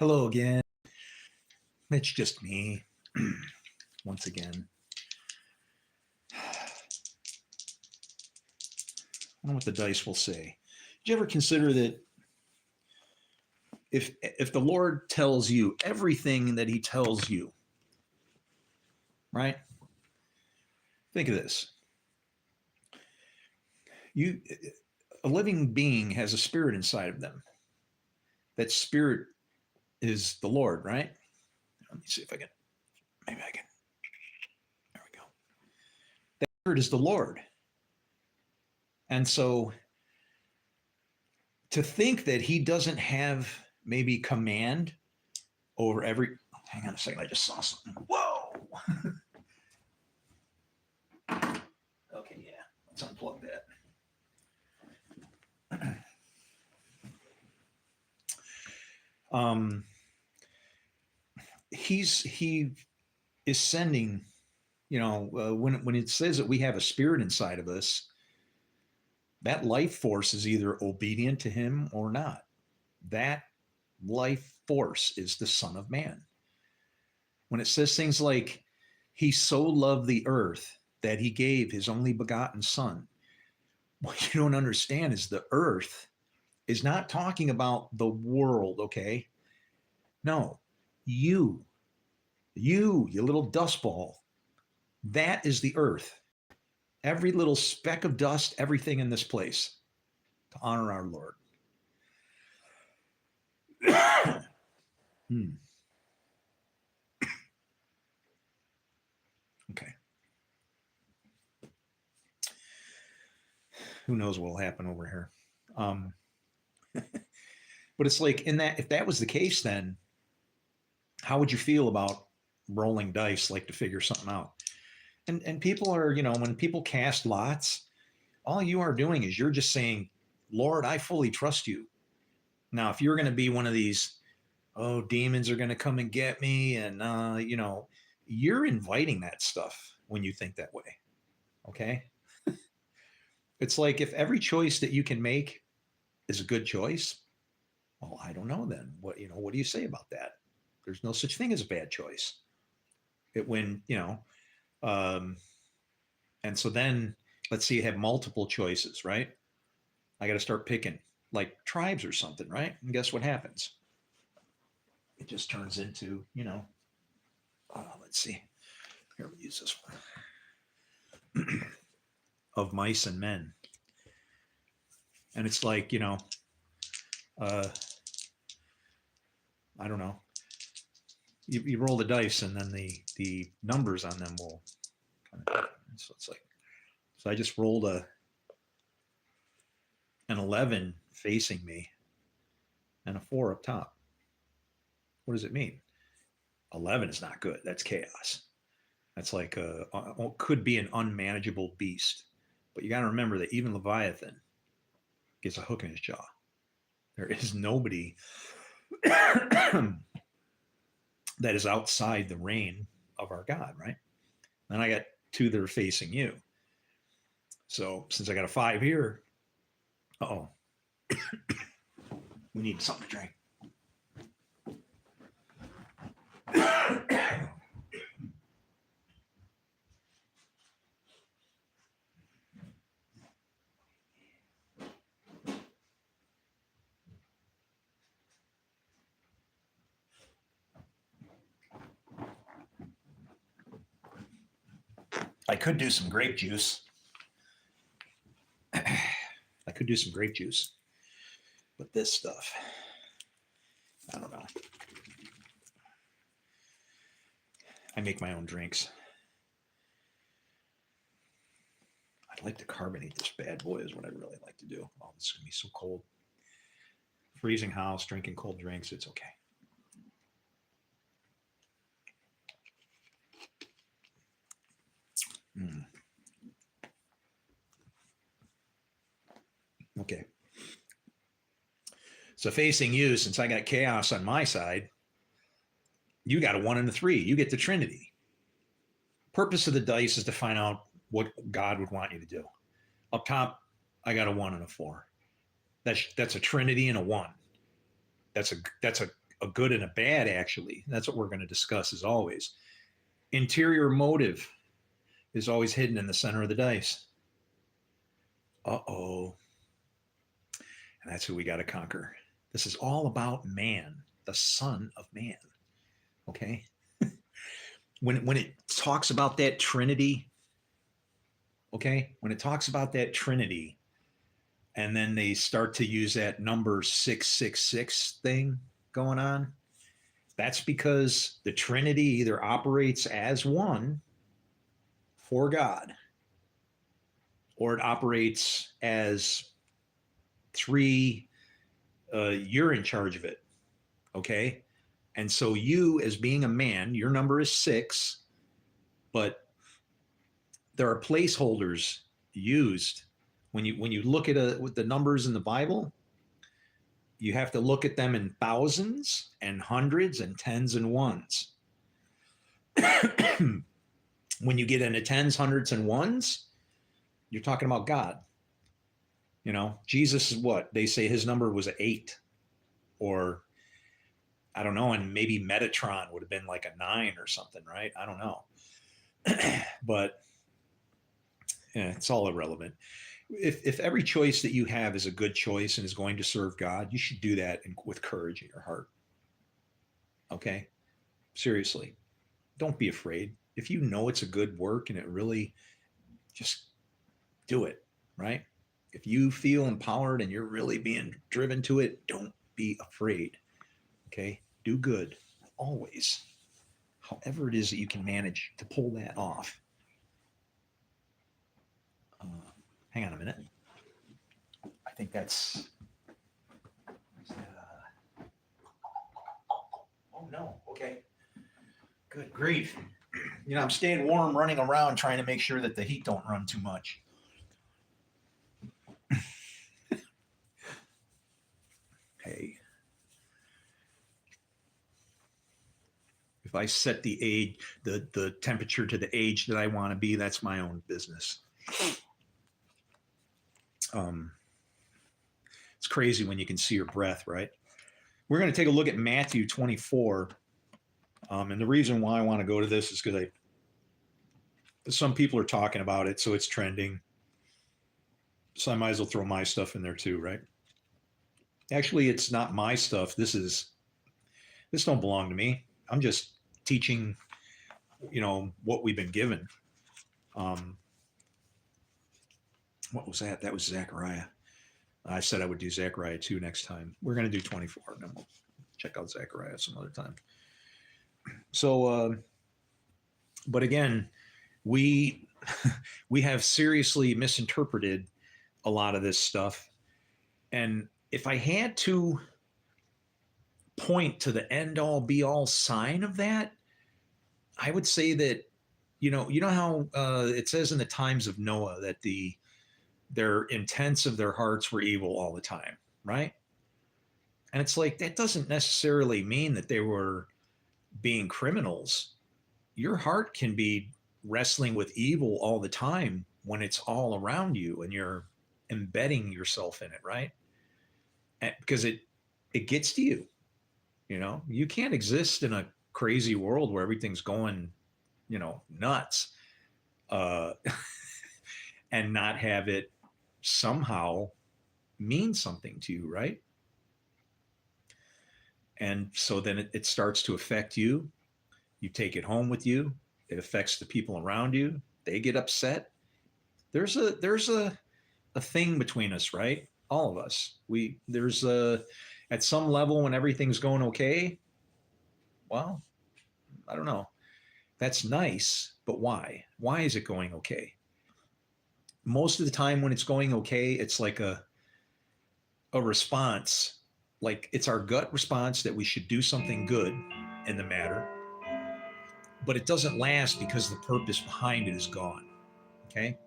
Hello again. It's just me once again. I wonder what the dice will say. Did you ever consider that if the Lord tells you everything that He tells you, right? Think of this. You a living being has a spirit inside of them. That spirit is the Lord, right? Let me see if I can. Maybe I can. There we go. That spirit is the Lord. And so to think that He doesn't have maybe command over every. Hang on a second. I just saw something. Whoa. Okay, yeah. Let's unplug that. He is sending, when it says that we have a spirit inside of us, that life force is either obedient to Him or not. That life force is the Son of Man. When it says things like, He so loved the earth that He gave His only begotten Son, what you don't understand is the earth is not talking about the world, okay? No, you little dust ball, that is the earth. Every little speck of dust, everything in this place to honor our Lord. Okay. Who knows what will happen over here? But it's like if that was the case, then how would you feel about rolling dice, like to figure something out? And people are, when people cast lots, all you are doing is you're just saying, Lord, I fully trust you. Now, if you're going to be one of these, oh, demons are going to come and get me, and you're inviting that stuff when you think that way. Okay. It's like if every choice that you can make is a good choice, well, I don't know then. What do you say about that? There's no such thing as a bad choice. And so then let's say you have multiple choices, right? I got to start picking like tribes or something, right? And guess what happens? It just turns into, let's see. Here, we'll use this one. Of mice and men. And it's like, I don't know. You roll the dice and then the numbers on them will so it's like, so I just rolled an 11 facing me and a 4 up top. What does it mean? 11 is not good. That's chaos. That's like could be an unmanageable beast. But you got to remember that even Leviathan gets a hook in his jaw. There is nobody that is outside the reign of our God, right? Then I got 2 that are facing you. So since I got a 5 here, we need something to drink. I could do some grape juice. But this stuff, I don't know. I make my own drinks. I'd like to carbonate this bad boy is what I really like to do. Oh, this is going to be so cold. Freezing house, drinking cold drinks, it's okay. Okay. So facing you, since I got chaos on my side, you got a 1 and a 3. You get the Trinity. Purpose of the dice is to find out what God would want you to do. Up top, I got a 1 and a 4. That's a Trinity and a 1. That's a a good and a bad, actually. That's what we're going to discuss as always. Interior motive is always hidden in the center of the dice. Uh-oh. And that's who we got to conquer. This is all about man, the Son of Man. Okay? When it talks about that Trinity, okay? When it talks about that Trinity, and then they start to use that number 666 thing going on, that's because the Trinity either operates as one for God, or it operates as three. You're in charge of it. Okay. And so you, as being a man, your number is 6, but there are placeholders used when you look at with the numbers in the Bible. You have to look at them in thousands and hundreds and tens and ones. When you get into tens, hundreds, and ones, you're talking about God. You know, Jesus is what? They say his number was 8, or I don't know, and maybe Metatron would have been like a 9 or something, right? I don't know. But yeah, it's all irrelevant. If every choice that you have is a good choice and is going to serve God, you should do that with courage in your heart. Okay? Seriously. Don't be afraid. If you know it's a good work and it really, just do it, right? If you feel empowered and you're really being driven to it, don't be afraid. Okay? Do good always. However it is that you can manage to pull that off. Hang on a minute. I think that's. Oh no. Okay. Good grief. You know, I'm staying warm, running around, trying to make sure that the heat don't run too much. Hey. If I set the age, the temperature to the age that I want to be, that's my own business. It's crazy when you can see your breath, right? We're going to take a look at Matthew 24. And the reason why I want to go to this is because some people are talking about it, so it's trending. So I might as well throw my stuff in there too, right? Actually, it's not my stuff. This don't belong to me. I'm just teaching, what we've been given. What was that? That was Zechariah. I said I would do Zechariah 2 next time. We're going to do 24, and then we'll check out Zechariah some other time. So, but again, we have seriously misinterpreted a lot of this stuff. And if I had to point to the end all be all sign of that, I would say that, you know how it says in the times of Noah that their intents of their hearts were evil all the time, right? And it's like, that doesn't necessarily mean that they were being criminals. Your heart can be wrestling with evil all the time when it's all around you and you're embedding yourself in it, right? Because it gets to you. You can't exist in a crazy world where everything's going, nuts, and not have it somehow mean something to you, right? And so then it starts to affect you. You take it home with you. It affects the people around you. They get upset. There's a thing between us, right? All of us. There's at some level when everything's going okay. Well, I don't know. That's nice, but why? Why is it going okay? Most of the time when it's going okay, it's like a response, like it's our gut response that we should do something good in the matter, but it doesn't last because the purpose behind it is gone. Okay.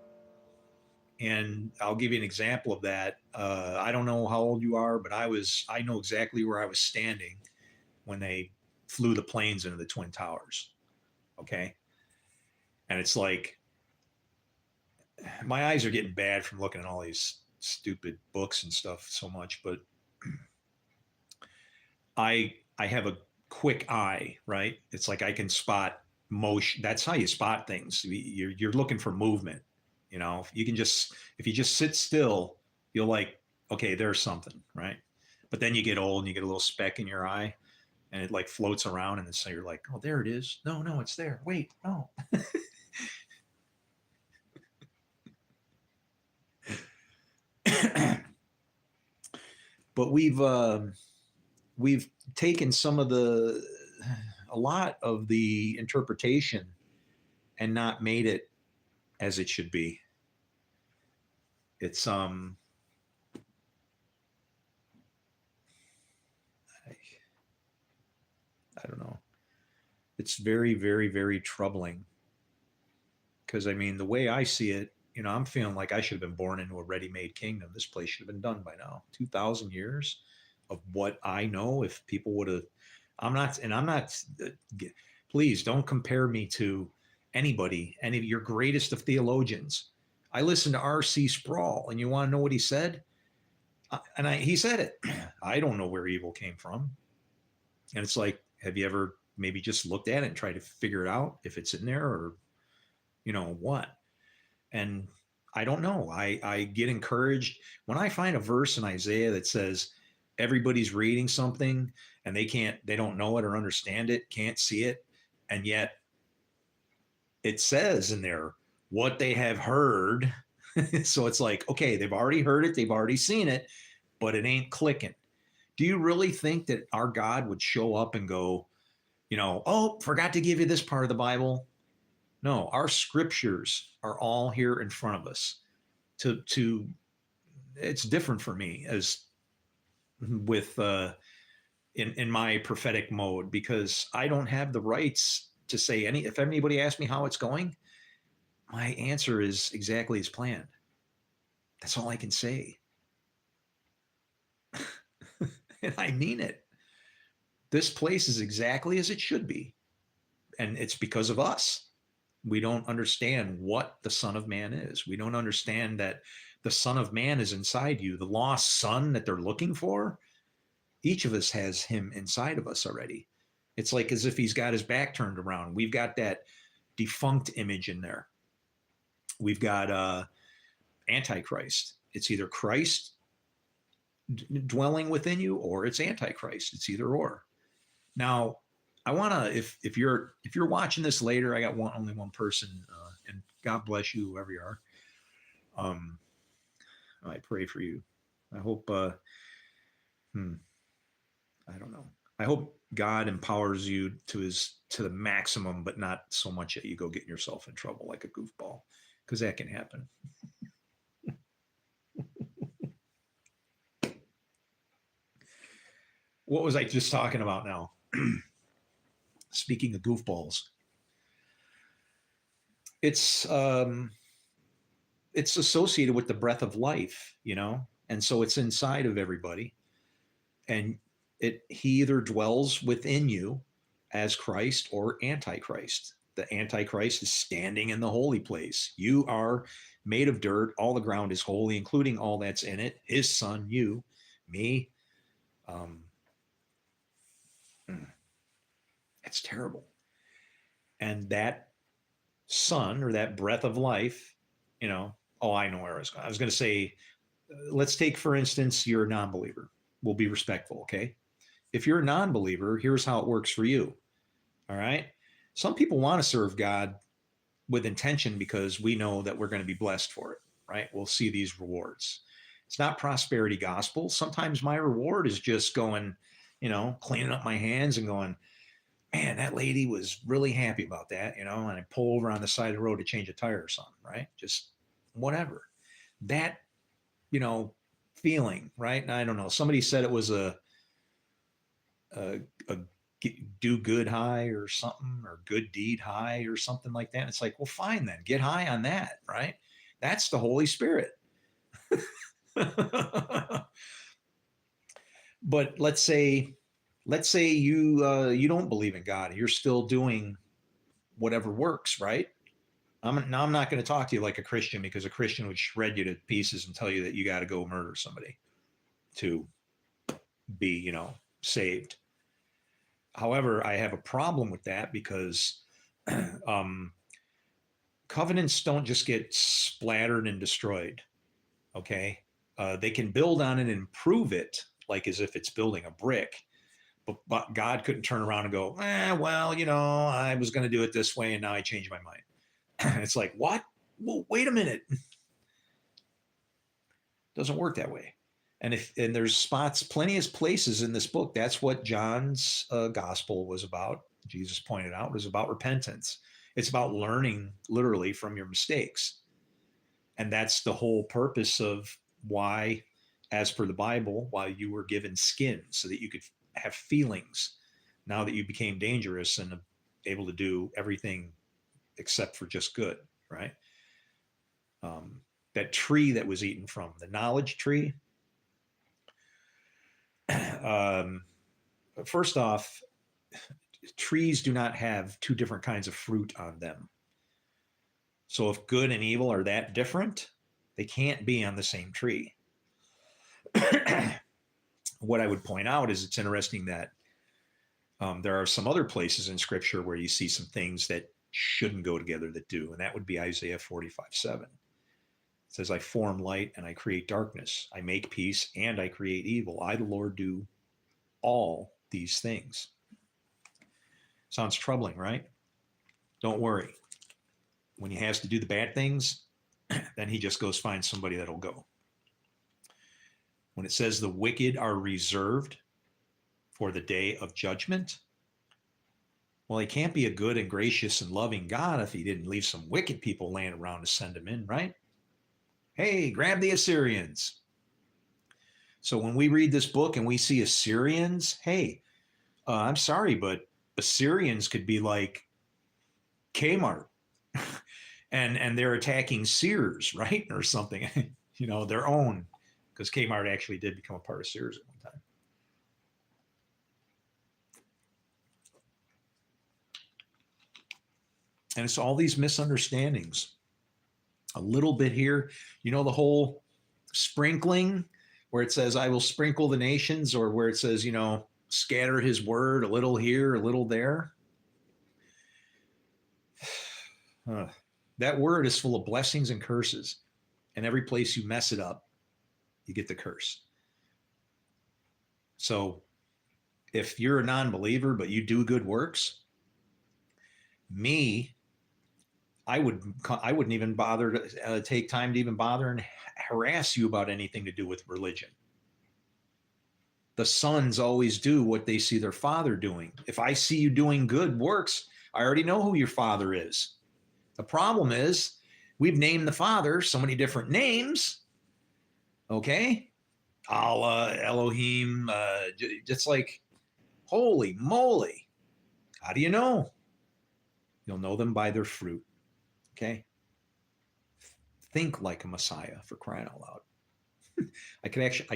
And I'll give you an example of that. I don't know how old you are, but I know exactly where I was standing when they flew the planes into the Twin Towers. Okay. And it's like, my eyes are getting bad from looking at all these stupid books and stuff so much, but I I have a quick eye, right? It's like I can spot motion. That's how you spot things. You're looking for movement. You know, if you just sit still, you'll like, okay, there's something, right? But then you get old and you get a little speck in your eye and it like floats around and so you're like, oh, there it is. No, no, it's there. Wait, no. But we've taken a lot of the interpretation and not made it as it should be. It's I don't know. It's very, very, very troubling because I mean, the way I see it, you know, I'm feeling like I should have been born into a ready-made kingdom. This place should have been done by now. 2,000 years of what I know. If people would have, I'm not. Please don't compare me to anybody, any of your greatest of theologians. I listened to R.C. Sproul, and you want to know what he said? He said it. I don't know where evil came from, and it's like, have you ever maybe just looked at it and tried to figure it out if it's in there or what? And I don't know. I get encouraged when I find a verse in Isaiah that says everybody's reading something and they don't know it or understand it, can't see it, and yet it says in there what they have heard. So it's like, okay, they've already heard it, they've already seen it, but it ain't clicking. Do you really think that our God would show up and go, oh, forgot to give you this part of the Bible? No, our scriptures are all here in front of us. To It's different for me as with in my prophetic mode because I don't have the rights to say any. If anybody asks me how it's going, my answer is exactly as planned. That's all I can say. And I mean it. This place is exactly as it should be. And it's because of us. We don't understand what the Son of Man is. We don't understand that the Son of Man is inside you. The lost son that they're looking for, each of us has him inside of us already. It's like as if he's got his back turned around. We've got that defunct image in there. We've got Antichrist. It's either Christ dwelling within you or it's Antichrist. It's either or. Now, I want to, if you're watching this later, I got only one person, and God bless you, whoever you are. I pray for you. I hope. I don't know. I hope God empowers you to the maximum, but not so much that you go getting yourself in trouble like a goofball, because that can happen. What was I just talking about now? Speaking of goofballs, it's associated with the breath of life, and so it's inside of everybody, and he either dwells within you as Christ or Antichrist. The Antichrist is standing in the holy place. You are made of dirt. All the ground is holy, including all that's in it. His son, you, me. It's terrible. And that son or that breath of life, I know where I was going. I was going to say, let's take, for instance, you're a non-believer. We'll be respectful, okay? If you're a non-believer, here's how it works for you. All right. Some people want to serve God with intention because we know that we're going to be blessed for it, right? We'll see these rewards. It's not prosperity gospel. Sometimes my reward is just going, cleaning up my hands and going, man, that lady was really happy about that, and I pull over on the side of the road to change a tire or something, right? Just whatever. That, feeling, right? And I don't know. Somebody said it was a do good high or something, or good deed high or something like that. And it's like, well, fine then, get high on that, right? That's the Holy Spirit. But let's say you don't believe in God. You're still doing whatever works, right? I'm not going to talk to you like a Christian, because a Christian would shred you to pieces and tell you that you got to go murder somebody to be, saved. However, I have a problem with that because um, covenants don't just get splattered and destroyed. Okay. They can build on it and improve it, like as if it's building a brick. But God couldn't turn around and go, well, I was going to do it this way and now I changed my mind. It's like, what? Well, wait a minute. Doesn't work that way. And there's spots, plenty of places in this book. That's what John's gospel was about. Jesus pointed out was about repentance. It's about learning literally from your mistakes. And that's the whole purpose of why, as per the Bible, why you were given skin so that you could have feelings now that you became dangerous and able to do everything except for just good, right? That tree that was eaten from, the knowledge tree. First off, trees do not have two different kinds of fruit on them. So if good and evil are that different, they can't be on the same tree. What I would point out is it's interesting that there are some other places in Scripture where you see some things that shouldn't go together that do, and that would be Isaiah 45:7. It says, I form light and I create darkness. I make peace and I create evil. I, the Lord, do all these things. Sounds troubling, right? Don't worry. When he has to do the bad things, then he just goes find somebody that'll go. When it says the wicked are reserved for the day of judgment, well, he can't be a good and gracious and loving God if he didn't leave some wicked people laying around to send him in, right? Hey, grab the Assyrians. So when we read this book and we see Assyrians, hey, I'm sorry, but Assyrians could be like Kmart and they're attacking Sears, right? Or something, their own, because Kmart actually did become a part of Sears at one time. And it's all these misunderstandings. A little bit here, the whole sprinkling where it says, I will sprinkle the nations, or where it says, scatter his word a little here, a little there. That word is full of blessings and curses. And every place you mess it up, you get the curse. So if you're a non-believer, but you do good works, I wouldn't even bother to take time to even bother and harass you about anything to do with religion. The sons always do what they see their father doing. If I see you doing good works, I already know who your father is. The problem is we've named the father so many different names. Okay. Allah, Elohim, just like, holy moly. How do you know? You'll know them by their fruit. Okay. Think like a Messiah, for crying out loud. I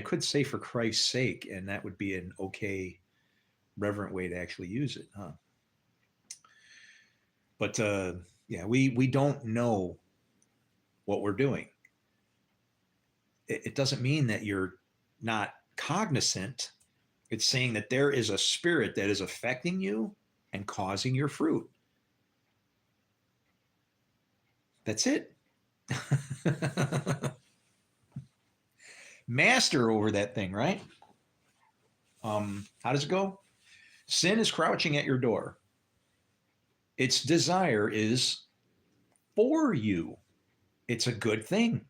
could say for Christ's sake, and that would be an okay, reverent way to actually use it, huh? But we don't know what we're doing. It doesn't mean that you're not cognizant. It's saying that there is a spirit that is affecting you and causing your fruit. That's it. Master over that thing, right? How does it go? Sin is crouching at your door. Its desire is for you. It's a good thing,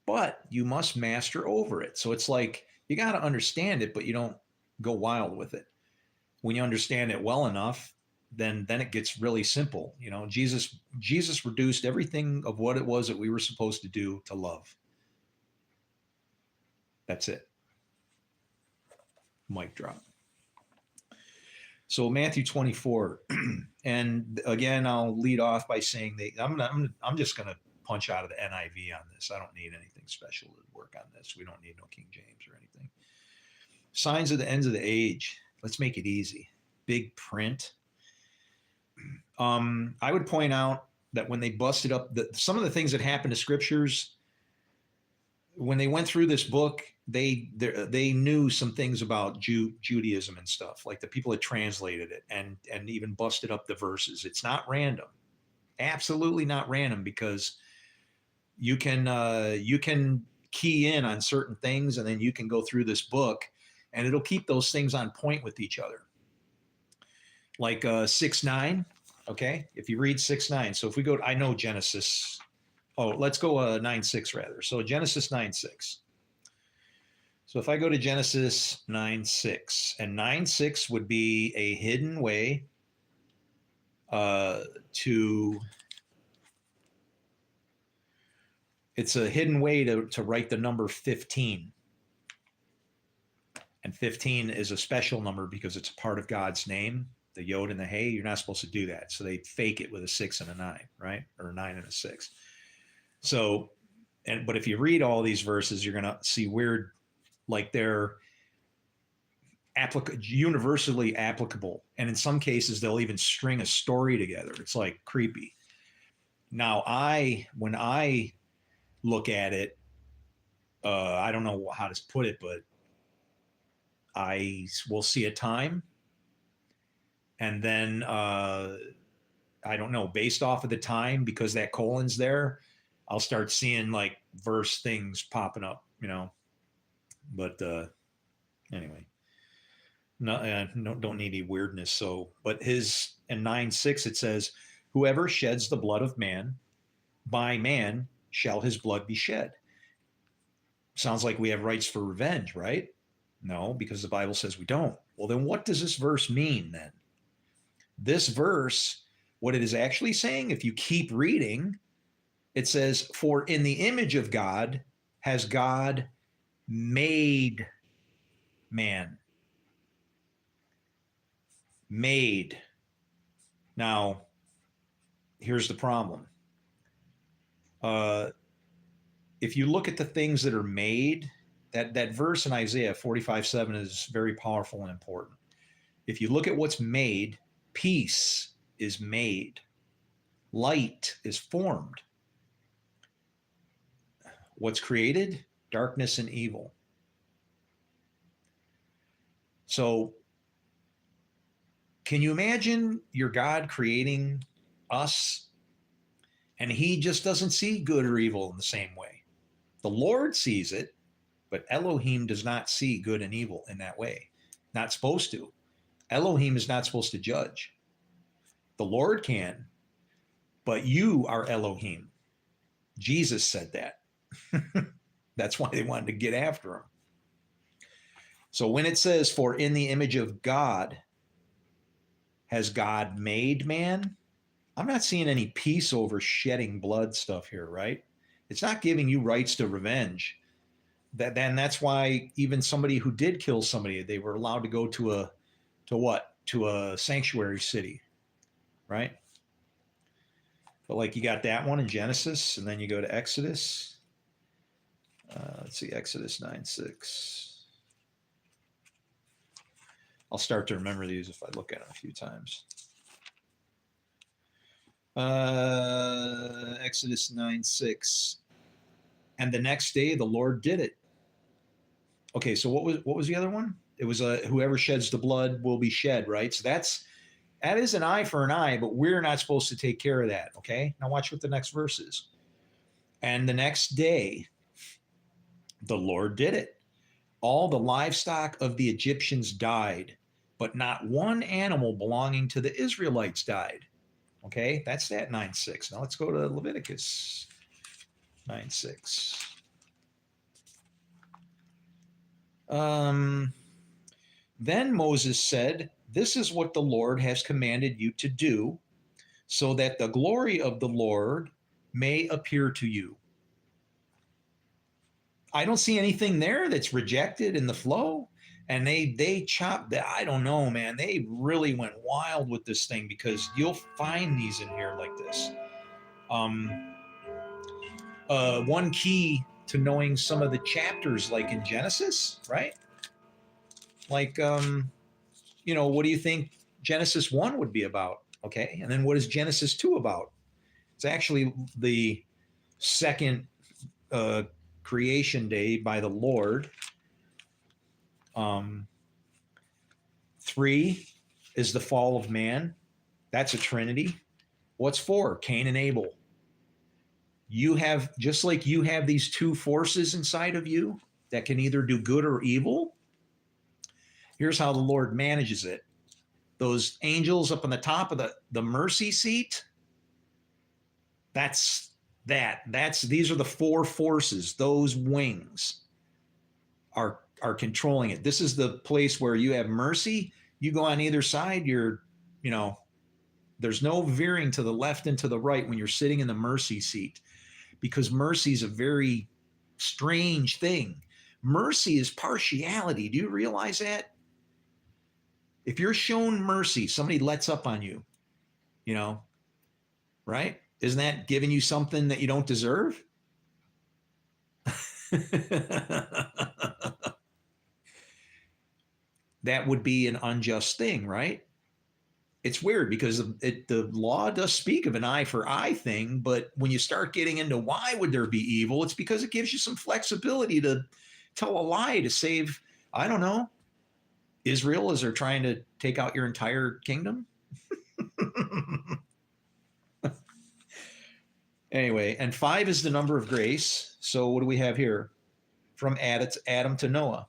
but you must master over it. So it's like you got to understand it, but you don't go wild with it. When you understand it well enough, then it gets really simple. Jesus reduced everything of what it was that we were supposed to do to love. That's it. Mic drop. So Matthew 24, and again, I'll lead off by saying I'm just going to punch out of the NIV on this. I don't need anything special to work on this. We don't need no King James or anything. Signs of the ends of the age. Let's make it easy. Big print. I would point out that when they busted up some of the things that happened to scriptures, when they went through this book, they knew some things about Judaism and stuff, like the people that translated it and even busted up the verses. It's not random, absolutely not random, because you can key in on certain things, and then you can go through this book, and it'll keep those things on point with each other. Like 6:9, okay? If you read 6:9, so if we go, I know Genesis. Oh, let's go 9:6 rather. So Genesis 9:6. So if I go to Genesis 9:6, and 9:6 would be a hidden way to. It's a hidden way to write the number 15. And 15 is a special number because it's a part of God's name, the Yod and the Hey. You're not supposed to do that. So they fake it with a 6 and a 9, right? Or a 9 and a 6. So, but if you read all these verses, you're going to see weird, like they're universally applicable. And in some cases, they'll even string a story together. It's like creepy. Now, when I look at it, I don't know how to put it, but I will see a time, and then I don't know, based off of the time, because that colon's there, I'll start seeing like verse things popping up, But anyway, no, don't need any weirdness. So, but his in 9:6 it says, "Whoever sheds the blood of man, by man shall his blood be shed." Sounds like we have rights for revenge, right? No, because the Bible says we don't. Well, then what does this verse mean then? This verse, what it is actually saying, if you keep reading, it says, "For in the image of God has God made man." Made. Now, here's the problem. If you look at the things that are made, that verse in Isaiah 45:7 is very powerful and important. If you look at what's made, peace is made, light is formed. What's created? Darkness and evil. So, can you imagine your God creating us, and he just doesn't see good or evil in the same way? The Lord sees it, but Elohim does not see good and evil in that way. Not supposed to. Elohim is not supposed to judge. The Lord can, but you are Elohim. Jesus said that. That's why they wanted to get after him. So when it says, "For in the image of God has God made man," I'm not seeing any peace over shedding blood stuff here, right? It's not giving you rights to revenge. That's why even somebody who did kill somebody, they were allowed to go to a sanctuary city, right? But like you got that one in Genesis, and then you go to Exodus. Let's see, Exodus 9:6. I'll start to remember these if I look at them a few times. Exodus 9:6. And the next day the Lord did it. Okay, so what was the other one? It was whoever sheds the blood will be shed, right? So that is an eye for an eye, but we're not supposed to take care of that. Okay, now watch what the next verse is. And the next day the Lord did it. All the livestock of the Egyptians died, but not one animal belonging to the Israelites died. Okay, that's that 9:6. Now let's go to Leviticus 9:6. Then Moses said, "This is what the Lord has commanded you to do, so that the glory of the Lord may appear to you." I don't see anything there that's rejected in the flow. And they chopped that. I don't know, man. They really went wild with this thing, because you'll find these in here like this. One key to knowing some of the chapters, like in Genesis, right? Like, what do you think Genesis 1 would be about? Okay. And then what is Genesis 2 about? It's actually the second creation day by the Lord. 3 is the fall of man. That's a trinity. What's 4? Cain and Abel. You have, just like you have these two forces inside of you that can either do good or evil, here's how the Lord manages it. Those angels up on the top of the mercy seat, that's these are the 4 forces. Those wings are controlling it. This is the place where you have mercy. You go on either side, there's no veering to the left and to the right when you're sitting in the mercy seat, because mercy is a very strange thing. Mercy is partiality. Do you realize that? If you're shown mercy, somebody lets up on you, right? Isn't that giving you something that you don't deserve? That would be an unjust thing, right? It's weird because the law does speak of an eye for eye thing, but when you start getting into why would there be evil, it's because it gives you some flexibility to tell a lie to save, I don't know, Israel as they're trying to take out your entire kingdom. Anyway, and 5 is the number of grace. So what do we have here? From Adam to Noah.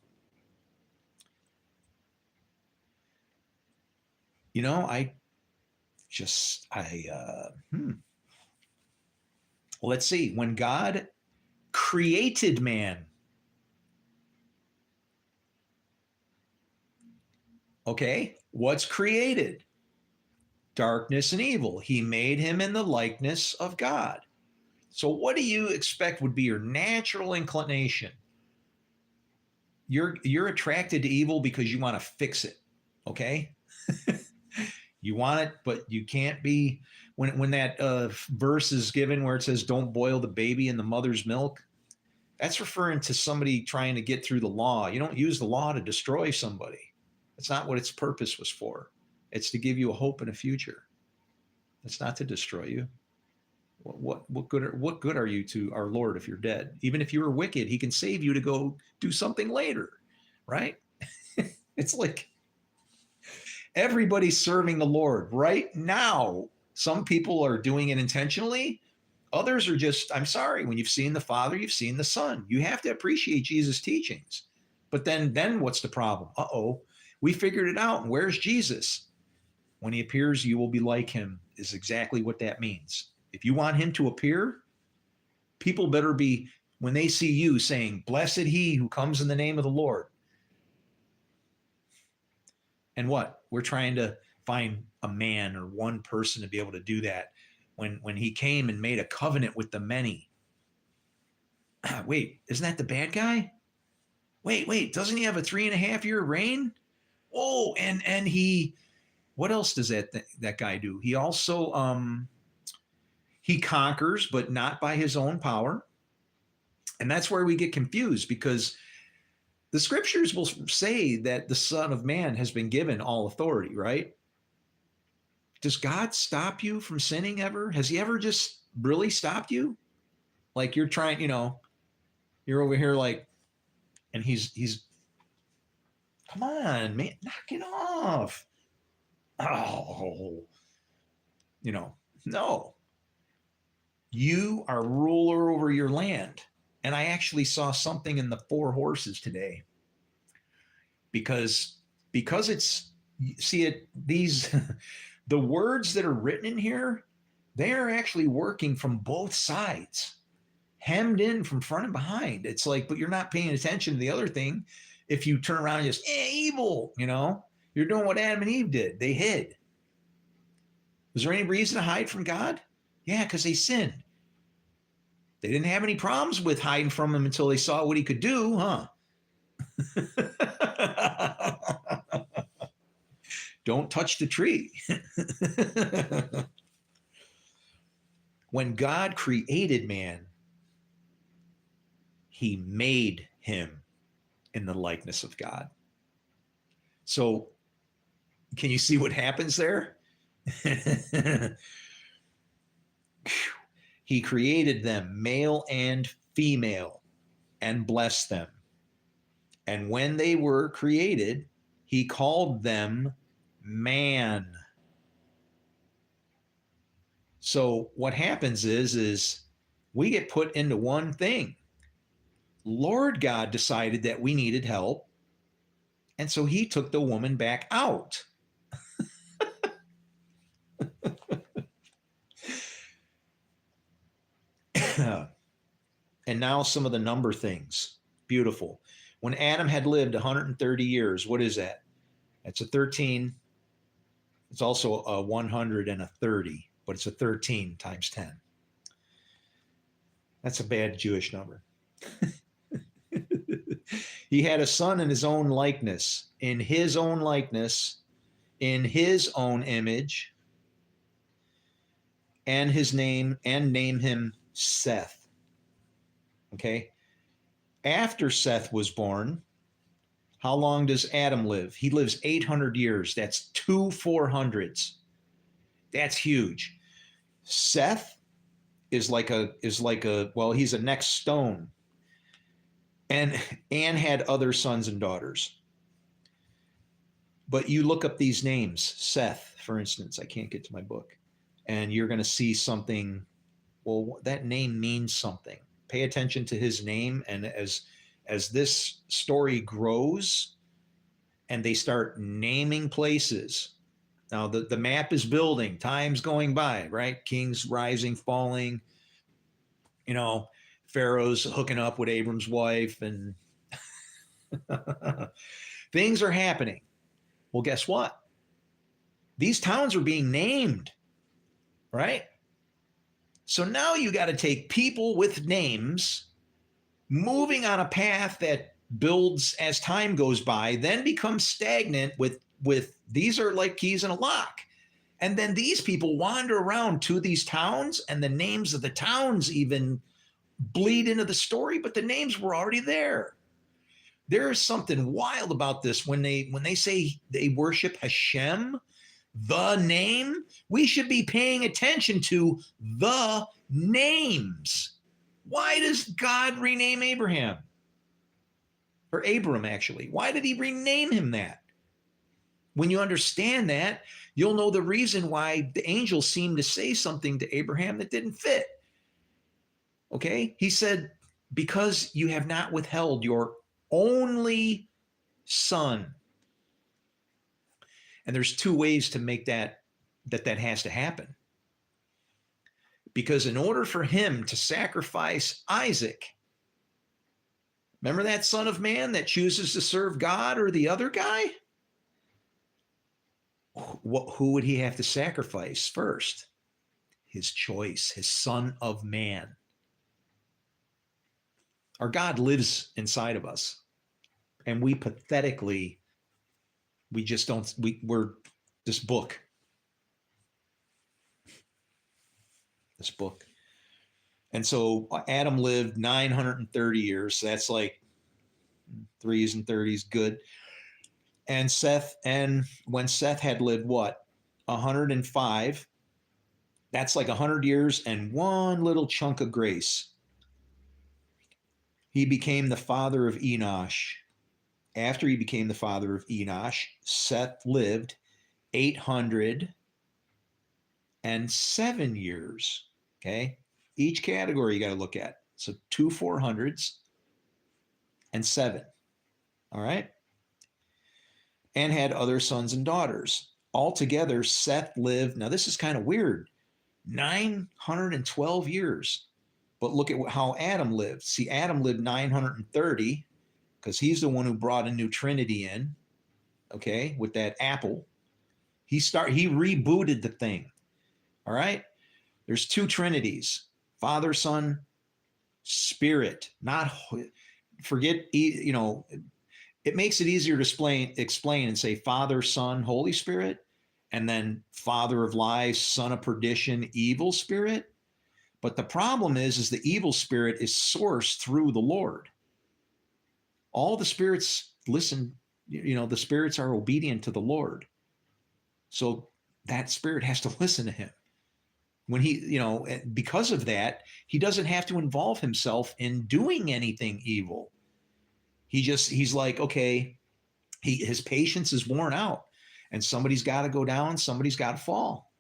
Let's see. When God created man, okay, what's created? Darkness and evil. He made him in the likeness of God. So what do you expect would be your natural inclination? You're attracted to evil because you want to fix it, okay? You want it, but you can't be. When that verse is given where it says, don't boil the baby in the mother's milk, that's referring to somebody trying to get through the law. You don't use the law to destroy somebody. That's not what its purpose was for. It's to give you a hope and a future. It's not to destroy you. What good are you to our Lord if you're dead? Even if you were wicked, he can save you to go do something later, right? It's like everybody's serving the Lord right now. Some people are doing it intentionally. Others are just, I'm sorry, when you've seen the Father, you've seen the Son. You have to appreciate Jesus' teachings. But then what's the problem? We figured it out. And where's Jesus? When he appears, you will be like him, is exactly what that means. If you want him to appear, people better be, when they see you, saying, blessed he who comes in the name of the Lord. And what? We're trying to find a man or one person to be able to do that. When he came and made a covenant with the many. Wait, isn't that the bad guy? Wait, doesn't he have a 3.5-year reign? Oh, and he, what else does that guy do? He also, he conquers, but not by his own power. And that's where we get confused, because the scriptures will say that the Son of Man has been given all authority, right? Does God stop you from sinning ever? Has he ever just really stopped you? Like you're trying, you're over here like, and he's, come on, man, knock it off. Oh, no. You are ruler over your land. And I actually saw something in the 4 horses today, because it's, see it, these, the words that are written in here, they are actually working from both sides, hemmed in from front and behind. It's like, but you're not paying attention to the other thing. If you turn around and just, evil, you're doing what Adam and Eve did. They hid. Was there any reason to hide from God? Yeah, because they sinned. They didn't have any problems with hiding from him until they saw what he could do, huh? Don't touch the tree. When God created man, he made him in the likeness of God. So can you see what happens there? He created them male and female. and blessed them. And when they were created, he called them man. So what happens is we get put into one thing. Lord God decided that we needed help, and so he took the woman back out. And now some of the number things. Beautiful. When Adam had lived 130 years, what is that? That's a 13. It's also a 130, but it's a 13 times 10. That's a bad Jewish number. He had a son in his own likeness, in his own likeness, in his own image, and his name, and name him Seth. Okay. After Seth was born, how long does Adam live? He lives 800 years. That's 2 400s. That's huge. Seth is like a well, he's a next stone. And Anne had other sons and daughters. But you look up these names, Seth, for instance, I can't get to my book, and you're going to see something. Well, that name means something. Pay attention to his name, and as this story grows and they start naming places. Now the map is building, time's going by, right? Kings rising, falling, Pharaoh's hooking up with Abram's wife, and things are happening. Well, guess what? These towns are being named, right? So now you got to take people with names moving on a path that builds as time goes by, then becomes stagnant with these are like keys in a lock. And then these people wander around to these towns, and the names of the towns even bleed into the story, but the names were already there. There is something wild about this. When they say they worship Hashem, the name, we should be paying attention to the names. Why does God rename Abraham? Or Abram, actually. Why did he rename him that? When you understand that, you'll know the reason why the angel seemed to say something to Abraham that didn't fit. Okay? He said, because you have not withheld your only son. And there's two ways to make that has to happen. Because in order for him to sacrifice Isaac, remember that son of man that chooses to serve God or the other guy? Who would he have to sacrifice first? His choice, his son of man. Our God lives inside of us. And we pathetically, we're this book. And so Adam lived 930 years. So that's like 3s and 30s, good. And when Seth had lived what? 105. That's like 100 years and one little chunk of grace. He became the father of Enosh. After he became the father of Enosh, Seth lived 807 years. Okay. Each category you got to look at. So 2 400s and 7. All right. And had other sons and daughters. Altogether, Seth lived, now this is kind of weird, 912 years. But look at how Adam lived. See, Adam lived 930 because he's the one who brought a new Trinity in, okay, with that apple. He rebooted the thing. All right. There's 2 Trinities, Father, Son, Spirit. Not forget, it makes it easier to explain and say Father, Son, Holy Spirit, and then Father of lies, Son of perdition, evil spirit. But the problem is the evil spirit is sourced through the Lord. All the spirits listen, the spirits are obedient to the Lord. So that spirit has to listen to him. when he, because of that, he doesn't have to involve himself in doing anything evil. He's like, okay, his patience is worn out, and somebody's got to go down, somebody's got to fall.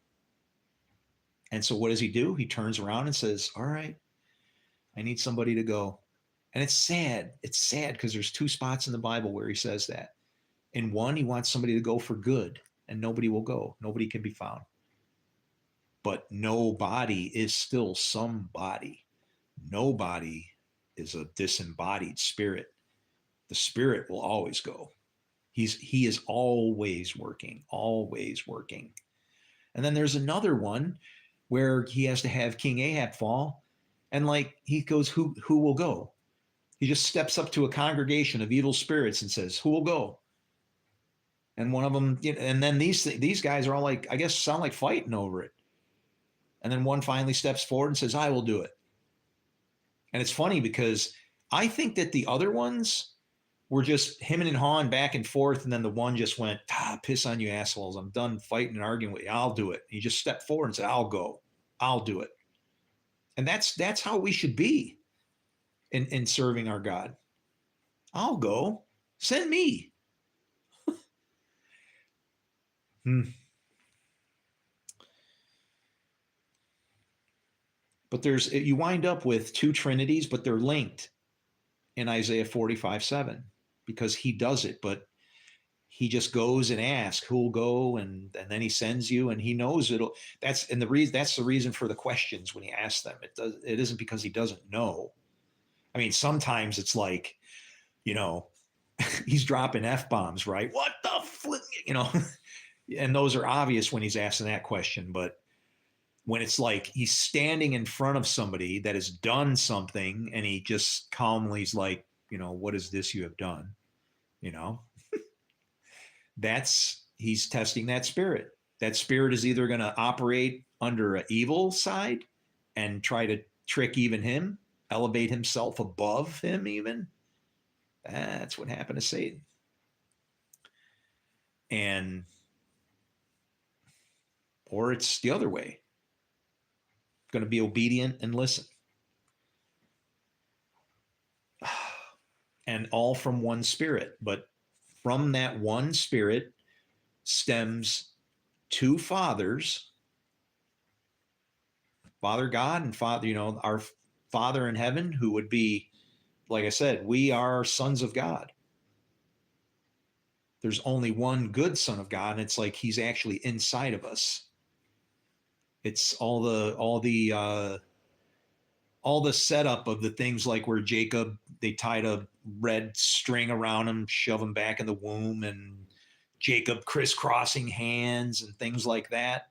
And so what does he do? He turns around and says, all right, I need somebody to go. And it's sad. It's sad because there's 2 spots in the Bible where he says that. In one, he wants somebody to go for good, and nobody will go. Nobody can be found. But nobody is still somebody. Nobody is a disembodied spirit. The spirit will always go. He is always working, always working. And then there's another one where he has to have King Ahab fall, and like he goes, who will go? He just steps up to a congregation of evil spirits and says, who will go? And one of them, and then these guys are all like, I guess, sound like fighting over it. And then one finally steps forward and says, I will do it. And it's funny because I think that the other ones were just him and hawing back and forth. And then the one just went, piss on you assholes. I'm done fighting and arguing with you. I'll do it. He just stepped forward and said, I'll go. I'll do it. And that's how we should be in serving our God. I'll go. Send me. But you wind up with 2 trinities, but they're linked in Isaiah 45:7 because he does it, but he just goes and asks who'll go, and then he sends you, and he knows it'll. That's the reason for the questions when he asks them. It isn't because he doesn't know. I mean, sometimes it's like, he's dropping F-bombs, right? What the flip, and those are obvious when he's asking that question, but when it's like he's standing in front of somebody that has done something and he just calmly is like, what is this you have done? He's testing that spirit. That spirit is either going to operate under an evil side and try to trick even him, elevate himself above him even. That's what happened to Satan. Or it's the other way. Going to be obedient and listen. And all from one spirit. But from that one spirit stems 2 fathers, Father God and Father, our Father in heaven, who would be, like I said, we are sons of God. There's only one good son of God, and it's like he's actually inside of us. It's all the setup of the things like where Jacob, they tied a red string around him, shove him back in the womb, and Jacob crisscrossing hands and things like that.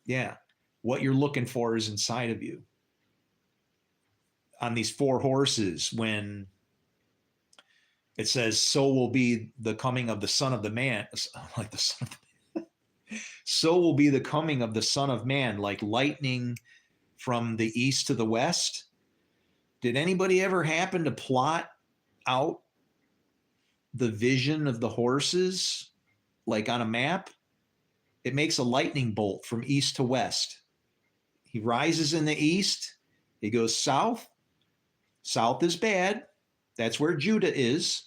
Yeah. What you're looking for is inside of you. On these 4 horses, when it says, so will be the coming of the Son of the Man, like the Son of the Man. So will be the coming of the Son of Man, like lightning from the east to the west. Did anybody ever happen to plot out the vision of the horses, like on a map? It makes a lightning bolt from east to west. He rises in the east. He goes south. South is bad. That's where Judah is.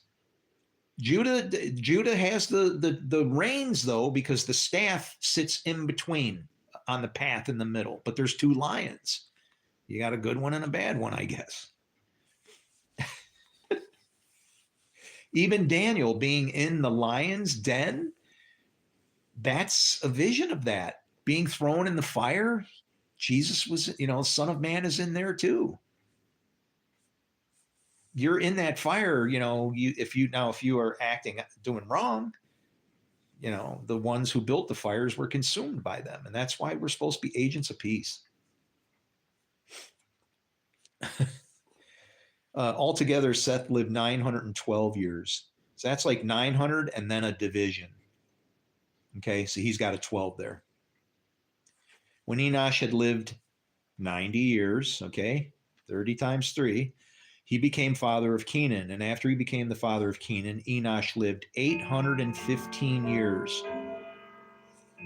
Judah has the reins, though, because the staff sits in between on the path in the middle. But there's 2 lions. You got a good one and a bad one, I guess. Even Daniel being in the lion's den, that's a vision of that. Being thrown in the fire, Jesus was, Son of Man is in there too. You're in that fire, if you are doing wrong, the ones who built the fires were consumed by them. And that's why we're supposed to be agents of peace. Altogether, Seth lived 912 years. So that's like 900 and then a division. Okay, so he's got a 12 there. When Enosh had lived 90 years, okay, 30 times 3, he became father of Kenan. And after he became the father of Kenan, Enosh lived 815 years.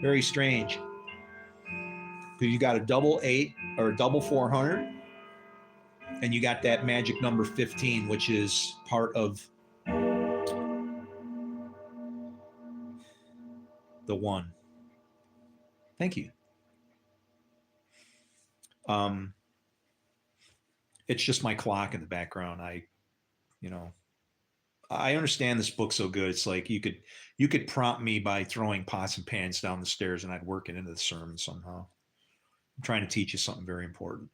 Very strange. because you got a double 8 or a double 400, and you got that magic number 15, which is part of the 1. Thank you. It's just my clock in the background. I understand this book so good. It's like you could prompt me by throwing pots and pans down the stairs, and I'd work it into the sermon somehow. I'm trying to teach you something very important.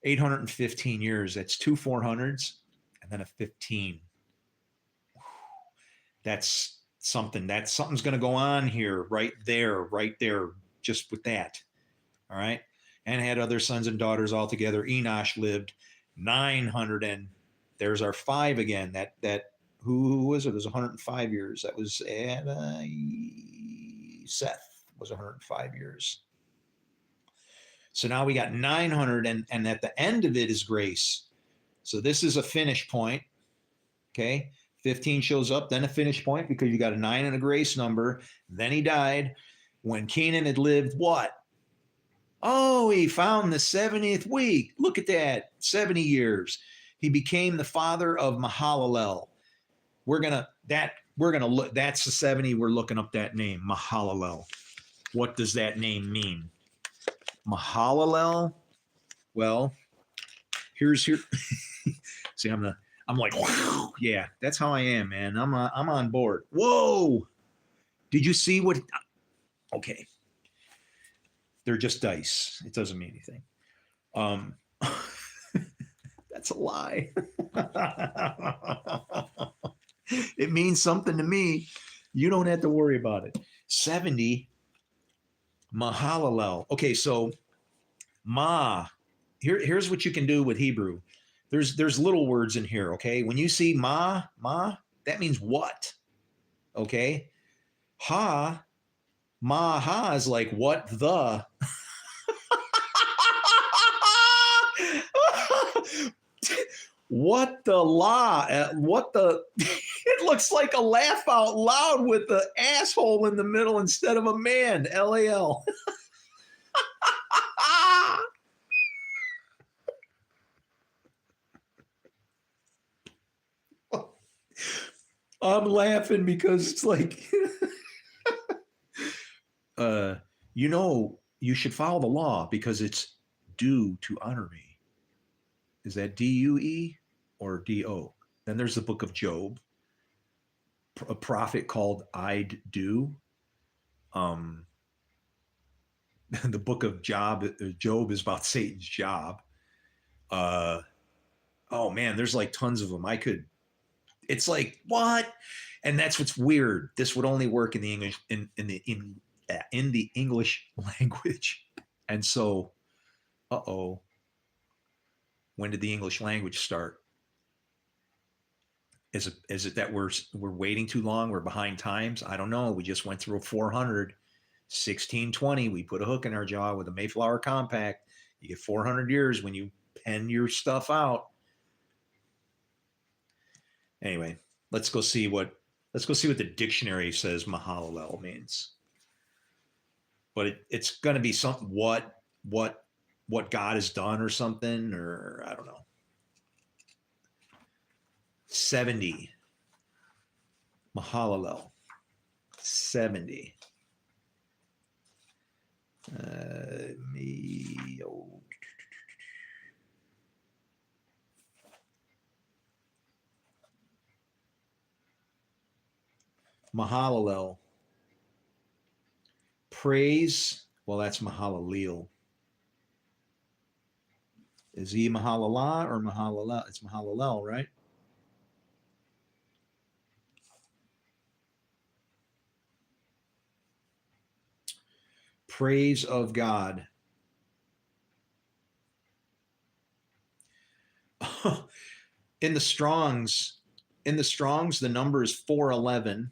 815 years. That's 2 400s and then a 15. That's something. Something's going to go on here, right there, just with that. All right. And had other sons and daughters altogether. Enosh lived 900, and there's our 5 again. That who was it? It was 105 years. That was Seth was 105 years. So now we got 900, and at the end of it is grace. So this is a finish point. Okay. 15 shows up, then a finish point because you got a 9 and a grace number. Then he died. When Kenan had lived what? Oh, he found the 70th week. Look at that. 70 years. He became the father of Mahalalel. We're gonna look. That's the 70. We're looking up that name, Mahalalel. What does that name mean? Mahalalel. Well, here's here. See, I'm like, wow, yeah, that's how I am, man. I'm on board. Whoa, did you see what? Okay, they're just dice. It doesn't mean anything. That's a lie. It means something to me. You don't have to worry about it. 70, Mahalalel. Okay, so Ma. Here's what you can do with Hebrew. There's little words in here, okay? When you see ma, that means what? Okay? Ha, ma ha is like what the. What the la, what the, it looks like a laugh out loud with the asshole in the middle instead of a man, LAL. I'm laughing because it's like, you should follow the law because it's due to honor me. Is that DUE or DO? Then there's the book of Job, a prophet called I'd do. The book of Job is about Satan's job. Oh man, there's like tons of them. It's like, what? And that's what's weird. This would only work in the English in the English language. And so, when did the English language start? Is it that we're waiting too long? We're behind times? I don't know. We just went through a 400, 1620. We put a hook in our jaw with a Mayflower Compact. You get 400 years when you pen your stuff out. Anyway, let's go see what the dictionary says Mahalalel means. But it's going to be something what God has done or something, or I don't know. 70. Mahalalel. 70. Mahalalel. Praise. Well, that's Mahalalel. Is he Mahalala or Mahalalel? It's Mahalalel, right? Praise of God. In the Strongs, the number is 411.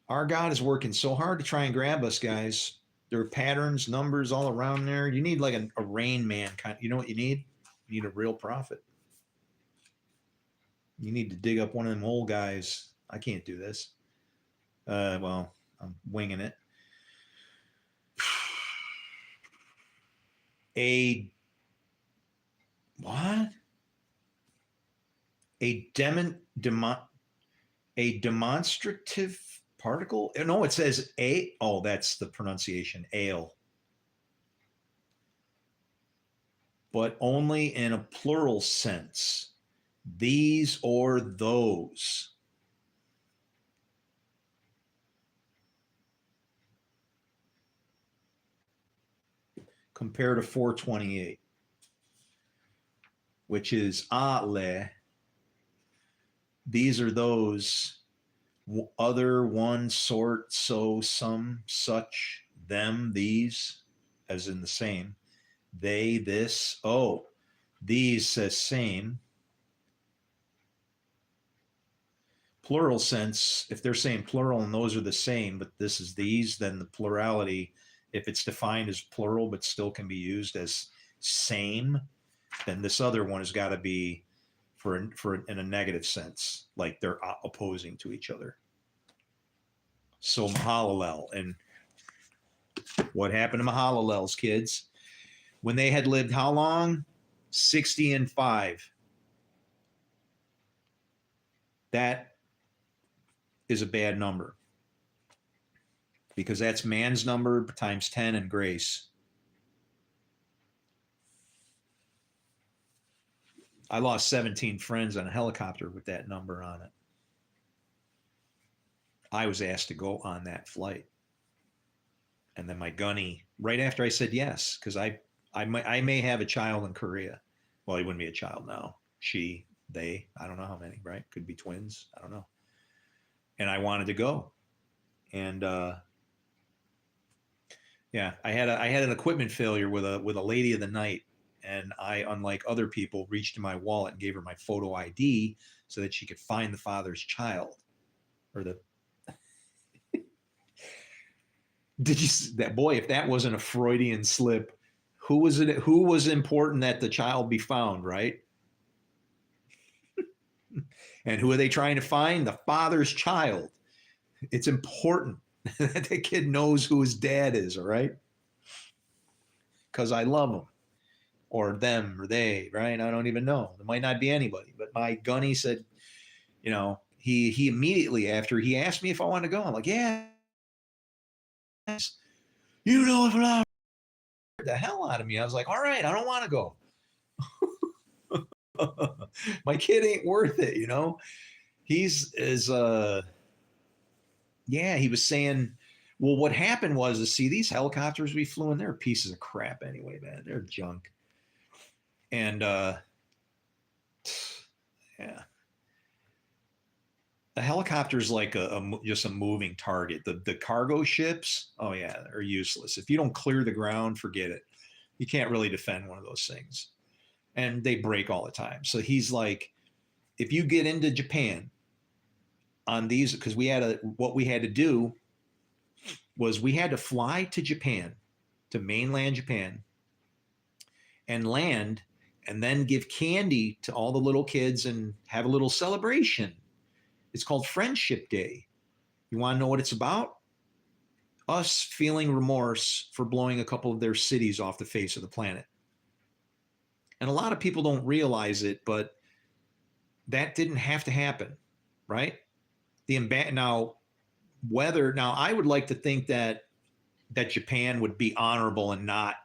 Our God is working so hard to try and grab us, guys. There are patterns, numbers all around there. You need like a Rain Man kind. You know what you need? You need a real prophet. You need to dig up one of them old guys. I can't do this. Well, I'm winging it. A what? A a demonstrative particle? No, it says a. Oh, that's the pronunciation. Ale. But only in a plural sense. These or those. Compare to 428, which is ale. These are those, other, one, sort, so, some, such, them, these, as in the same. They, this, oh, these says same. Plural sense, if they're saying plural and those are the same, but this is these, then the plurality, if it's defined as plural but still can be used as same, then this other one has got to be for in a negative sense, like they're opposing to each other. So Mahalalel. And what happened to Mahalalel's kids? When they had lived how long? 60 and 5. That is a bad number because that's man's number times 10 and grace. I lost 17 friends on a helicopter with that number on it. I was asked to go on that flight. And then my gunny, right after I said yes, because I may have a child in Korea. Well, he wouldn't be a child now. She, they, I don't know how many, right? Could be twins. I don't know. And I wanted to go. And yeah, I had an equipment failure with a lady of the night. And I, unlike other people, reached in my wallet and gave her my photo ID so that she could find the father's child. Or the did you that boy, if that wasn't a Freudian slip, who was important that the child be found, right? And who are they trying to find? The father's child. It's important that the kid knows who his dad is, all right? Because I love him. Or them or they, right? I don't even know. There might not be anybody. But my gunny said, you know, he immediately after he asked me if I wanted to go, I'm like, yeah. You know, if not the hell out of me. I was like, all right, I don't want to go. My kid ain't worth it, you know. He's as yeah, he was saying, well, what happened was, see, these helicopters we flew in, they're pieces of crap anyway, man. They're junk. And yeah. The helicopter's like just a moving target. The cargo ships, oh yeah, are useless. If you don't clear the ground, forget it. You can't really defend one of those things. And they break all the time. So he's like, if you get into Japan on these, because what we had to do was we had to fly to Japan, to mainland Japan, and land, and then give candy to all the little kids and have a little celebration. It's called Friendship Day. You want to know what it's about? Us feeling remorse for blowing a couple of their cities off the face of the planet. And a lot of people don't realize it, but that didn't have to happen, right? Now, I would like to think that Japan would be honorable and not.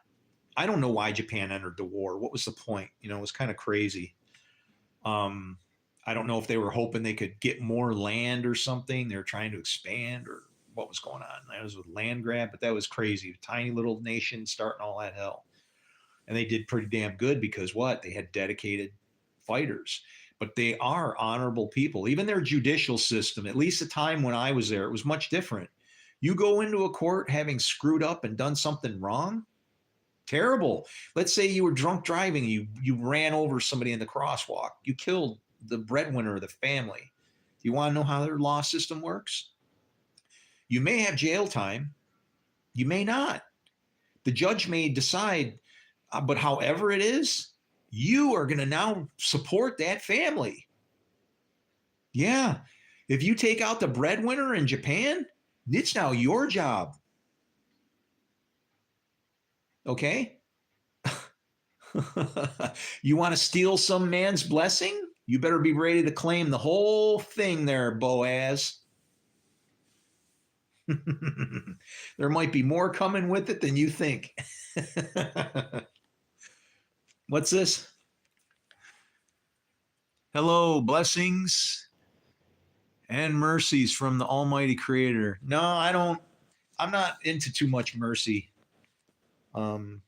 I don't know why Japan entered the war. What was the point? You know, it was kind of crazy. I don't know if they were hoping they could get more land or something. They were trying to expand or what was going on. That was with land grab, but that was crazy. A tiny little nation starting all that hell. And they did pretty damn good because what? They had dedicated fighters. But they are honorable people. Even their judicial system, at least the time when I was there, it was much different. You go into a court having screwed up and done something wrong, terrible. Let's say you were drunk driving, you ran over somebody in the crosswalk, you killed the breadwinner of the family. Do you want to know how their law system works? You may have jail time, you may not. The judge may decide, but however it is, you are going to now support that family. Yeah. If you take out the breadwinner in Japan, it's now your job. Okay? You want to steal some man's blessing? You better be ready to claim the whole thing there, Boaz. There might be more coming with it than you think. What's this? Hello, blessings and mercies from the Almighty Creator. No, I don't. I'm not into too much mercy. Um,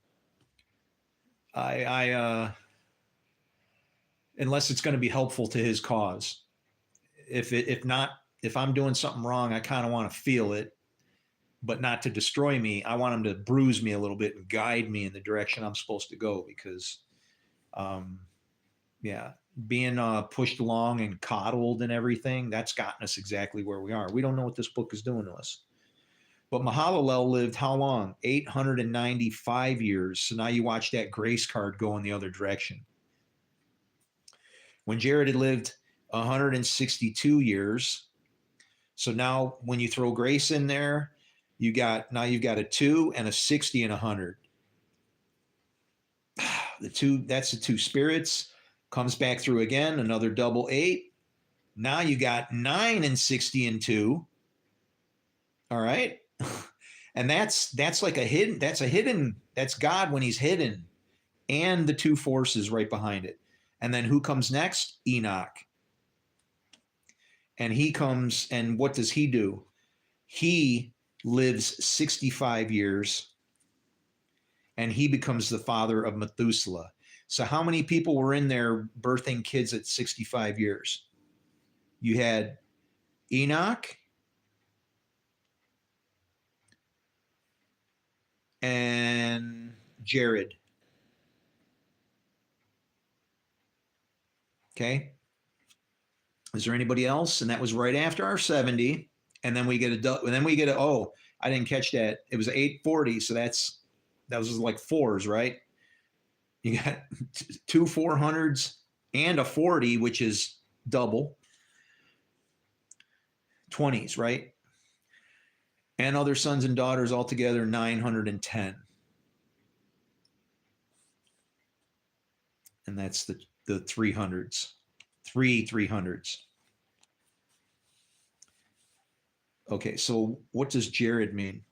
I unless it's going to be helpful to His cause. If not, if I'm doing something wrong, I kind of want to feel it, but not to destroy me. I want Him to bruise me a little bit and guide me in the direction I'm supposed to go. Because, yeah, being pushed along and coddled and everything, that's gotten us exactly where we are. We don't know what this book is doing to us. But Mahalalel lived how long? 895 years. So now you watch that grace card go in the other direction. When Jared had lived 162 years. So now when you throw grace in there, you've got a 2 and a 60 and 100. That's the two spirits. Comes back through again, another double 8. Now you got 9 and 60 and 2. All right. And that's like that's God when He's hidden, and the two forces right behind it. And then who comes next? Enoch. And he comes, and what does he do? He lives 65 years, and he becomes the father of Methuselah. So how many people were in there birthing kids at 65 years? You had Enoch and Jared. Okay. Is there anybody else? And that was right after our 70. And then we get oh, I didn't catch that. It was 840. So that was like fours, right? You got 2 400s and a 40, which is double. 20s, right? And other sons and daughters altogether 910. And that's the 300s. 300s. Okay, so what does Jared mean?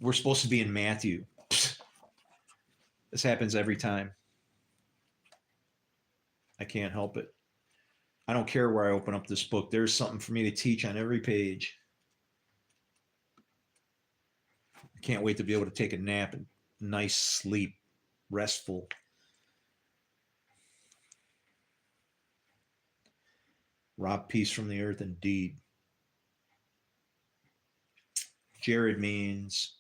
We're supposed to be in Matthew. This happens every time. I can't help it. I don't care where I open up this book. There's something for me to teach on every page. I can't wait to be able to take a nap and nice sleep, restful. Rob peace from the earth indeed. Jared means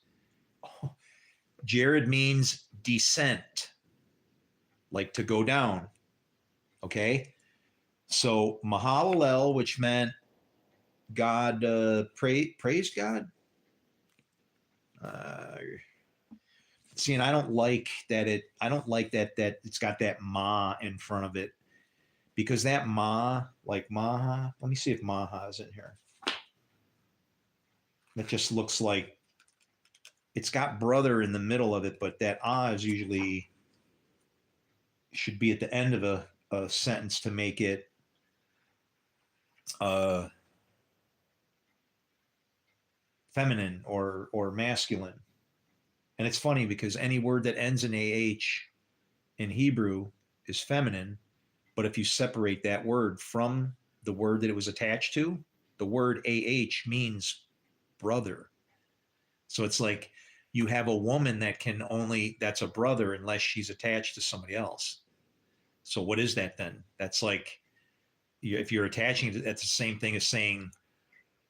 descent, like to go down. Okay. So Mahalalel, which meant God praised God. See, and I don't like that it's got that ma in front of it, because that ma, like maha. Let me see if maha is in here. It just looks like it's got brother in the middle of it, but that is usually should be at the end of a sentence to make it feminine or masculine. And it's funny because any word that ends in AH in Hebrew is feminine, but if you separate that word from the word that it was attached to, the word AH means brother. So it's like you have a woman that's a brother unless she's attached to somebody else. So what is that then? That's like, if you're attaching it, that's the same thing as saying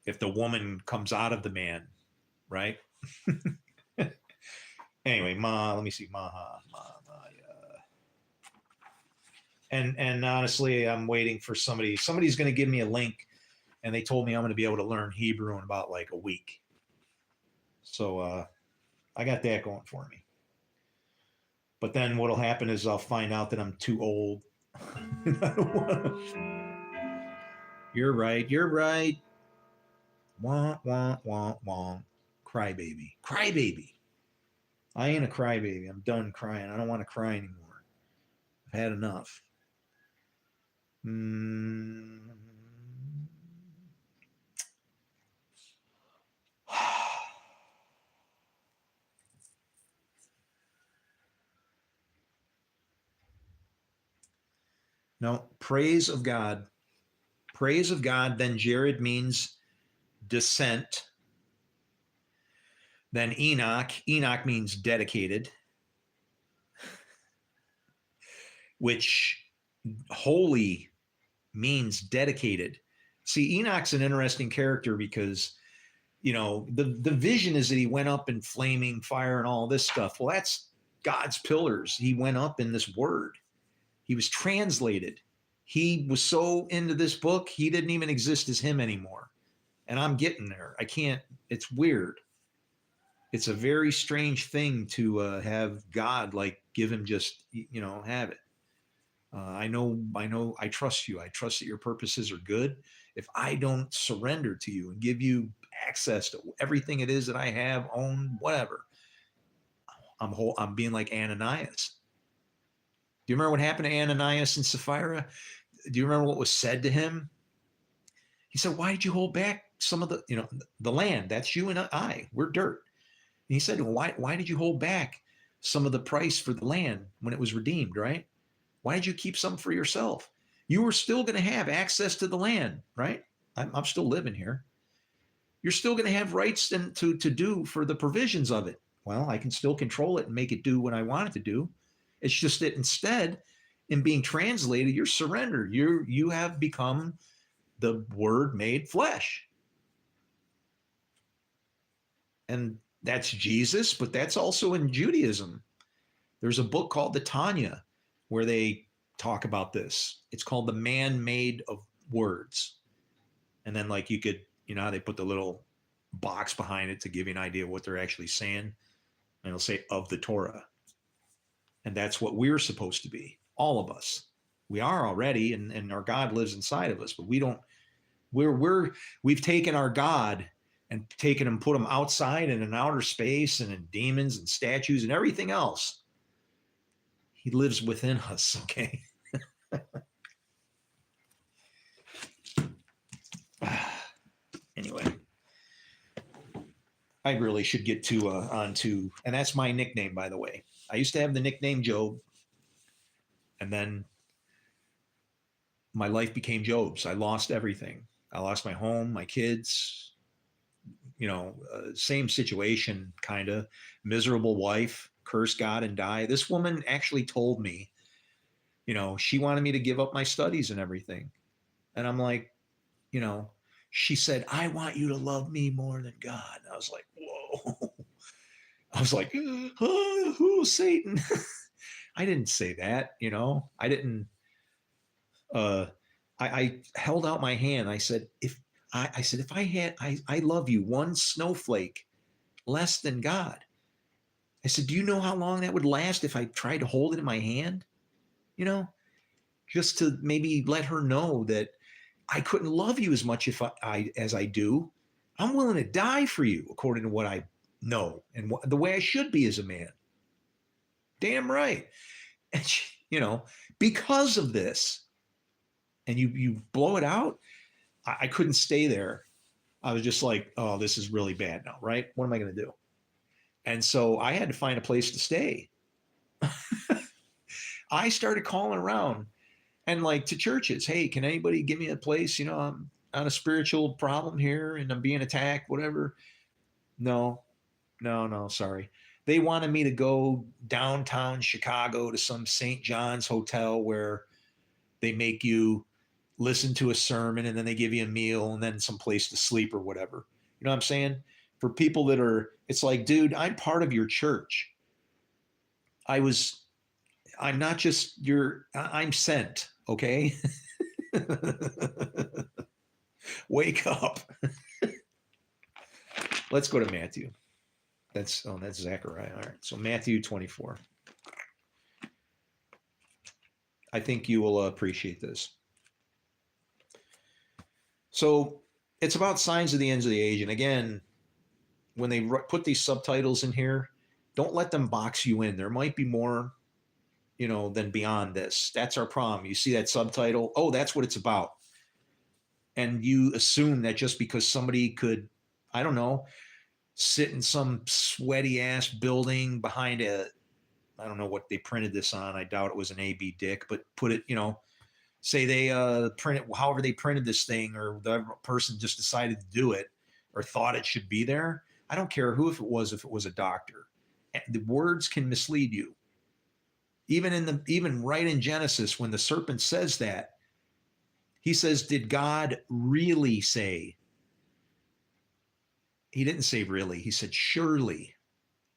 if the woman comes out of the man, right? Anyway, let me see, maha, and honestly, I'm waiting for somebody's going to give me a link, and they told me I'm going to be able to learn Hebrew in about like a week. So I got that going for me. But then what'll happen is I'll find out that I'm too old. I don't want to. You're right. Wah, wah, wah, wah. Crybaby. I ain't a crybaby. I'm done crying. I don't want to cry anymore. I've had enough. Mm. No, praise of God. Praise of God. Then Jared means descent. Then Enoch. Enoch means dedicated, which holy means dedicated. See, Enoch's an interesting character because, the vision is that he went up in flaming fire and all this stuff. Well, that's God's pillars. He went up in this word. He was translated. He was so into this book, he didn't even exist as him anymore. And I'm getting there. I can't, it's weird. It's a very strange thing to have God like give him just, have it. I trust you. I trust that your purposes are good. If I don't surrender to you and give you access to everything it is that I have, own, whatever, I'm being like Ananias. Do you remember what happened to Ananias and Sapphira? Do you remember what was said to him? He said, "Why did you hold back some of the land? That's you and I. We're dirt." And he said, "Why did you hold back some of the price for the land when it was redeemed, right? Why did you keep some for yourself? You were still going to have access to the land, right? I'm still living here. You're still going to have rights to do for the provisions of it. Well, I can still control it and make it do what I want it to do. It's just that instead, in being translated, you're surrendered. You have become the Word made flesh, and that's Jesus. But that's also in Judaism. There's a book called the Tanya where they talk about this. It's called the man made of words. And then like you could, how they put the little box behind it to give you an idea of what they're actually saying. And it'll say of the Torah. And that's what we're supposed to be. All of us. We are already, and our God lives inside of us, but we've taken our God and taken him, put him outside and in outer space and in demons and statues and everything else. He lives within us, okay? Anyway, I really should get to onto, and that's my nickname, by the way. I used to have the nickname Job, and then my life became Job's. I lost everything. I lost my home, my kids, same situation, kind of miserable wife, curse God and die. This woman actually told me, she wanted me to give up my studies and everything. And I'm like, she said, "I want you to love me more than God." And I was like, whoa. I was like, who, Satan? I didn't say that, I didn't, I held out my hand. I said, if I had, I love you one snowflake less than God. I said, do you know how long that would last if I tried to hold it in my hand? Just to maybe let her know that I couldn't love you as much as I do. I'm willing to die for you, according to what I know and the way I should be as a man. Damn right. And because of this, and you blow it out, I couldn't stay there. I was just like, oh, this is really bad now, right? What am I going to do? And so I had to find a place to stay. I started calling around and like to churches. Hey, can anybody give me a place? I'm on a spiritual problem here and I'm being attacked, whatever. No, sorry. They wanted me to go downtown Chicago to some St. John's hotel where they make you listen to a sermon and then they give you a meal and then some place to sleep or whatever. You know what I'm saying? For people that are, it's like, dude, I'm part of your church. I'm not just I'm sent, okay? Wake up. Let's go to Matthew. That's Zechariah. All right. So Matthew 24. I think you will appreciate this. So it's about signs of the ends of the age. And again, when they put these subtitles in here, Don't let them box you in. There might be more, than beyond this. That's our problem. You see that subtitle? Oh, that's what it's about. And you assume that just because somebody could, I don't know, sit in some sweaty ass building behind I don't know what they printed this on. I doubt it was an AB Dick, but put it, say they print it, however they printed this thing, or the person just decided to do it or thought it should be there. I don't care if it was a doctor. The words can mislead you. Even right in Genesis, when the serpent says that, he says, did God really say? He didn't say really. He said, surely.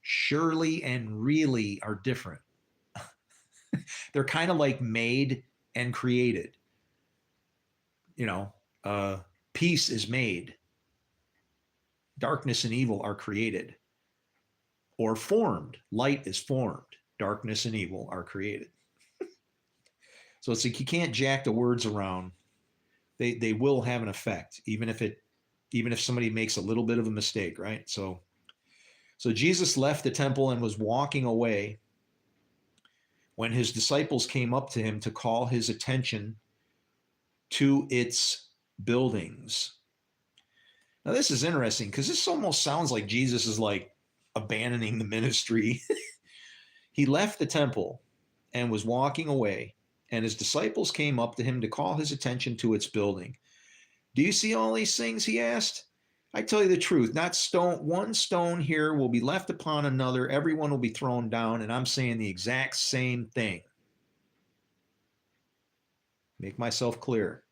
Surely and really are different. They're kind of like made and created. Peace is made. Darkness and evil are created or formed. Light is formed. Darkness and evil are created. So it's like you can't jack the words around. They will have an effect, even if somebody makes a little bit of a mistake, right? So Jesus left the temple and was walking away when his disciples came up to him to call his attention to its buildings. Now, this is interesting because this almost sounds like Jesus is like abandoning the ministry. He left the temple and was walking away, and his disciples came up to him to call his attention to its building. Do you see all these things? He asked. I tell you the truth, not one stone here will be left upon another. Everyone will be thrown down. And I'm saying the exact same thing. Make myself clear.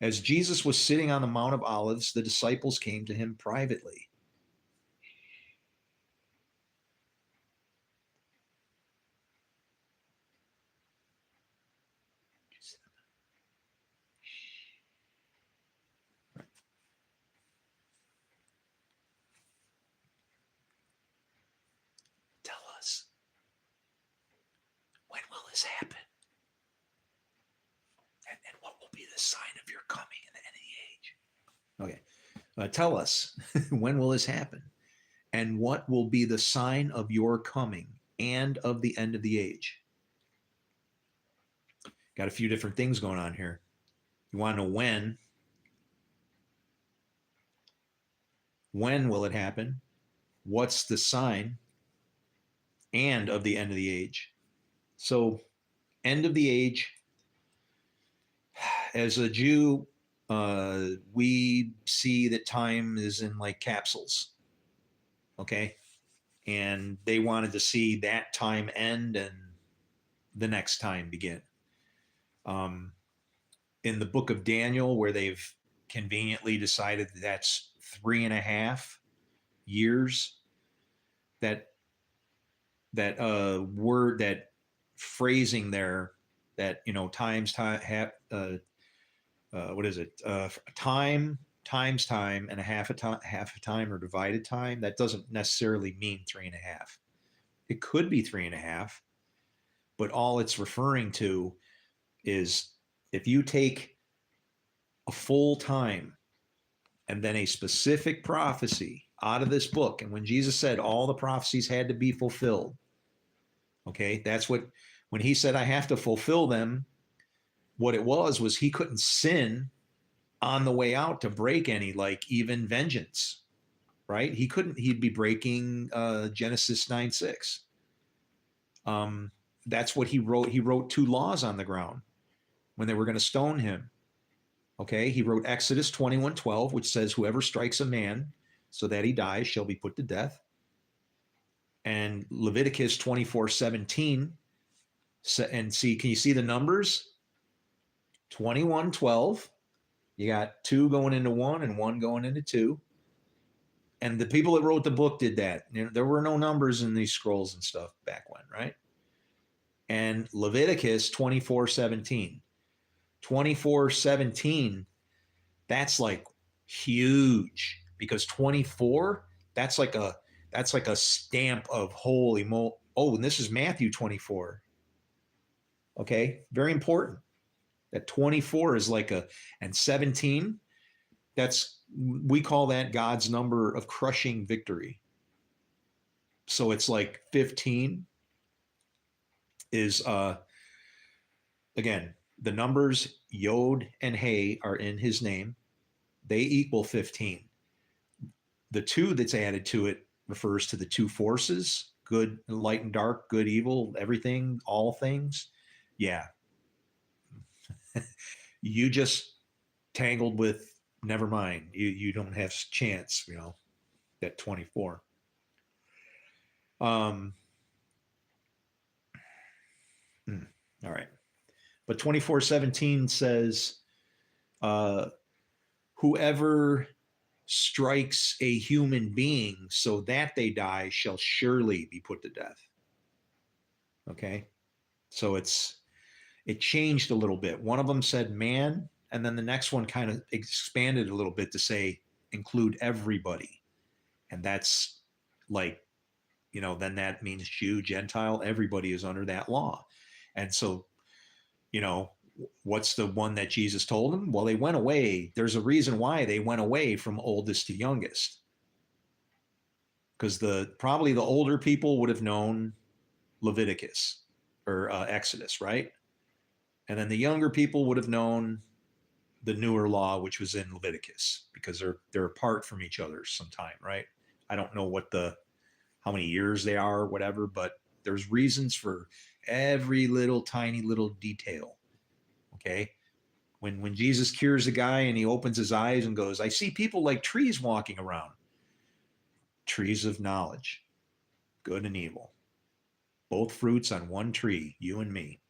As Jesus was sitting on the Mount of Olives, the disciples came to him privately. Tell us, when will this happen? And what will be the sign of your coming in the end of the age? Okay. Tell us, when will this happen? And what will be the sign of your coming and of the end of the age? Got a few different things going on here. You want to know when? When will it happen? What's the sign? And of the end of the age. So, end of the age. As a Jew, we see that time is in like capsules. Okay. And they wanted to see that time end and the next time begin. In the book of Daniel, where they've conveniently decided that that's 3.5 years, that word, that phrasing there, that times time, what is it? Time times time and a half a time or divided time. That doesn't necessarily mean 3.5. It could be 3.5, but all it's referring to is if you take a full time and then a specific prophecy out of this book, and when Jesus said all the prophecies had to be fulfilled, okay, that's what, when he said I have to fulfill them, what it was he couldn't sin on the way out to break any, like even vengeance, right? He'd be breaking Genesis 9:6. That's what he wrote. He wrote 2 laws on the ground when they were going to stone him. Okay, he wrote Exodus 21:12, which says, whoever strikes a man so that he dies shall be put to death. And Leviticus 24:17. And see, can you see the numbers? 21:12. You got 2 going into 1 and 1 going into 2. And the people that wrote the book did that. There were no numbers in these scrolls and stuff back when, right? And Leviticus 24:17. 24:17, that's like huge, because 24, that's like a stamp of holy mo. Oh, and this is Matthew 24. Okay, very important. That 24 is like and 17, we call that God's number of crushing victory. So it's like 15 is again, the numbers Yod and Hey are in his name. They equal 15. The two that's added to it refers to the two forces, good, light and dark, good, evil, everything, all things. Yeah. You just tangled with, never mind. You don't have chance, that 24. Um, all right. But 24:17 says, uh, whoever strikes a human being so that they die shall surely be put to death. Okay. So it changed a little bit. One of them said man, and then the next one kind of expanded a little bit to say include everybody. And that's like, then that means Jew, Gentile, everybody is under that law. And so, what's the one that Jesus told them? Well, they went away. There's a reason why they went away from oldest to youngest. Because probably the older people would have known Leviticus or Exodus, right? And then the younger people would have known the newer law, which was in Leviticus, because they're apart from each other sometime, right? I don't know how many years they are or whatever, but there's reasons for every little tiny little detail. Okay. When Jesus cures a guy and he opens his eyes and goes, I see people like trees walking around. Trees of knowledge, good and evil. Both fruits on one tree, you and me.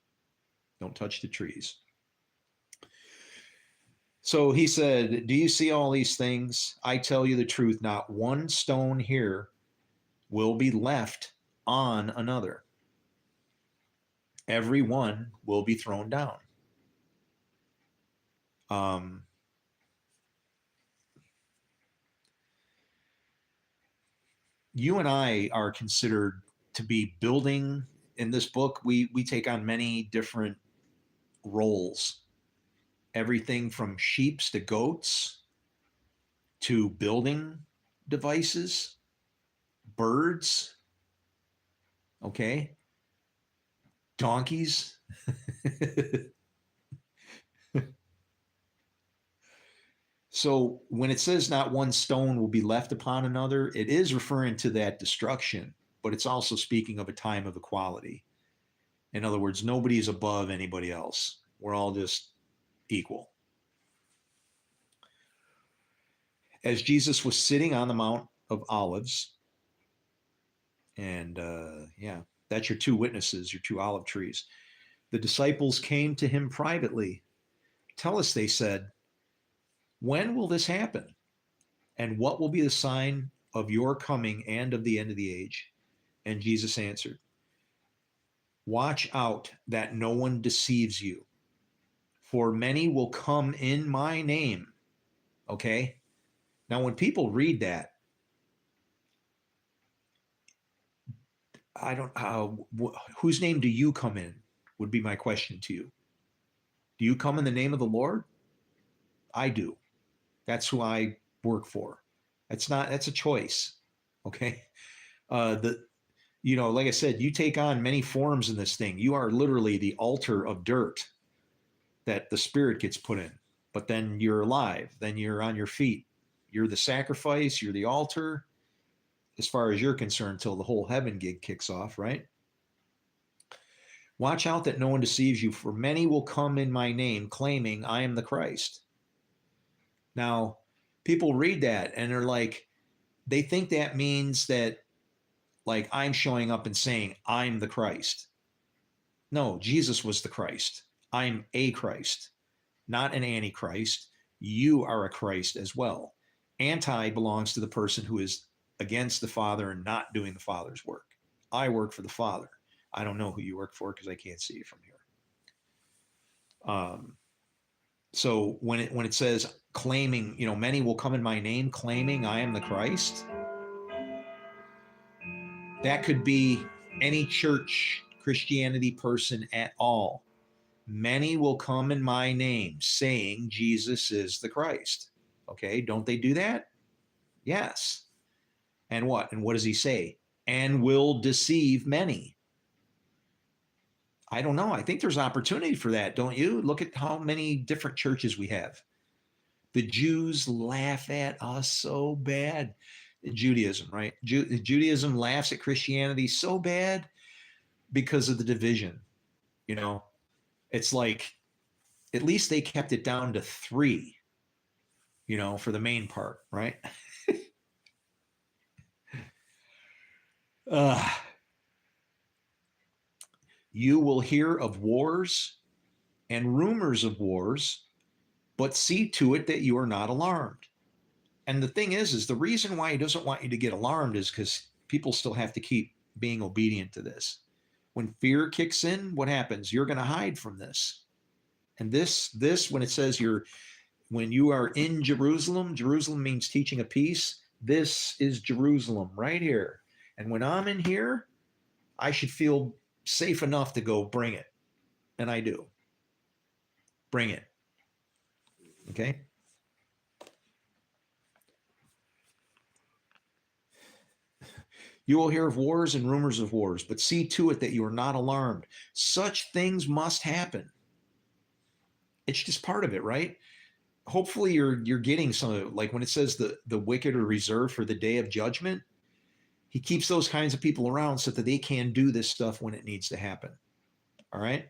Don't touch the trees. So he said, do you see all these things? I tell you the truth, not one stone here will be left on another. Every one will be thrown down. You and I are considered to be building in this book. We take on many different roles, everything from sheeps to goats to building devices, birds, okay, donkeys. So when it says not one stone will be left upon another, it is referring to that destruction, but it's also speaking of a time of equality. In other words, nobody is above anybody else. We're all just equal. As Jesus was sitting on the Mount of Olives, and that's your two witnesses, your two olive trees, the disciples came to him privately. Tell us, they said, when will this happen? And what will be the sign of your coming and of the end of the age? And Jesus answered, watch out that no one deceives you, for many will come in my name. Okay? Now, when people read that, I don't, whose name do you come in? Would be my question to you. Do you come in the name of the Lord? I do. That's who I work for. That's a choice. Okay. Like I said, you take on many forms in this thing. You are literally the altar of dirt that the spirit gets put in, but then you're alive. Then you're on your feet. You're the sacrifice. You're the altar, as far as you're concerned, till the whole heaven gig kicks off, right? Watch out that no one deceives you, for many will come in my name, claiming I am the Christ. Now, people read that and they're like, they think that means that, like, I'm showing up and saying, I'm the Christ. No, Jesus was the Christ. I'm a Christ, not an antichrist. You are a Christ as well. Anti belongs to the person who is against the Father and not doing the Father's work. I work for the Father. I don't know who you work for because I can't see you from here. So when it says claiming, many will come in my name claiming I am the Christ, that could be any church, Christianity person at all. Many will come in my name saying Jesus is the Christ. Okay, don't they do that? Yes. And what? And what does he say? and will deceive many. I don't know. I think there's opportunity for that, don't you? Look at how many different churches we have. The Jews laugh at us so bad. Judaism, right? Judaism laughs at Christianity so bad because of the division. You know, it's like at least they kept it down to 3, for the main part, right? uh, you will hear of wars and rumors of wars, but see to it that you are not alarmed. And the thing is the reason why he doesn't want you to get alarmed is because people still have to keep being obedient to this. When fear kicks in, what happens? You're going to hide from this. And this, when it says when you are in Jerusalem, Jerusalem means teaching of peace. This is Jerusalem right here. And when I'm in here, I should feel safe enough to go bring it. And I do. Bring it. Okay? You will hear of wars and rumors of wars, but see to it that you are not alarmed. Such things must happen. It's just part of it, right? Hopefully you're getting some of it. Like when it says the wicked are reserved for the day of judgment, he keeps those kinds of people around so that they can do this stuff when it needs to happen. All right?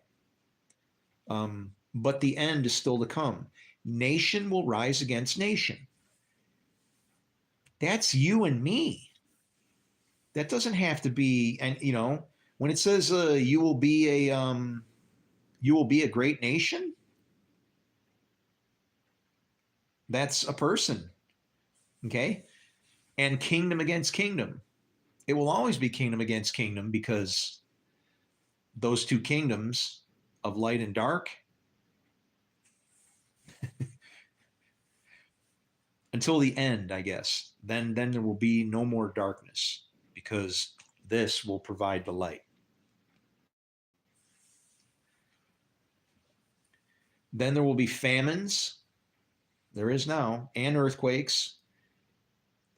But the end is still to come. Nation will rise against nation. That's you and me. That doesn't have to be, and when it says you will be a great nation, that's a person, okay? And kingdom against kingdom. It will always be kingdom against kingdom because those two kingdoms of light and dark, until the end, I guess, then there will be no more darkness because this will provide the light. Then there will be famines. There is now, and earthquakes.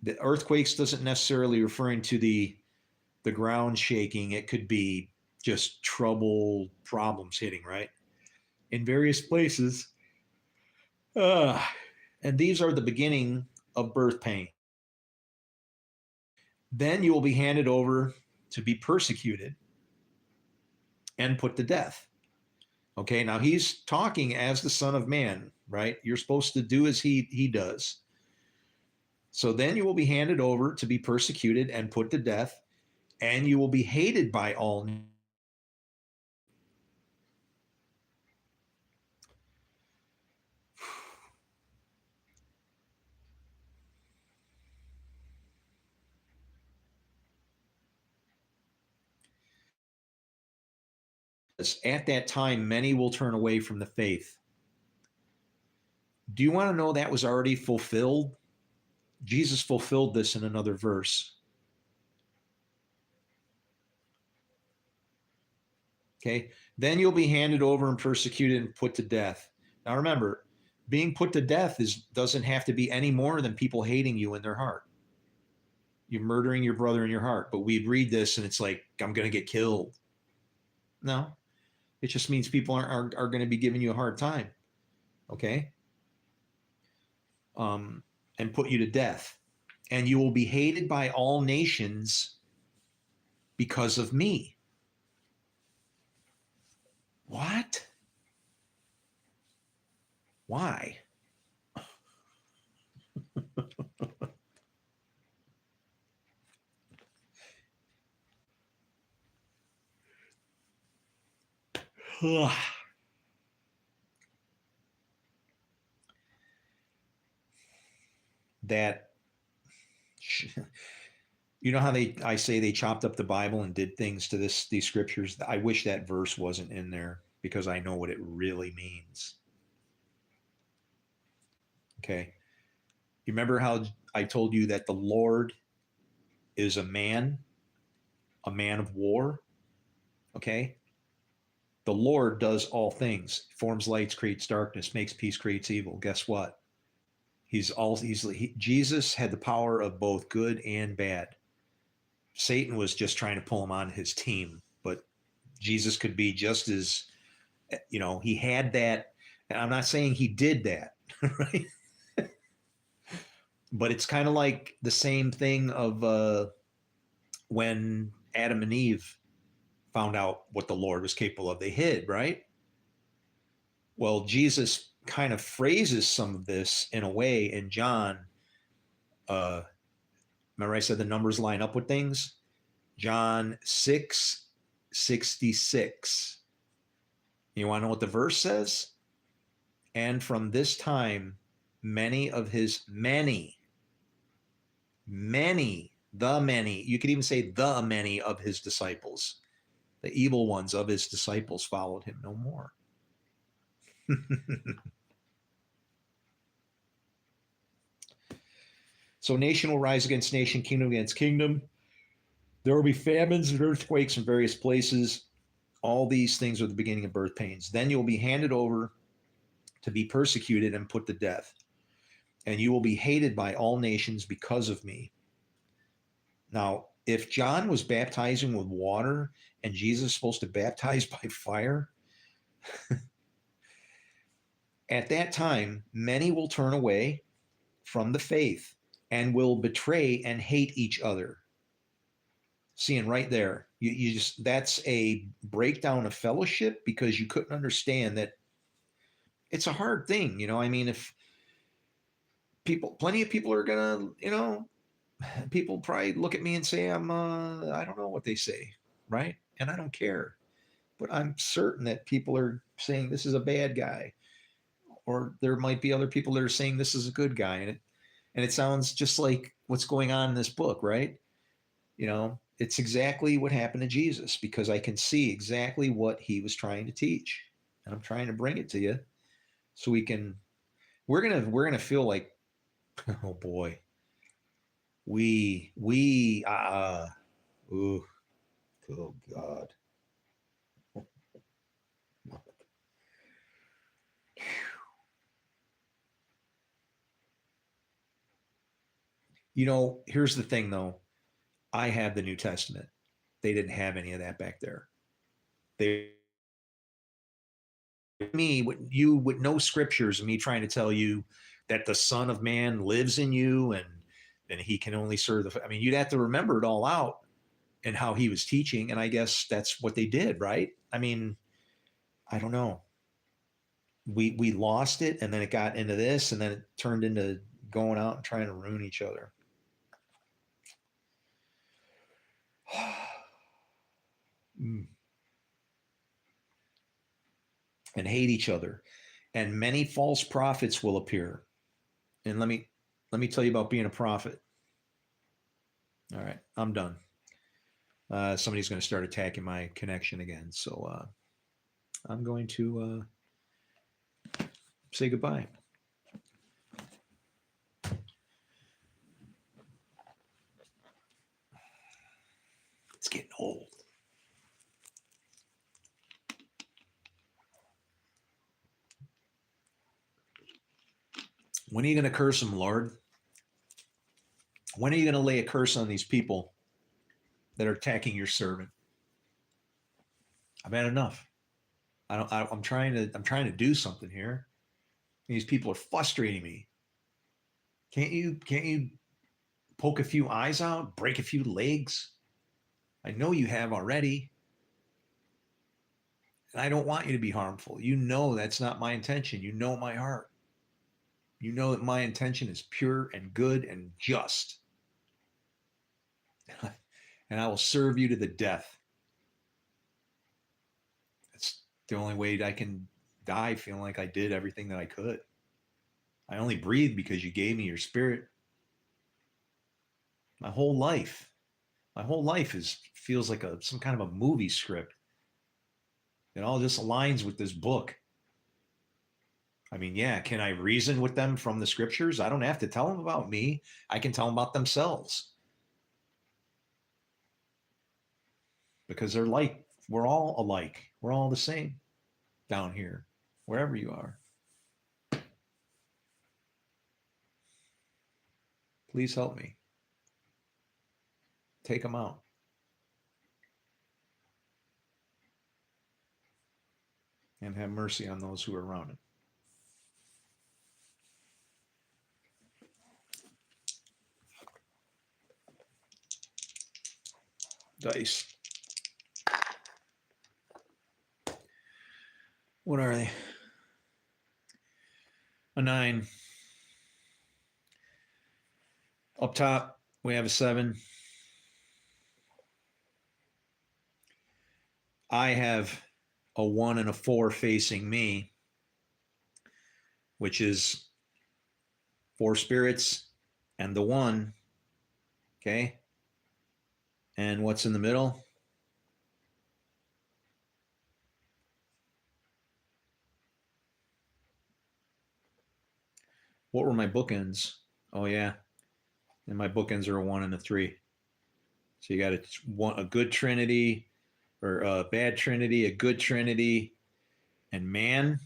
The earthquakes doesn't necessarily referring to the ground shaking. It could be just problems hitting, right? In various places. And these are the beginning of birth pain. Then you will be handed over to be persecuted and put to death. Okay, now he's talking as the Son of Man, right? You're supposed to do as he does. So then you will be handed over to be persecuted and put to death, and you will be hated by all. At that time, many will turn away from the faith. Do you want to know that was already fulfilled? Jesus fulfilled this in another verse. Okay, then you'll be handed over and persecuted and put to death. Now remember, being put to death doesn't have to be any more than people hating you in their heart. You're murdering your brother in your heart, but we read this and it's like, I'm going to get killed. No, it just means people are going to be giving you a hard time. Okay. And put you to death. And you will be hated by all nations because of me. What? Why? That, you know how I say they chopped up the Bible and did things to these scriptures. I wish that verse wasn't in there because I know what it really means. Okay. You remember how I told you that the Lord is a man of war? Okay. The Lord does all things, forms lights, creates darkness, makes peace, creates evil. Guess what? Jesus had the power of both good and bad. Satan was just trying to pull him on his team, but Jesus could be just as, he had that. And I'm not saying he did that, right? But it's kind of like the same thing of when Adam and Eve found out what the Lord was capable of. They hid, right? Well, Jesus kind of phrases some of this in a way in John. Remember, I said the numbers line up with things? John 6:66. You want to know what the verse says? And from this time, many, you could even say the many of his disciples, the evil ones of his disciples followed him no more. So nation will rise against nation, kingdom against kingdom. There will be famines and earthquakes in various places. All these things are the beginning of birth pains. Then you'll be handed over to be persecuted and put to death. And you will be hated by all nations because of me. Now, if John was baptizing with water and Jesus is supposed to baptize by fire, at that time, many will turn away from the faith and will betray and hate each other. Seeing right there, you just, that's a breakdown of fellowship because you couldn't understand that it's a hard thing. I mean, if plenty of people are gonna, people probably look at me and say I don't know what they say, right? And I don't care, but I'm certain that people are saying this is a bad guy, or there might be other people that are saying this is a good guy, and it sounds just like what's going on in this book, right? It's exactly what happened to Jesus because I can see exactly what he was trying to teach, and I'm trying to bring it to you so we're gonna feel like, oh boy, we ooh, oh God. Here's the thing though. I have the New Testament. They didn't have any of that back there. They me with you with no scriptures and me trying to tell you that the Son of Man lives in you and he can only serve the. I mean, you'd have to remember it all out and how he was teaching, and I guess that's what they did, right? I mean, I don't know. We lost it, and then it got into this, and then it turned into going out and trying to ruin each other. And hate each other. And many false prophets will appear. And let me tell you about being a prophet. All right, I'm done. Somebody's going to start attacking my connection again, so I'm going to say goodbye. It's getting old. When are you going to curse them, Lord? When are you going to lay a curse on these people that are attacking your servant? I've had enough. I'm trying to do something here. These people are frustrating me. Can't you poke a few eyes out, break a few legs? I know you have already. And I don't want you to be harmful. You know that's not my intention. You know my heart. You know that my intention is pure and good and just. And I will serve you to the death. It's the only way I can die feeling like I did everything that I could. I only breathe because you gave me your spirit. My whole life feels like some kind of a movie script. It all just aligns with this book. I mean, yeah, can I reason with them from the scriptures? I don't have to tell them about me. I can tell them about themselves. Because we're all alike. We're all the same down here, wherever you are. Please help me. Take them out. And have mercy on those who are around him. Dice. What are they? A 9. Up top, we have a 7. I have a 1 and a 4 facing me, which is 4 spirits and the 1. Okay. And what's in the middle? What were my bookends? Oh, yeah. And my bookends are a 1 and a 3. So you got a good trinity, or a bad trinity, a good trinity, and man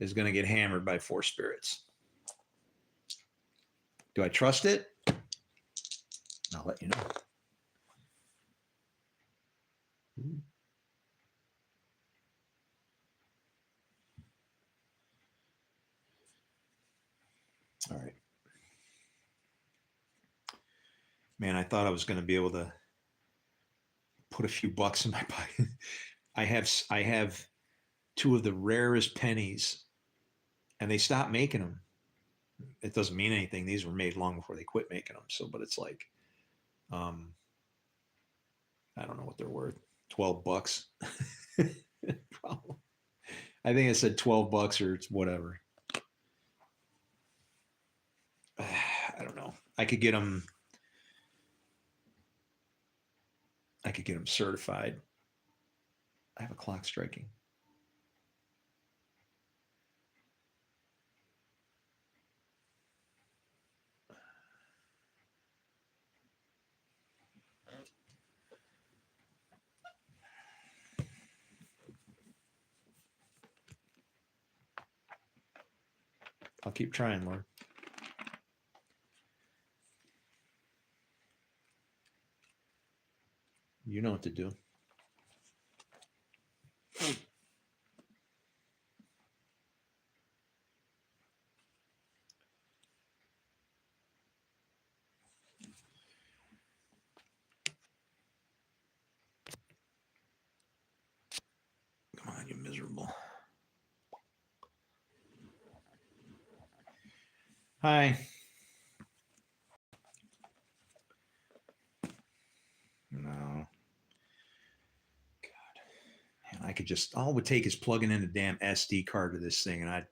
is going to get hammered by 4 spirits. Do I trust it? I'll let you know. Ooh. All right. Man, I thought I was going to be able to put a few bucks in my pocket. I have 2 of the rarest pennies, and they stopped making them. It doesn't mean anything. These were made long before they quit making them. So, but it's like, I don't know what they're worth. $12. Probably. I think it said $12 or it's whatever. I don't know. I could get them certified. I have a clock striking. I'll keep trying, Lord. You know what to do. Come on, you miserable. Hi. No. God. Man, I could just, all it would take is plugging in a damn SD card to this thing and I'd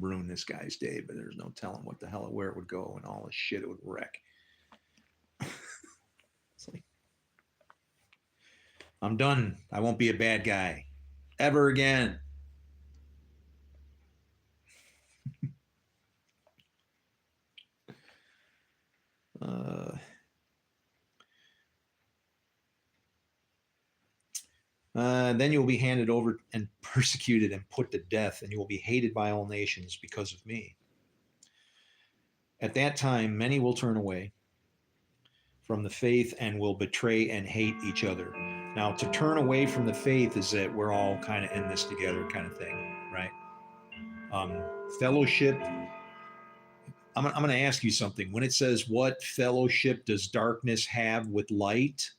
ruin this guy's day, but there's no telling what the hell, where it would go and all this shit it would wreck. It's like, I'm done. I won't be a bad guy ever again. Then you will be handed over and persecuted and put to death, and you will be hated by all nations because of me. At that time, many will turn away from the faith and will betray and hate each other. Now, to turn away from the faith is that we're all kind of in this together kind of thing, right? Fellowship. I'm going to ask you something. When it says, what fellowship does darkness have with light?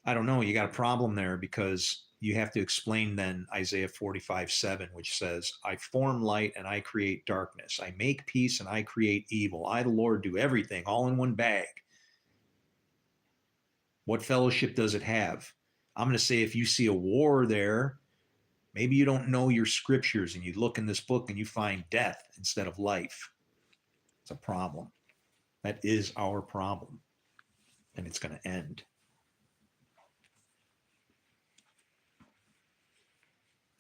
I don't know. You got a problem there because you have to explain then Isaiah 45:7, which says, I form light and I create darkness. I make peace and I create evil. I, the Lord, do everything all in one bag. What fellowship does it have? I'm going to say if you see a war there, maybe you don't know your scriptures and you look in this book and you find death instead of life. It's a problem. That is our problem. And it's going to end.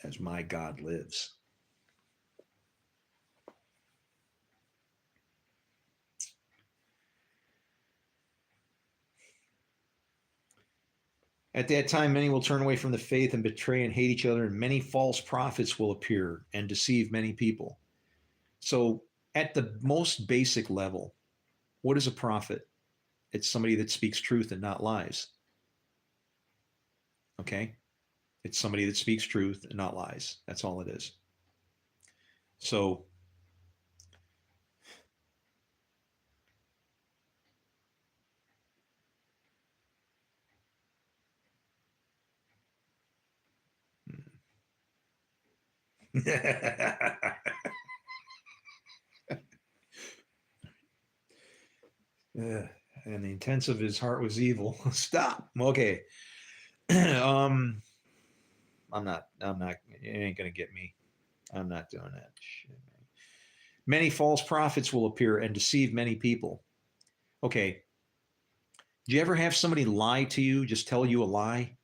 As my God lives. At that time, many will turn away from the faith and betray and hate each other, and many false prophets will appear and deceive many people. So, at the most basic level, what is a prophet? It's somebody that speaks truth and not lies. Okay? It's somebody that speaks truth and not lies. That's all it is. So, yeah, and the intents of his heart was evil. Stop. Okay. um, I'm not, it ain't going to get me. I'm not doing that shit. Many false prophets will appear and deceive many people. Okay. Do you ever have somebody lie to you, just tell you a lie?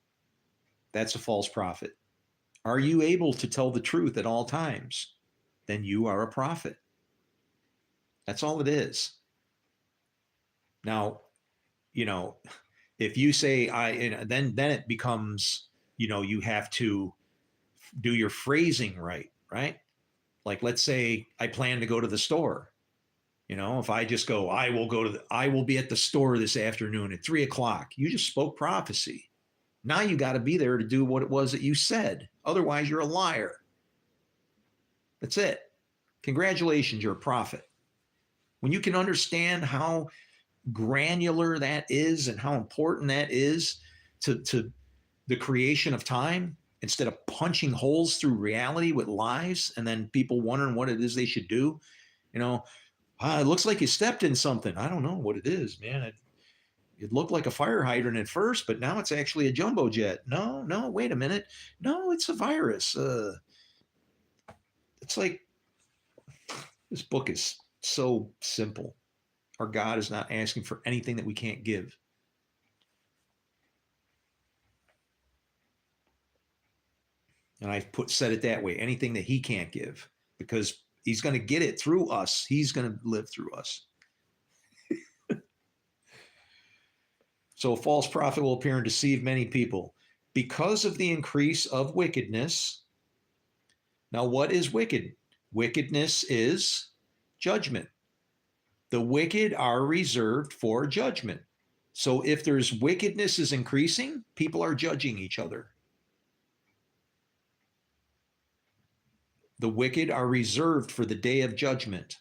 That's a false prophet. Are you able to tell the truth at all times? Then you are a prophet. That's all it is. Now, you know, if you say then it becomes, you have to do your phrasing right, right? Like, let's say I plan to go to the store. If I just go, I will be at the store this afternoon at 3 o'clock. You just spoke prophecy. Now you got to be there to do what it was that you said. Otherwise, you're a liar. That's it. Congratulations, you're a prophet. When you can understand how granular that is and how important that is to the creation of time, instead of punching holes through reality with lies and then people wondering what it is they should do, it looks like you stepped in something. I don't know what it is, man. It looked like a fire hydrant at first, but now it's actually a jumbo jet. No, wait a minute. No, it's a virus. It's like, this book is so simple. Our God is not asking for anything that we can't give. And I said it that way, anything that he can't give, because he's going to get it through us. He's going to live through us. So a false prophet will appear and deceive many people because of the increase of wickedness. Now, what is wicked? Wickedness is judgment. The wicked are reserved for judgment. So if there's wickedness is increasing, people are judging each other. The wicked are reserved for the day of judgment,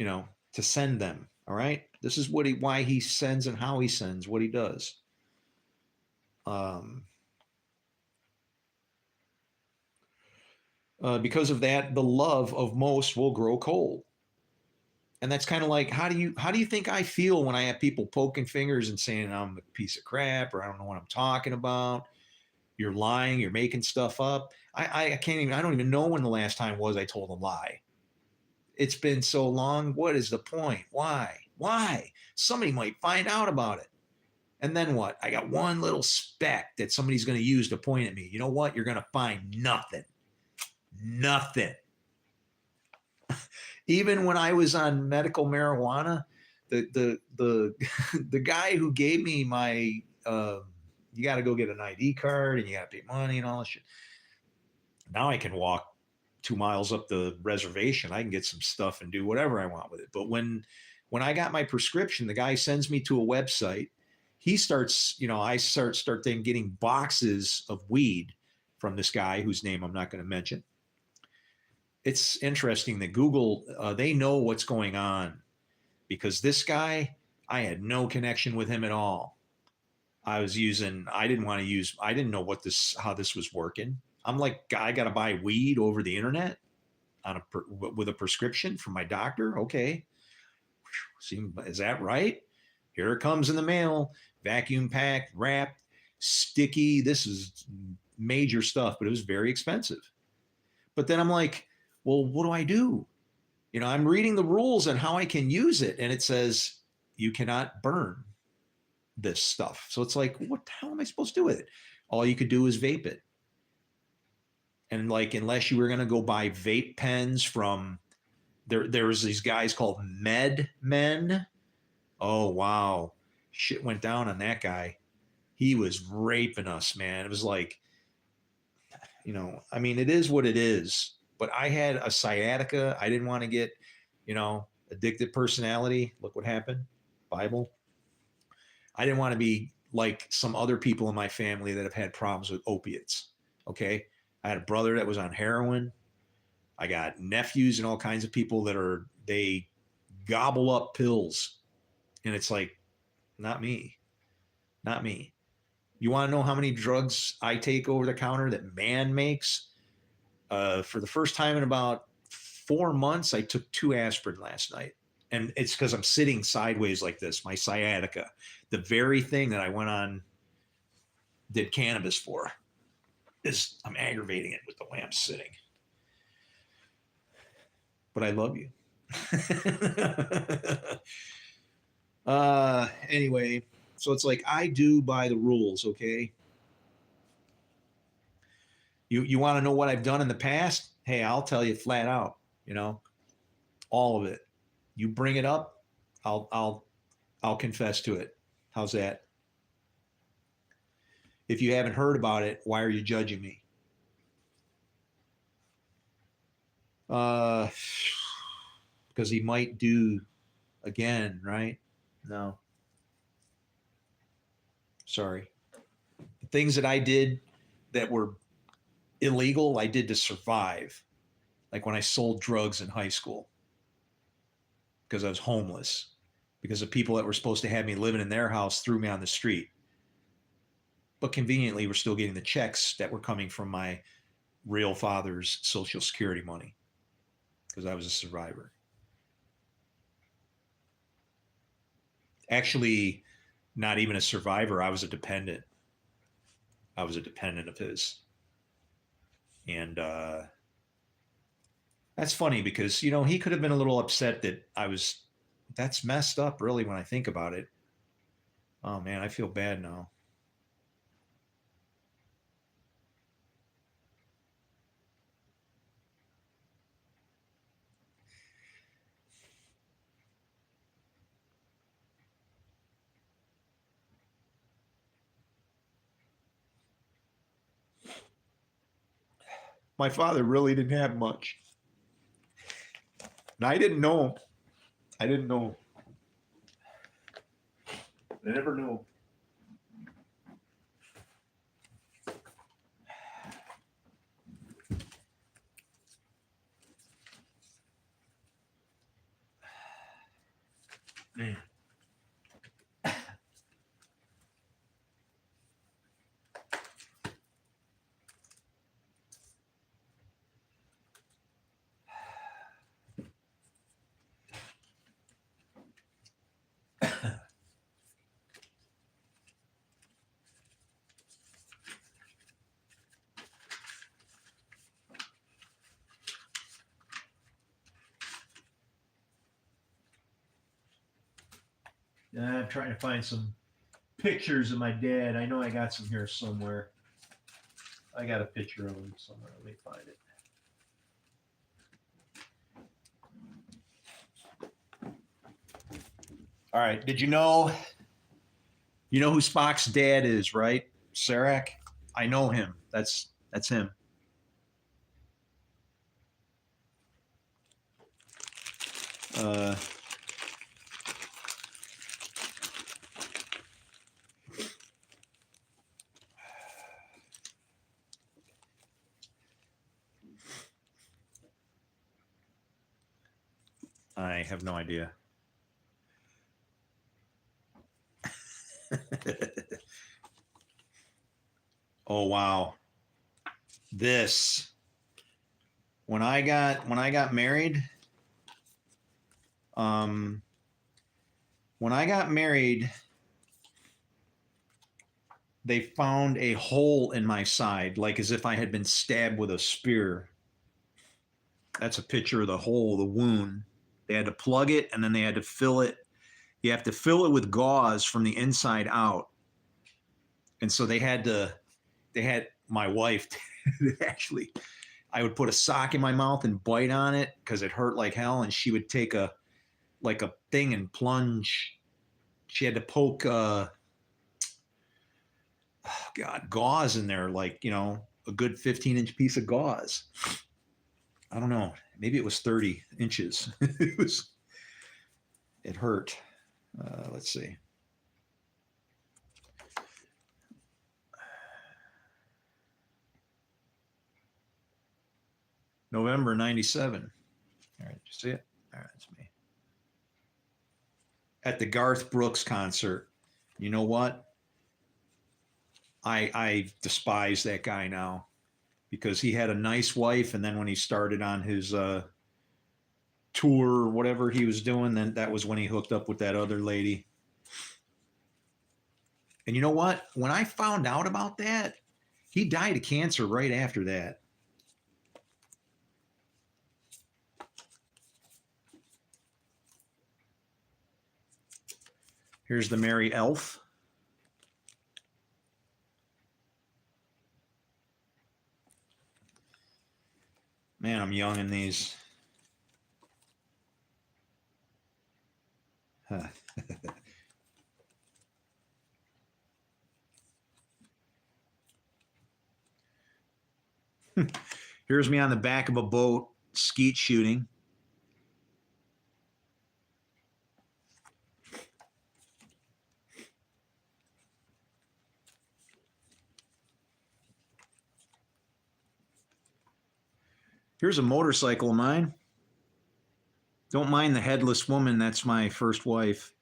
to send them. All right. This is why he sends and how he sends, what he does. Because of that, the love of most will grow cold. And that's kind of like, how do you think I feel when I have people poking fingers and saying I'm a piece of crap, or I don't know what I'm talking about? You're lying. You're making stuff up. I don't even know when the last time was I told a lie. It's been so long. What is the point? Why? Somebody might find out about it. And then what? I got one little speck that somebody's going to use to point at me. You know what? You're going to find nothing. Nothing. Even when I was on medical marijuana, the the guy who gave me my you got to go get an ID card and you got to pay money and all this shit. Now I can walk 2 miles up the reservation. I can get some stuff and do whatever I want with it. But when I got my prescription, the guy sends me to a website. He starts, I start then getting boxes of weed from this guy whose name I'm not going to mention. It's interesting that Google, they know what's going on, because this guy, I had no connection with him at all. I didn't know how this was working. I'm like, I got to buy weed over the internet with a prescription from my doctor. Okay. Is that right? Here it comes in the mail, vacuum packed, wrapped, sticky. This is major stuff, but it was very expensive. But then I'm like, well, what do I do? I'm reading the rules on how I can use it, and it says you cannot burn this stuff. So it's like, what the hell am I supposed to do with it? All you could do is vape it. And like, unless you were going to go buy vape pens from there was these guys called MedMen. Oh, wow. Shit went down on that guy. He was raping us, man. It was like, it is what it is. But I had a sciatica. I didn't want to get, Addictive personality. Look what happened. Bible. I didn't want to be like some other people in my family that have had problems with opiates. Okay. I had a brother that was on heroin. I got nephews and all kinds of people they gobble up pills. And it's like, not me. Not me. You want to know how many drugs I take over the counter that man makes? For the first time in about 4 months, I took 2 aspirin last night. And it's because I'm sitting sideways like this, my sciatica, the very thing that I went on, did cannabis for, is I'm aggravating it with the way I'm sitting. But I love you. Anyway, so it's like I do by the rules, okay? You want to know what I've done in the past? Hey, I'll tell you flat out, you know, all of it. You bring it up, I'll confess to it. How's that? If you haven't heard about it, why are you judging me? Because he might do again, right? No. Sorry. The things that I did that were illegal, I did to survive. Like when I sold drugs in high school because I was homeless, because the people that were supposed to have me living in their house threw me on the street. But conveniently, we're still getting the checks that were coming from my real father's Social Security money because I was a survivor. Actually, not even a survivor. I was a dependent. I was a dependent of his. And that's funny because, you know, he could have been a little upset that that's messed up, really, when I think about it. Oh, man, I feel bad now. My father really didn't have much. And I didn't know him. I didn't know him. I never knew him. Man. I'm trying to find some pictures of my dad. I know I got some here somewhere. I got a picture of him somewhere. Let me find it. All right. Did you know who Spock's dad is, right? Sarek? I know him. That's him. Uh, I have no idea. Oh wow. This when I got married, um when I got married, they found a hole in my side, like as if I had been stabbed with a spear. That's a picture of the hole, the wound. They had to plug it and then they had to fill it. You have to fill it with gauze from the inside out. And so they had my wife actually, I would put a sock in my mouth and bite on it because it hurt like hell. And she would take a thing and plunge. She had to poke gauze in there, like, you know, a good 15-inch piece of gauze. I don't know. Maybe it was 30 inches. It was It hurt. Let's see. November 97. All right, you see it? All right, that's me. At the Garth Brooks concert. You know what? I despise that guy now because he had a nice wife, and then when he started on his tour or whatever he was doing, then that was when he hooked up with that other lady. And you know what? When I found out about that, he died of cancer right after that. Here's the Merry Elf. Man, I'm young in these. Huh. Here's me on the back of a boat, skeet shooting. Here's a motorcycle of mine. Don't mind the headless woman. That's my first wife.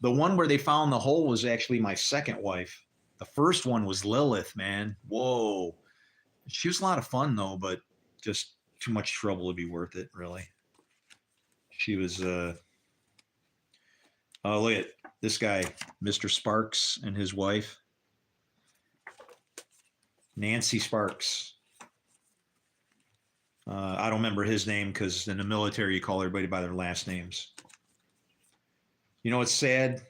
The one where they found the hole was actually my second wife. The first one was Lilith, man. Whoa. She was a lot of fun, though, but just too much trouble to be worth it, really. She was, oh, look at this guy, Mr. Sparks and his wife, Nancy Sparks. I don't remember his name because in the military you call everybody by their last names. You know what's sad?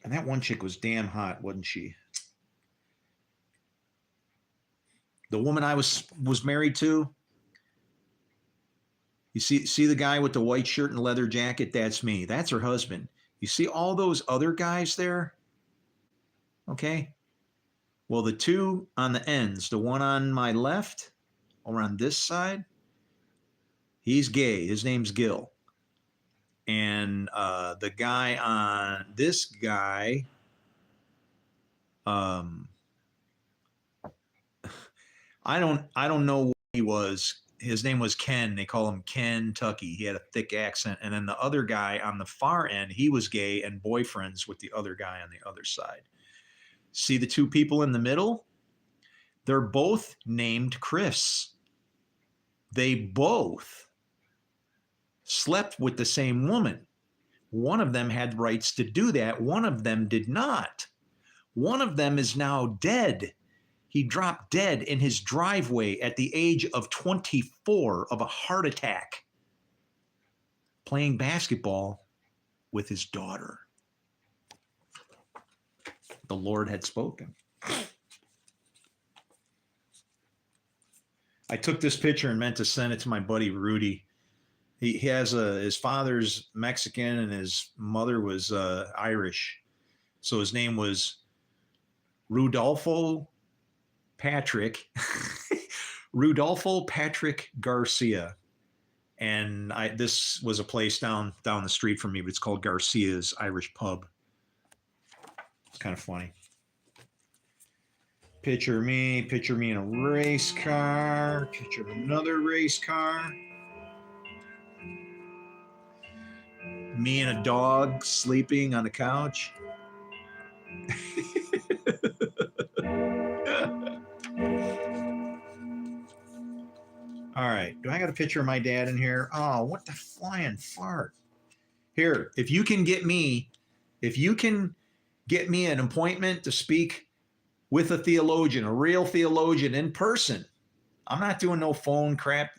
And that one chick was damn hot, wasn't she? The woman I was married to. You see the guy with the white shirt and leather jacket? That's me. That's her husband. You see all those other guys there? Okay. Well, the two on the ends, the one on my left or on this side, he's gay. His name's Gil. And the guy on this guy, I don't know what he was. His name was Ken. They call him Kentucky. He had a thick accent. And then the other guy on the far end, he was gay and boyfriends with the other guy on the other side. See the two people in the middle? They're both named Chris. They both slept with the same woman. One of them had rights to do that. One of them did not. One of them is now dead. He dropped dead in his driveway at the age of 24 of a heart attack, playing basketball with his daughter. The Lord had spoken. I took this picture and meant to send it to my buddy Rudy. He has his father's Mexican and his mother was Irish. So his name was Rudolfo Patrick Garcia. And this was a place down the street from me, but it's called Garcia's Irish Pub. It's kind of funny. Picture me in a race car, picture another race car. Me and a dog sleeping on the couch. All right. Do I got a picture of my dad in here? Oh, what the flying fart. Here, if you can get me an appointment to speak with a theologian, a real theologian in person, I'm not doing no phone crap.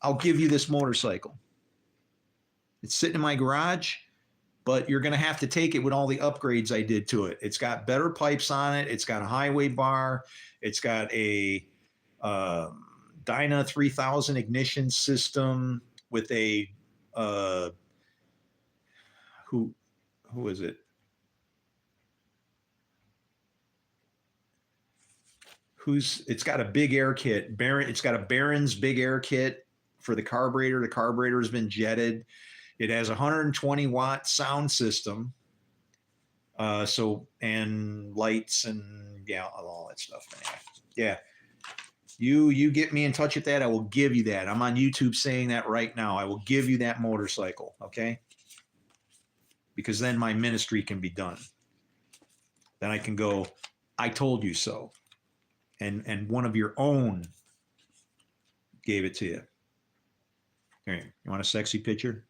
I'll give you this motorcycle. It's sitting in my garage, but you're going to have to take it with all the upgrades I did to it. It's got better pipes on it. It's got a highway bar. It's got a Dyna 3000 ignition system with a who is it? it's got a big air kit. It's got a Barron's big air kit for the carburetor. The carburetor has been jetted. It has a 120-watt sound system. And lights and all that stuff. Yeah. You get me in touch with that. I will give you that. I'm on YouTube saying that right now. I will give you that motorcycle. Okay. Because then my ministry can be done. Then I can go, I told you so. And one of your own gave it to you. Here, you want a sexy picture?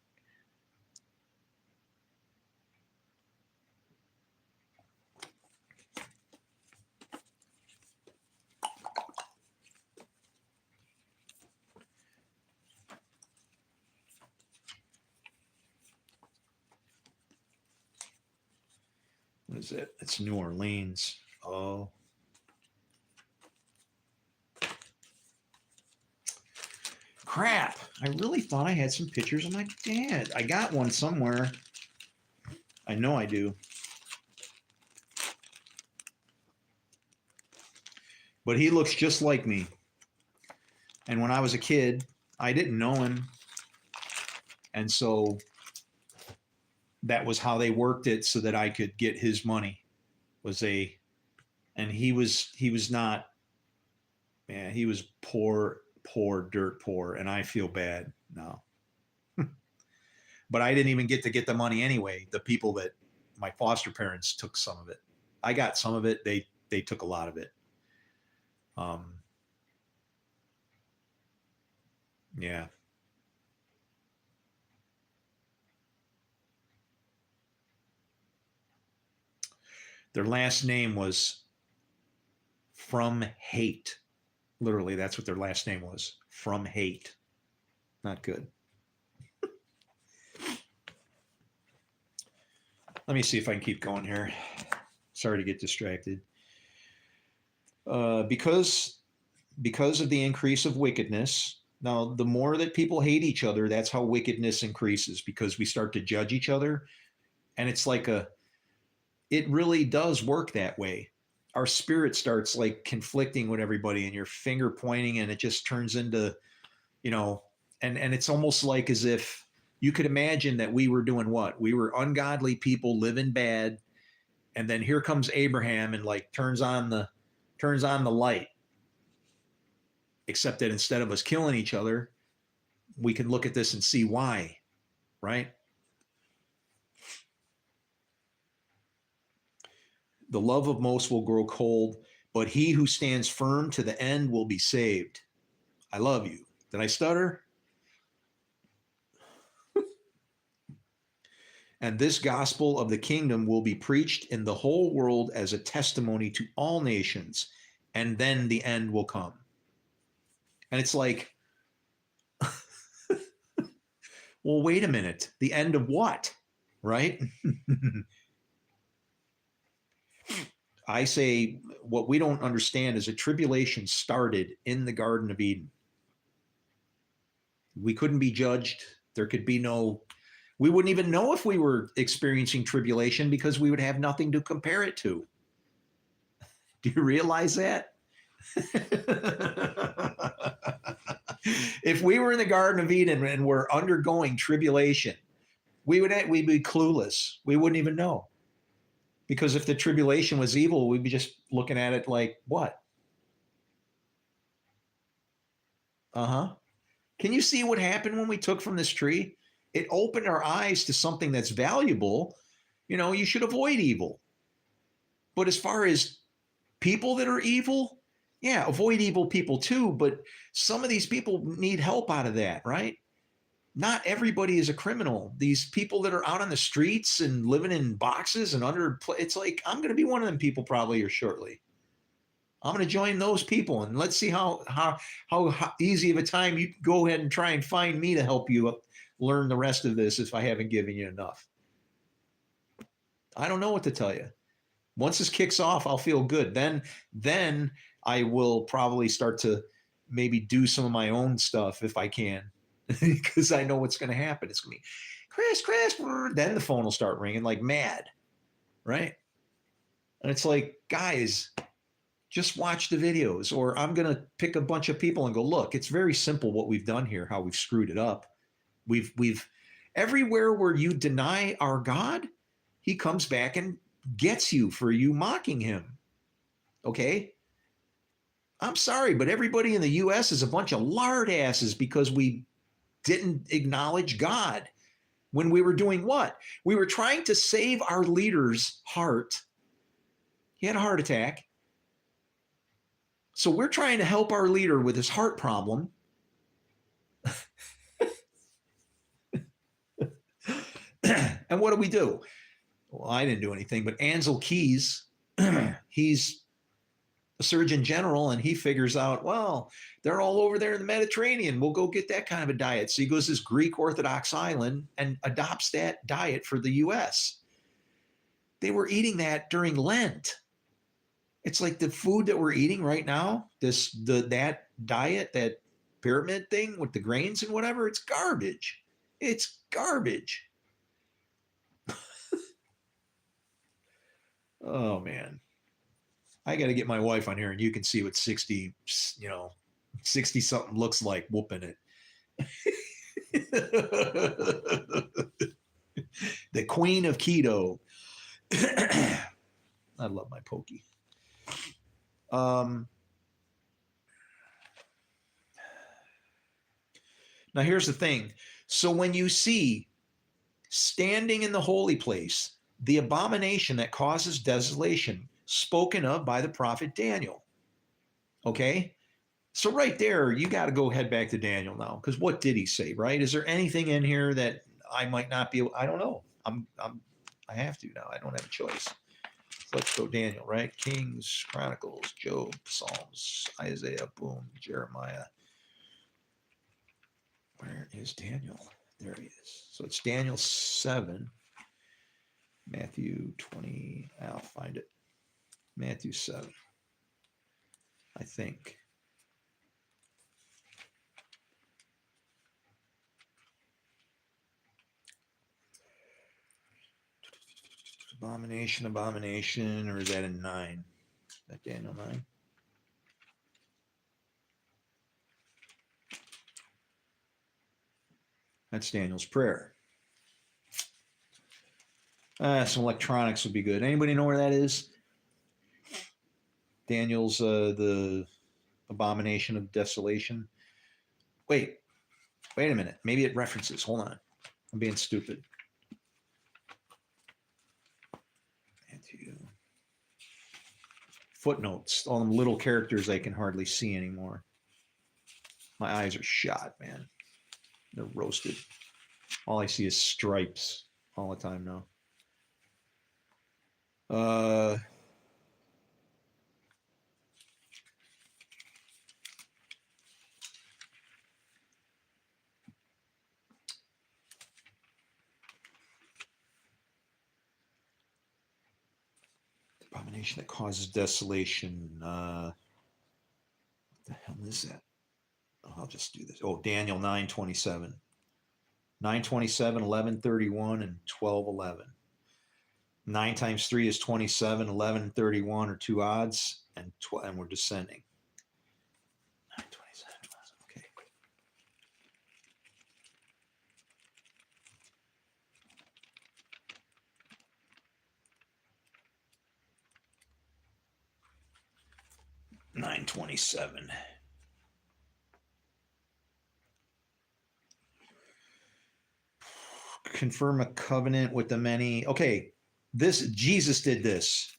What is it? It's New Orleans. Oh. Crap. I really thought I had some pictures of my dad. I got one somewhere. I know I do. But he looks just like me. And when I was a kid, I didn't know him. And so that was how they worked it so that I could get his money. And he was not, man, he was poor, dirt poor. And I feel bad now. But I didn't even get to get the money anyway. The people that my foster parents took some of it. I got some of it. They took a lot of it. Yeah. Their last name was From Hate. Literally, that's what their last name was. From Hate. Not good. Let me see if I can keep going here. Sorry to get distracted. Because of the increase of wickedness. Now, the more that people hate each other, that's how wickedness increases, because we start to judge each other. And it's like it really does work that way. Our spirit starts like conflicting with everybody, and you're finger pointing, and it just turns into, and it's almost like as if you could imagine that we were doing what? We were ungodly people living bad. And then here comes Abraham and like turns on the light. Except that instead of us killing each other, we can look at this and see why, right? The love of most will grow cold, but he who stands firm to the end will be saved. I love you. Did I stutter? And this gospel of the kingdom will be preached in the whole world as a testimony to all nations, and then the end will come. And it's like, well, wait a minute. The end of what? Right? I say what we don't understand is a tribulation started in the Garden of Eden. We couldn't be judged. There could be we wouldn't even know if we were experiencing tribulation because we would have nothing to compare it to. Do you realize that? If we were in the Garden of Eden and we're undergoing tribulation, we'd be clueless. We wouldn't even know. Because if the tribulation was evil, we'd be just looking at it like, what? Can you see what happened when we took from this tree? It opened our eyes to something that's valuable. You should avoid evil. But as far as people that are evil, yeah, avoid evil people too. But some of these people need help out of that, right? Not everybody is a criminal. These people that are out on the streets and living in boxes and it's like, I'm going to be one of them people probably here shortly. I'm going to join those people, and let's see how easy of a time you go ahead and try and find me to help you learn the rest of this if I haven't given you enough. I don't know what to tell you. Once this kicks off, I'll feel good. Then I will probably start to maybe do some of my own stuff if I can, because I know what's going to happen. It's going to be Chris, then the phone will start ringing like mad, right? And it's like, guys, Just watch the videos. Or I'm going to pick a bunch of people and go, look, it's very simple what we've done here, how we've screwed it up. We've everywhere where you deny our God, he comes back and gets you for you mocking him. Okay? I'm sorry, but everybody in the US is a bunch of lard asses because we didn't acknowledge God when we were doing what? We were trying to save our leader's heart. He had a heart attack. So we're trying to help our leader with his heart problem. And what do? Well, I didn't do anything, but Ansel Keys, he's a surgeon general, and he figures out, well, they're all over there in the Mediterranean. We'll go get that kind of a diet. So he goes to this Greek Orthodox island and adopts that diet for the US. They were eating that during Lent. It's like the food that we're eating right now, that diet, that pyramid thing with the grains and whatever, it's garbage. It's garbage. Oh, man. I got to get my wife on here and you can see what 60 something looks like whooping it. The queen of keto. I love my pokey. Now here's the thing. So when you see standing in the holy place, the abomination that causes desolation spoken of by the prophet Daniel. Okay? So right there, you got to go head back to Daniel now, because what did he say, right? Is there anything in here that I might not be able, I don't know. I have to now. I don't have a choice. So let's go Daniel, right? Kings, Chronicles, Job, Psalms, Isaiah, boom, Jeremiah. Where is Daniel? There he is. So it's Daniel 7, Matthew 20. I'll find it. Matthew 7, I think. Abomination, or is that in 9? Is that Daniel 9? That's Daniel's prayer. Some electronics would be good. Anybody know where that is? Daniel's the abomination of desolation. Wait a minute. Maybe it references. Hold on. I'm being stupid. Matthew. Footnotes. All them little characters I can hardly see anymore. My eyes are shot, man. They're roasted. All I see is stripes all the time now. Abomination that causes desolation. What the hell is that? Oh, I'll just do this. Oh, Daniel 9:27. 9:27, 11:31, and 12:11. 9 times 3 is 27, 11, 31 are two odds, and we're descending. 9:27. Okay. $9.27. Confirm a covenant with the many. Okay, Jesus did this.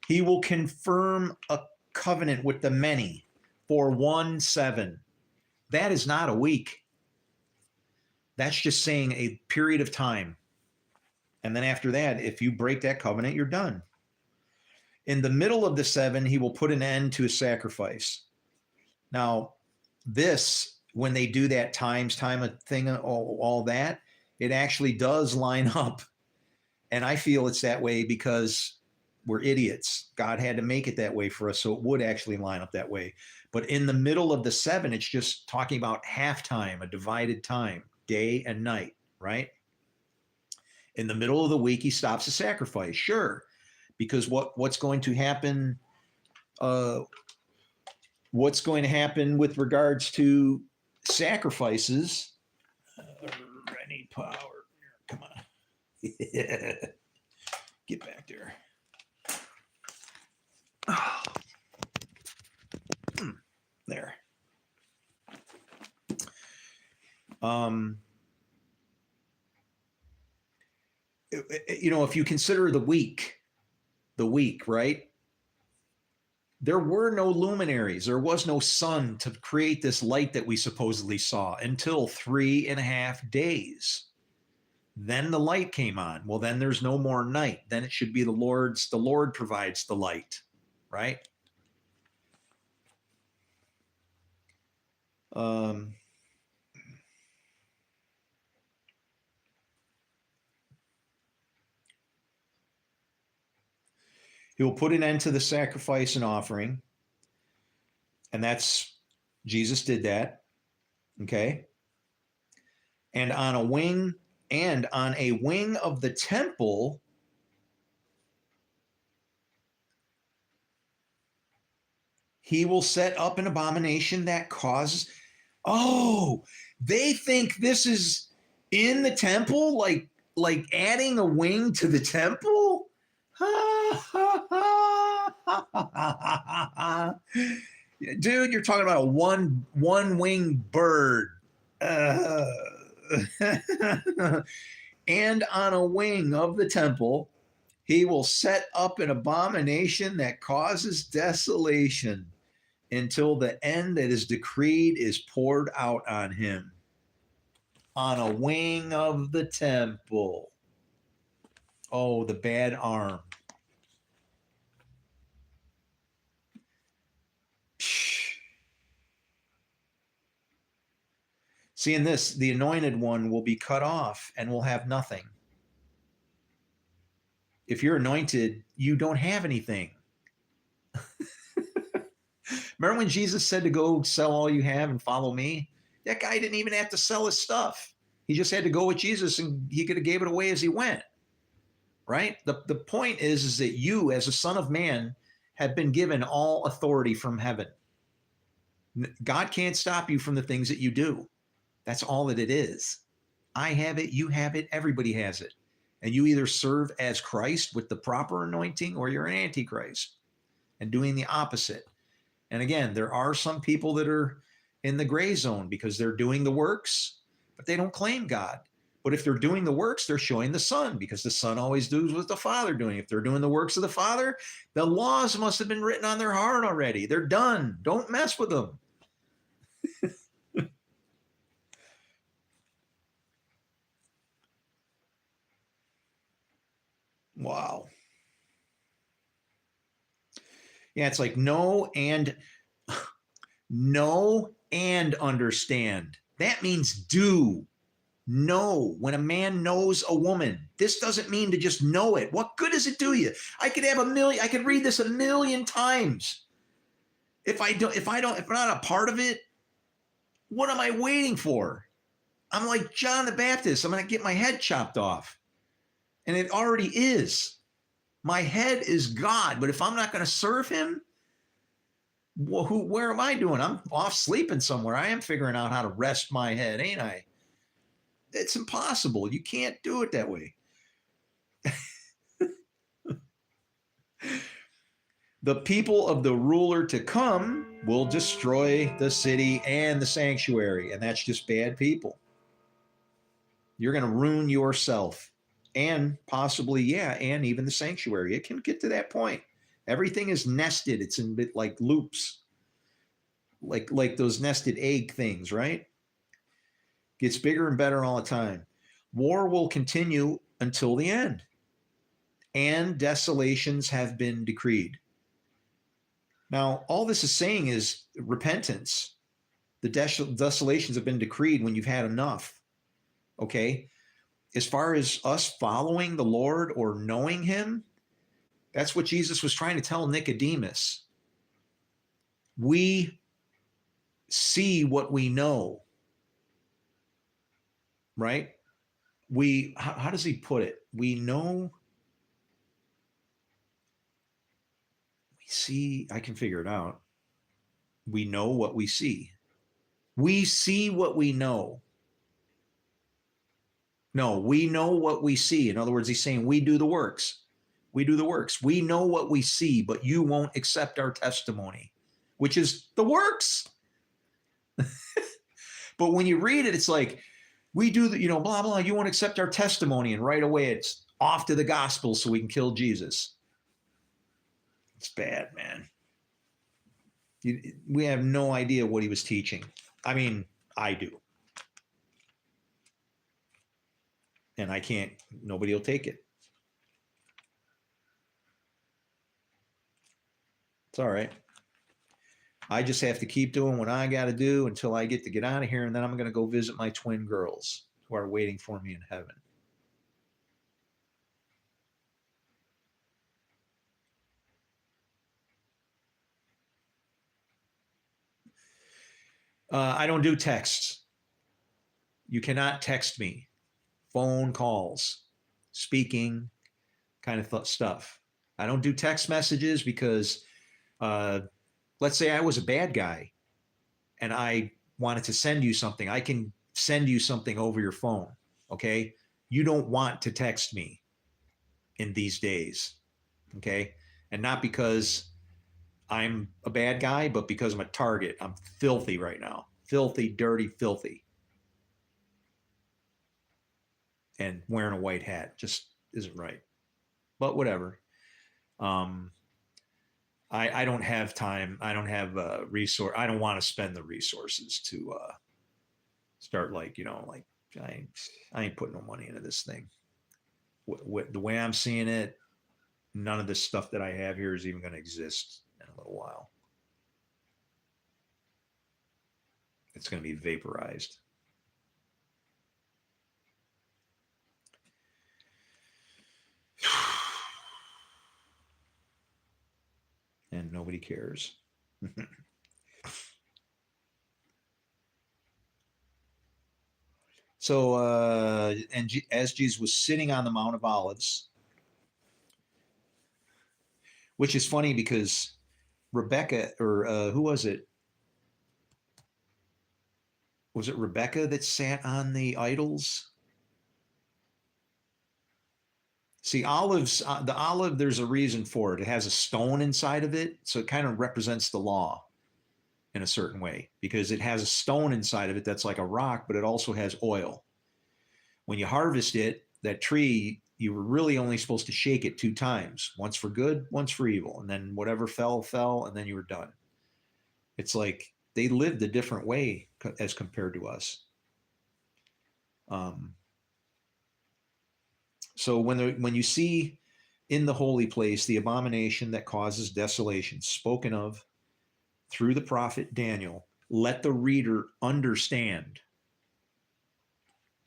He will confirm a covenant with the many for 1/7. That is not a week. That's just saying a period of time. And then after that, if you break that covenant, you're done. In the middle of the 7, he will put an end to a sacrifice. Now, this, when they do that time thing, all that, it actually does line up. And I feel it's that way because we're idiots. God had to make it that way for us, so it would actually line up that way. But in the middle of the 7, it's just talking about halftime, a divided time, day and night, right? In the middle of the week, he stops the sacrifice. Sure. Because what's going to happen what's going to happen with regards to sacrifices. I need power. Come on. Get back there. Oh. There. If you consider the week, right? There were no luminaries. There was no sun to create this light that we supposedly saw until 3.5 days. Then the light came on. Well, then there's no more night. Then it should be the Lord provides the light, right? He will put an end to the sacrifice and offering. And Jesus did that. Okay. And on a wing of the temple, he will set up an abomination that causes. Oh, they think this is in the temple, like adding a wing to the temple. Dude, you're talking about a one-winged bird. And on a wing of the temple, he will set up an abomination that causes desolation until the end that is decreed is poured out on him. On a wing of the temple. Oh, the bad arm. Seeing this, the anointed one will be cut off and will have nothing. If you're anointed, you don't have anything. Remember when Jesus said to go sell all you have and follow me? That guy didn't even have to sell his stuff. He just had to go with Jesus, and he could have gave it away as he went. Right? The point is that you, as a son of man, have been given all authority from heaven. God can't stop you from the things that you do. That's all that it is. I have it, you have it, everybody has it. And you either serve as Christ with the proper anointing, or you're an antichrist and doing the opposite. And again, there are some people that are in the gray zone because they're doing the works, but they don't claim God. But if they're doing the works, they're showing the Son, because the Son always does what the Father doing. If they're doing the works of the Father, the laws must have been written on their heart already. They're done. Don't mess with them. Wow. Yeah, it's like know and understand. That means do. Know. When a man knows a woman, this doesn't mean to just know it. What good does it do you? I could read this 1,000,000 times. If I'm not a part of it, what am I waiting for? I'm like John the Baptist. I'm going to get my head chopped off. And it already is. My head is God, but if I'm not going to serve him, where am I doing? I'm off sleeping somewhere. I am figuring out how to rest my head, ain't I? It's impossible. You can't do it that way. The people of the ruler to come will destroy the city and the sanctuary, and that's just bad people. You're going to ruin yourself, and possibly, and even the sanctuary. It can get to that point. Everything is nested. It's in bit like loops, like those nested egg things, right? Gets bigger and better all the time. War will continue until the end, and desolations have been decreed. Now, all this is saying is repentance. The desolations have been decreed when you've had enough. Okay? As far as us following the Lord or knowing him, that's what Jesus was trying to tell Nicodemus. We see what we know, right? How does he put it? We know, we See, I can figure it out. We know what we see. We see what we know. No, we know what we see. In other words, he's saying we do the works. We do the works. We know what we see, but you won't accept our testimony, which is the works. But when you read it, it's like, we do the, blah, blah, you won't accept our testimony. And right away, it's off to the gospel so we can kill Jesus. It's bad, man. We have no idea what he was teaching. I mean, I do. And I can't, nobody will take it. It's all right. I just have to keep doing what I got to do until I get out of here. And then I'm going to go visit my twin girls who are waiting for me in heaven. I don't do texts. You cannot text me. Phone calls, speaking, kind of stuff. I don't do text messages because let's say I was a bad guy and I wanted to send you something. I can send you something over your phone. Okay. You don't want to text me in these days. Okay. And not because I'm a bad guy, but because I'm a target. I'm filthy right now. Filthy, dirty, filthy. And wearing a white hat just isn't right. But whatever. I don't have time. I don't have resource. I don't want to spend the resources to start like I ain't putting no money into this thing. The way I'm seeing it, none of this stuff that I have here is even going to exist in a little while. It's going to be vaporized. And nobody cares. So, as Jesus was sitting on the Mount of Olives, which is funny because Rebecca, or who was it? Was it Rebecca that sat on the idols? See, olives, the olive, there's a reason for it. It has a stone inside of it. So it kind of represents the law in a certain way because it has a stone inside of it that's like a rock, but it also has oil. When you harvest it, that tree, you were really only supposed to shake it 2 times, once for good, once for evil. And then whatever fell, and then you were done. It's like they lived a different way as compared to us. So when you see in the holy place the abomination that causes desolation spoken of through the prophet Daniel, let the reader understand.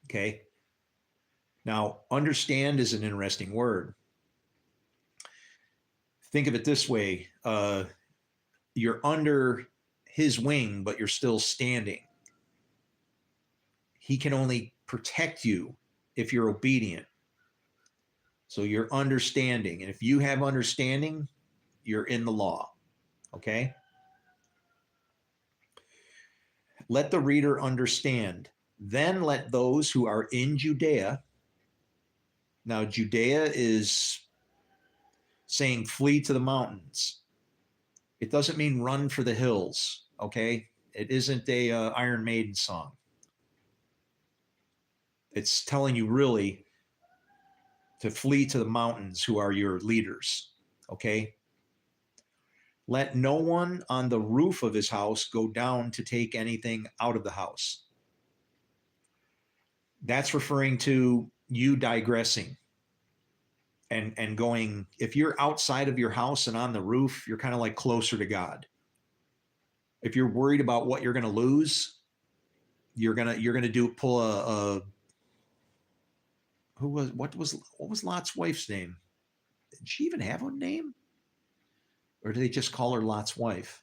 Okay. Now, understand is an interesting word. Think of it this way. You're under his wing, but you're still standing. He can only protect you if you're obedient. So you're understanding. And if you have understanding, you're in the law. Okay? Let the reader understand. Then let those who are in Judea. Now, Judea is saying flee to the mountains. It doesn't mean run for the hills. Okay? It isn't a Iron Maiden song. It's telling you really to flee to the mountains who are your leaders. Okay? Let no one on the roof of his house go down to take anything out of the house. That's referring to you digressing and going, if you're outside of your house and on the roof, you're kind of like closer to God. If you're worried about what you're going to lose, you're going to pull a what was Lot's wife's name? Did she even have a name? Or do they just call her Lot's wife?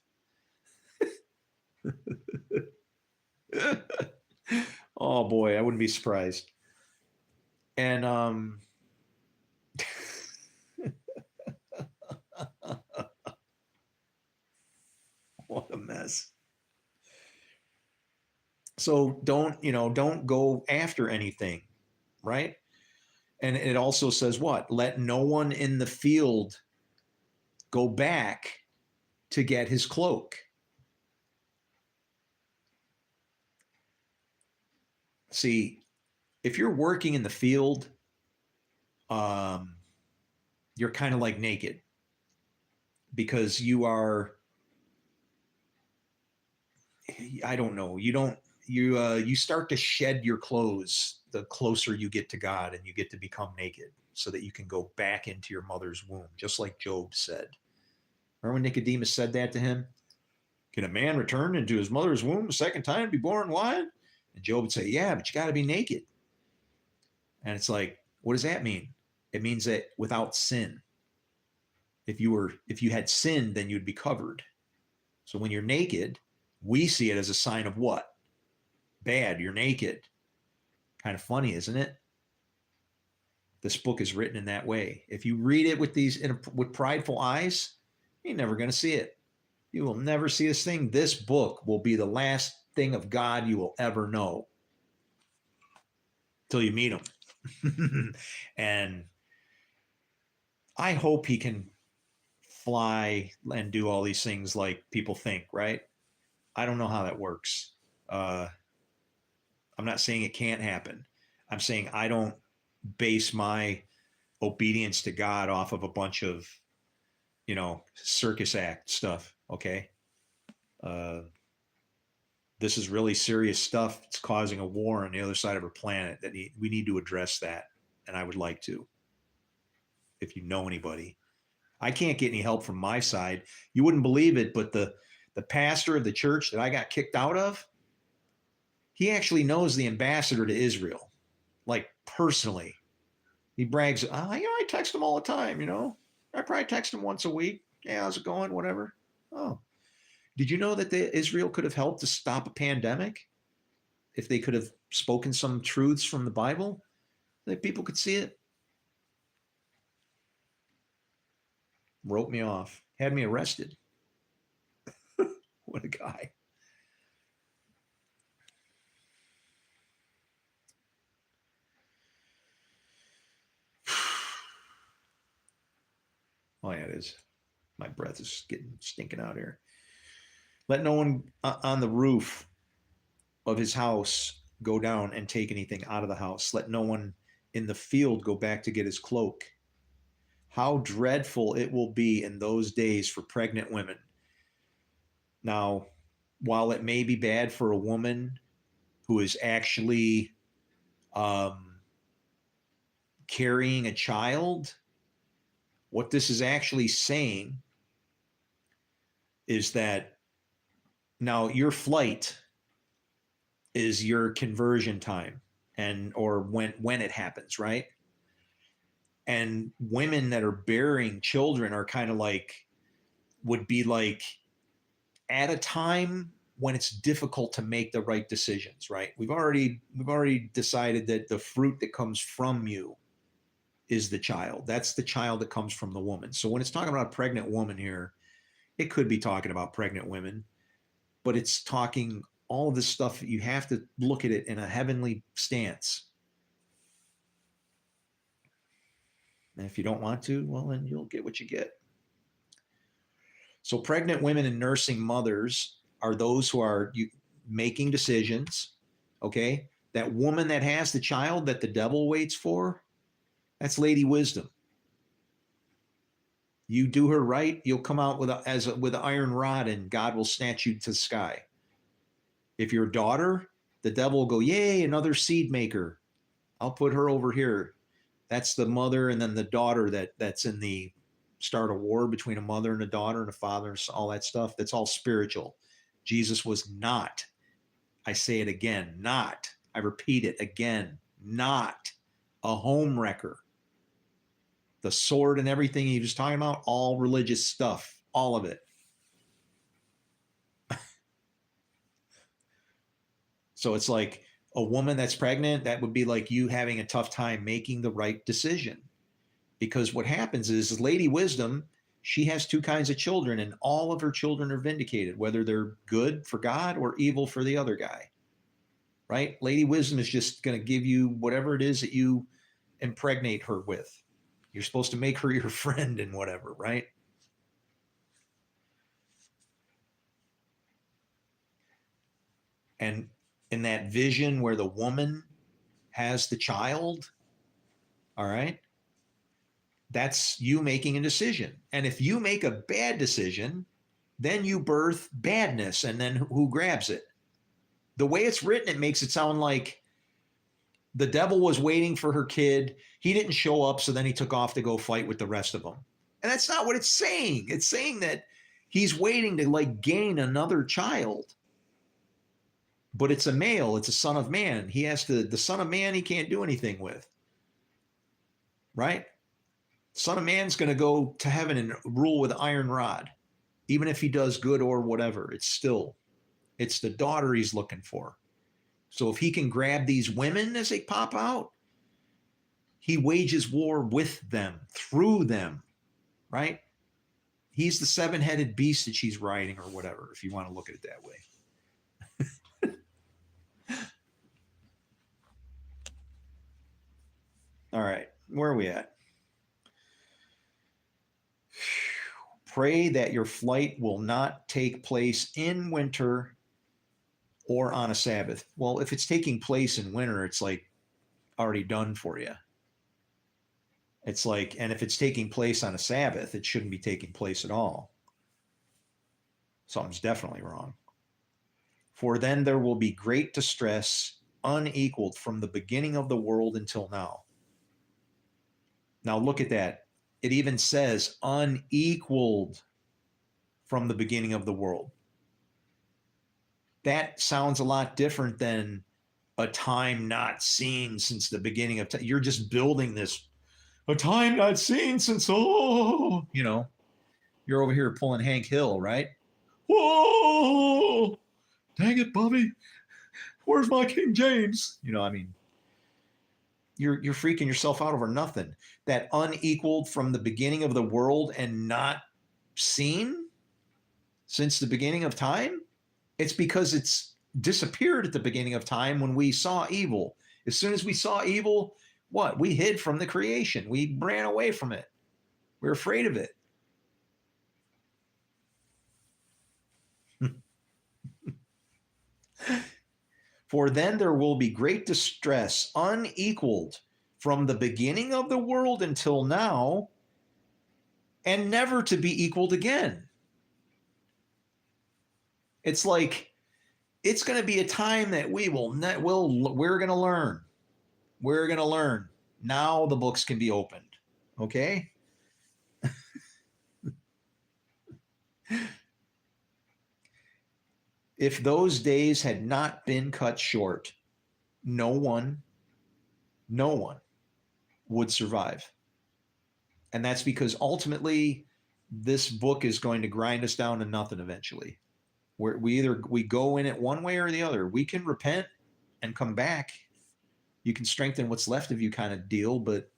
Oh boy, I wouldn't be surprised. And What a mess. So don't go after anything, right? And it also says what? Let no one in the field go back to get his cloak. See, if you're working in the field, um, you're kind of like naked because you are, I don't know, you start to shed your clothes the closer you get to God and you get to become naked so that you can go back into your mother's womb, just like Job said. Remember when Nicodemus said that to him? Can a man return into his mother's womb a second time and be born wide? And Job would say, yeah, but you got to be naked. And it's like, what does that mean? It means that without sin, if you had sinned, then you'd be covered. So when you're naked, we see it as a sign of what? Bad, you're naked. Kind of funny, isn't it? This book is written in that way. If you read it with prideful eyes, you're never going to see it. You will never see this thing. This book will be the last thing of God you will ever know till you meet him. And I hope he can fly and do all these things like people think, right? I don't know how that works. I'm not saying it can't happen. I'm saying I don't base my obedience to God off of a bunch of, circus act stuff. Okay. This is really serious stuff. It's causing a war on the other side of our planet that we need to address that. And I would like to, if you know anybody. I can't get any help from my side. You wouldn't believe it, but the pastor of the church that I got kicked out of, he actually knows the ambassador to Israel, like personally. He brags, I text him all the time, I probably text him once a week. Yeah, how's it going? Whatever. Oh, did you know that Israel could have helped to stop a pandemic if they could have spoken some truths from the Bible that people could see it? Wrote me off, had me arrested. What a guy. Oh, yeah, it is. My breath is getting stinking out here. Let no one on the roof of his house go down and take anything out of the house. Let no one in the field go back to get his cloak. How dreadful it will be in those days for pregnant women. Now, while it may be bad for a woman who is actually carrying a child, what this is actually saying is that now your flight is your conversion time or when it happens, right? And women that are bearing children are kind of would be at a time when it's difficult to make the right decisions, right? We've already decided that the fruit that comes from you is the child. That's the child that comes from the woman. So when it's talking about a pregnant woman here, it could be talking about pregnant women, but it's talking all of this stuff. You have to look at it in a heavenly stance. And if you don't want to, well, then you'll get what you get. So pregnant women and nursing mothers are those who are making decisions, okay? That woman that has the child that the devil waits for, that's Lady Wisdom. You do her right, you'll come out with an iron rod and God will snatch you to the sky. If you're a daughter, the devil will go, yay, another seed maker. I'll put her over here. That's the mother, and then the daughter that's in the start a war between a mother and a daughter and a father, all that stuff. That's all spiritual. Jesus was not, I say it again, not, I repeat it again, not a home wrecker. The sword and everything he was talking about, all religious stuff, all of it. So it's like a woman that's pregnant, that would be like you having a tough time making the right decision. Because what happens is Lady Wisdom She has two kinds of children, and all of her children are vindicated, whether they're good for God or evil for the other guy. Right? Lady Wisdom is just going to give you whatever it is that you impregnate her with. You're supposed to make her your friend and whatever, right? And in that vision where the woman has the child, all right, that's you making a decision. And if you make a bad decision, then you birth badness, and then who grabs it? The way it's written, it makes it sound like the devil was waiting for her kid. He didn't show up, so then he took off to go fight with the rest of them. And that's not what it's saying. It's saying that he's waiting to like gain another child. But it's a male, it's a son of man. He has to, the son of man, he can't do anything with. Right? Son of man's going to go to heaven and rule with iron rod. Even if he does good or whatever, it's the daughter he's looking for. So if he can grab these women as they pop out, he wages war with them, through them, right? He's the seven-headed beast that she's riding or whatever, if you want to look at it that way. All right, where are we at? Pray that your flight will not take place in winter or on a Sabbath. Well, if it's taking place in winter, it's like already done for you. It's like, and if it's taking place on a Sabbath, it shouldn't be taking place at all. Something's definitely wrong. For then there will be great distress, unequaled from the beginning of the world until now. Now look at that. It even says unequaled from the beginning of the world. That sounds a lot different than a time not seen since the beginning of time. You're just building this, a time not seen since, you're over here pulling Hank Hill, right? Whoa, dang it, Bobby. Where's my King James? You're freaking yourself out over nothing. That unequaled from the beginning of the world and not seen since the beginning of time? It's because it's disappeared at the beginning of time when we saw evil. As soon as we saw evil, what? We hid from the creation. We ran away from it. We're afraid of it. For then there will be great distress, unequaled from the beginning of the world until now, and never to be equaled again. It's like, it's going to be a time that we're going to learn. We're going to learn. Now the books can be opened. Okay? If those days had not been cut short, no one would survive. And that's because ultimately this book is going to grind us down to nothing eventually. We go in it one way or the other. We can repent and come back. You can strengthen what's left of you kind of deal, but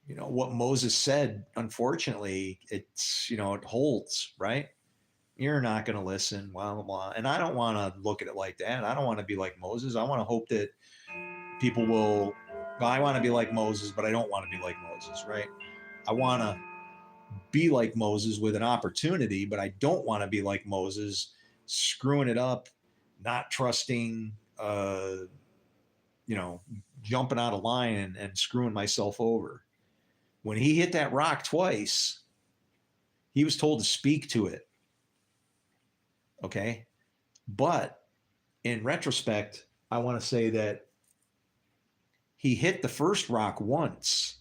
what Moses said, unfortunately, it holds, right? You're not going to listen, blah, blah, blah. And I don't want to look at it like that. I don't want to be like Moses. I want to hope that people will, I want to be like Moses, but I don't want to be like Moses, right? I want to be like Moses with an opportunity, but I don't want to be like Moses, screwing it up, not trusting, jumping out of line and screwing myself over. When he hit that rock twice, he was told to speak to it. Okay. But in retrospect, I want to say that he hit the first rock once.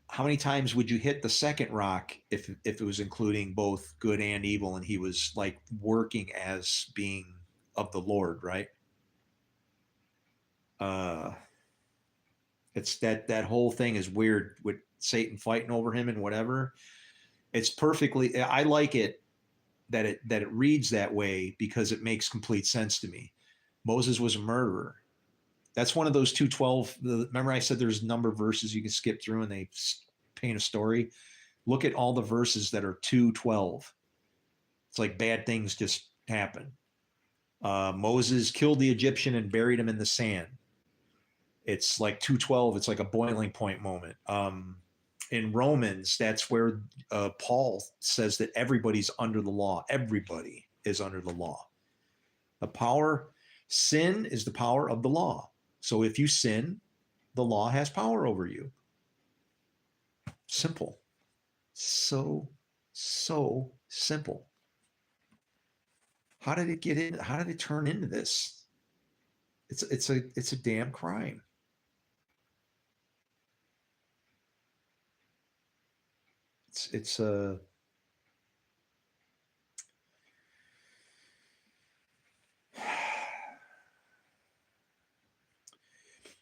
How many times would you hit the second rock if it was including both good and evil, and he was like working as being of the Lord, right? It's that whole thing is weird with Satan fighting over him and whatever. It's perfectly, I like it that it reads that way because it makes complete sense to me. Moses was a murderer. That's one of those 2:12. Remember I said there's a number of verses you can skip through and they paint a story, look at all the verses that are 2:12. It's like bad things just happen. Moses killed the Egyptian and buried him in the sand. It's like 2:12. It's like a boiling point moment. In Romans, that's where Paul says that everybody's under the law. Everybody is under the law. Sin is the power of the law. So if you sin, the law has power over you. Simple. So simple. How did it get in? How did it turn into this? It's a damn crime. It's a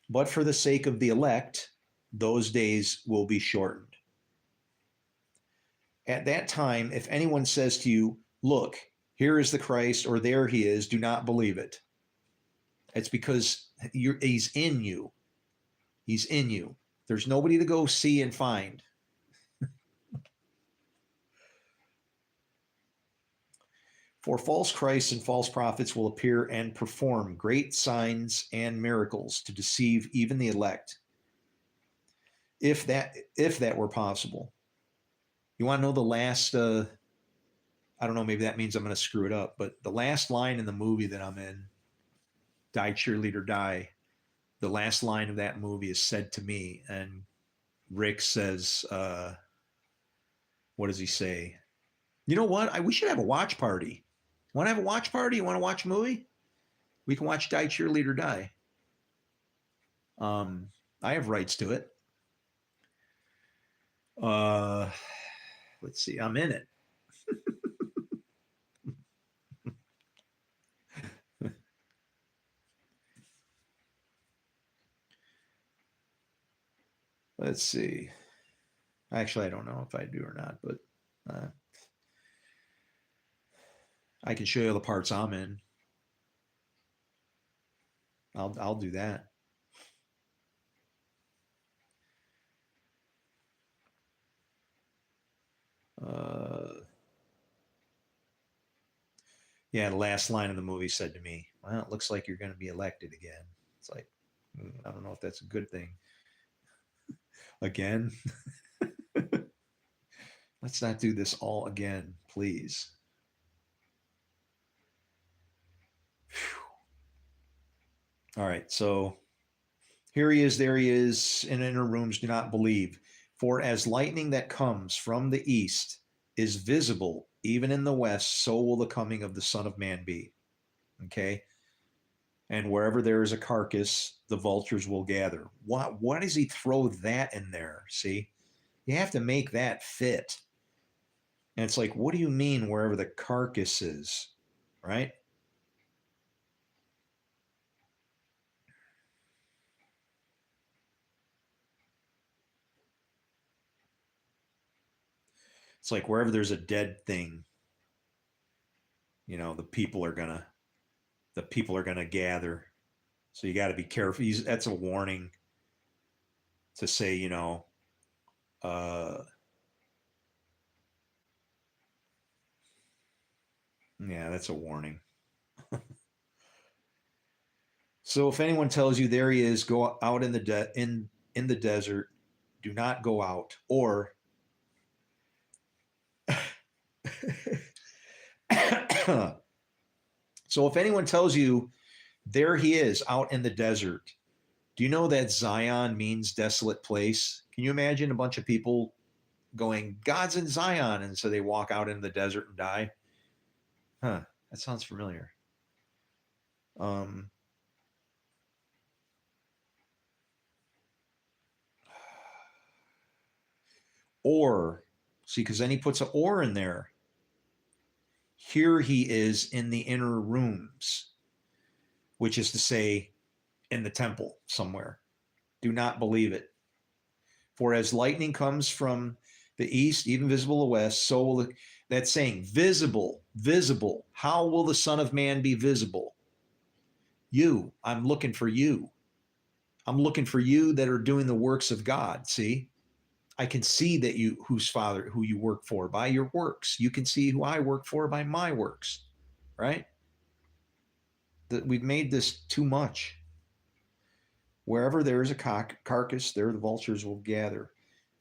but for the sake of the elect, those days will be shortened. At that time, if anyone says to you, look, here is the Christ, or there he is, do not believe it. It's because he's in you. He's in you. There's nobody to go see and find. For false Christs and false prophets will appear and perform great signs and miracles to deceive even the elect, if that were possible. You want to know the last, I don't know, maybe that means I'm going to screw it up, but the last line in the movie that I'm in, Die Cheerleader Die, the last line of that movie is said to me, and Rick says, what does he say? You know what? We should have a watch party. Want to have a watch party? You want to watch a movie? We can watch Die Cheerleader Die. I have rights to it. Let's see. I'm in it. Let's see. Actually, I don't know if I do or not, but I can show you the parts I'm in. I'll do that. Yeah, the last line of the movie said to me, well, it looks like you're going to be elected again. It's like, I don't know if that's a good thing. Again? Let's not do this all again, please. Whew. All right, so here he is, there he is, in inner rooms, do not believe. For as lightning that comes from the east is visible even in the west, so will the coming of the Son of Man be. Okay? And wherever there is a carcass, the vultures will gather. Why does he throw that in there? See? You have to make that fit. And it's like, what do you mean wherever the carcass is? Right? It's like wherever there's a dead thing, you know, the people are gonna gather. So you got to be careful. That's a warning to say, you know, yeah, that's a warning. So if anyone tells you there he is, go out in the desert, do not go out. Or so if anyone tells you there he is out in the desert, do you know that Zion means desolate place? Can you imagine a bunch of people going, God's in Zion, and so they walk out in the desert and die? Huh, that sounds familiar. Or, see, because then he puts an or in there. Here he is in the inner rooms, which is to say, in the temple somewhere. Do not believe it. For as lightning comes from the east, even visible the west, so will that's saying visible, visible. How will the Son of Man be visible? You. I'm looking for you. I'm looking for you that are doing the works of God. See? I can see that who you work for by your works. You can see who I work for by my works, right? That we've made this too much. Wherever there is a carcass, there the vultures will gather.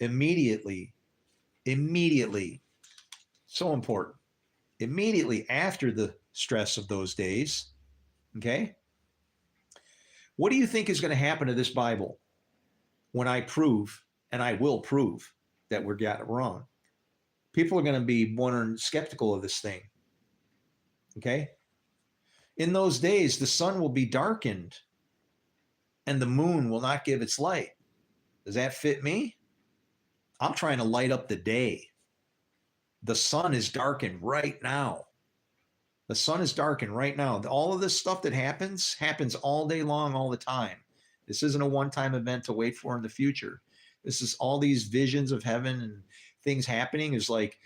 Immediately, immediately, so important. Immediately after the stress of those days, okay? What do you think is going to happen to this Bible when I prove, and I will prove, that we're got it wrong? People are going to be wondering, skeptical of this thing, okay? In those days, the sun will be darkened and the moon will not give its light. Does that fit me? I'm trying to light up the day. The sun is darkened right now. The sun is darkened right now. All of this stuff that happens all day long, all the time. This isn't a one-time event to wait for in the future. This is all these visions of heaven and things happening is like,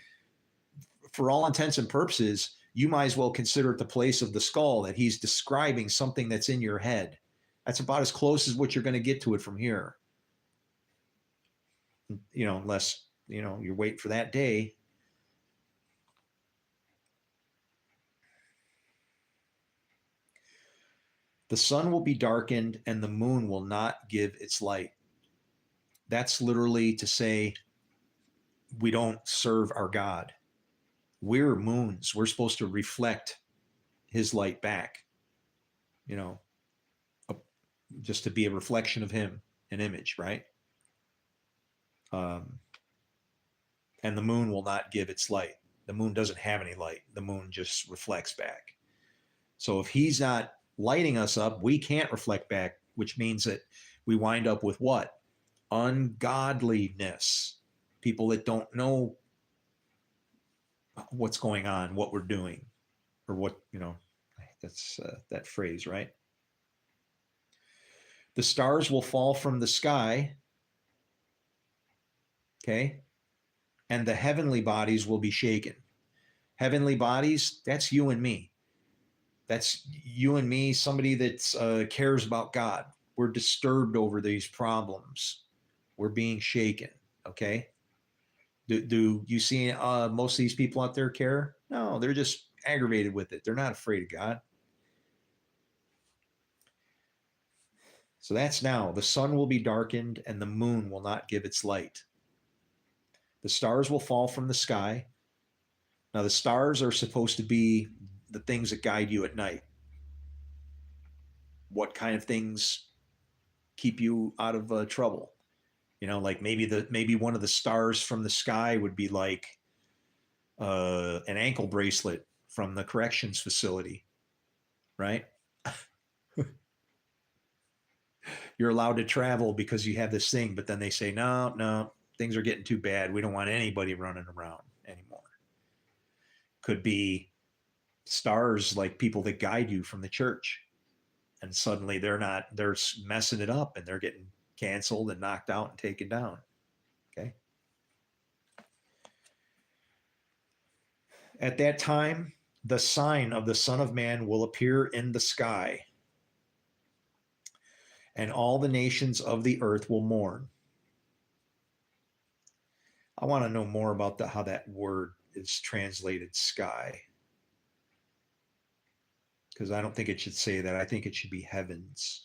for all intents and purposes, you might as well consider it the place of the skull, that he's describing something that's in your head. That's about as close as what you're going to get to it from here. Unless, you're waiting for that day. The sun will be darkened and the moon will not give its light. That's literally to say we don't serve our God. We're moons. We're supposed to reflect his light back, just to be a reflection of him, an image, right? And the moon will not give its light. The moon doesn't have any light. The moon just reflects back. So if he's not lighting us up, we can't reflect back, which means that we wind up with what? Ungodliness. People that don't know what's going on, what we're doing, or what, that's that phrase, right? The stars will fall from the sky, okay? And the heavenly bodies will be shaken. Heavenly bodies, that's you and me. That's you and me, somebody that cares about God. We're disturbed over these problems. We're being shaken, okay? Do you see most of these people out there care? No, they're just aggravated with it. They're not afraid of God. So that's now. The sun will be darkened and the moon will not give its light. The stars will fall from the sky. Now, the stars are supposed to be the things that guide you at night. What kind of things keep you out of trouble? Like maybe one of the stars from the sky would be like an ankle bracelet from the corrections facility, right? You're allowed to travel because you have this thing, but then they say, no, things are getting too bad. We don't want anybody running around anymore. Could be stars like people that guide you from the church. And suddenly they're messing it up and they're getting canceled and knocked out and taken down. Okay. At that time, the sign of the Son of Man will appear in the sky, and all the nations of the earth will mourn. I want to know more about how that word is translated, sky. Because I don't think it should say that. I think it should be heavens.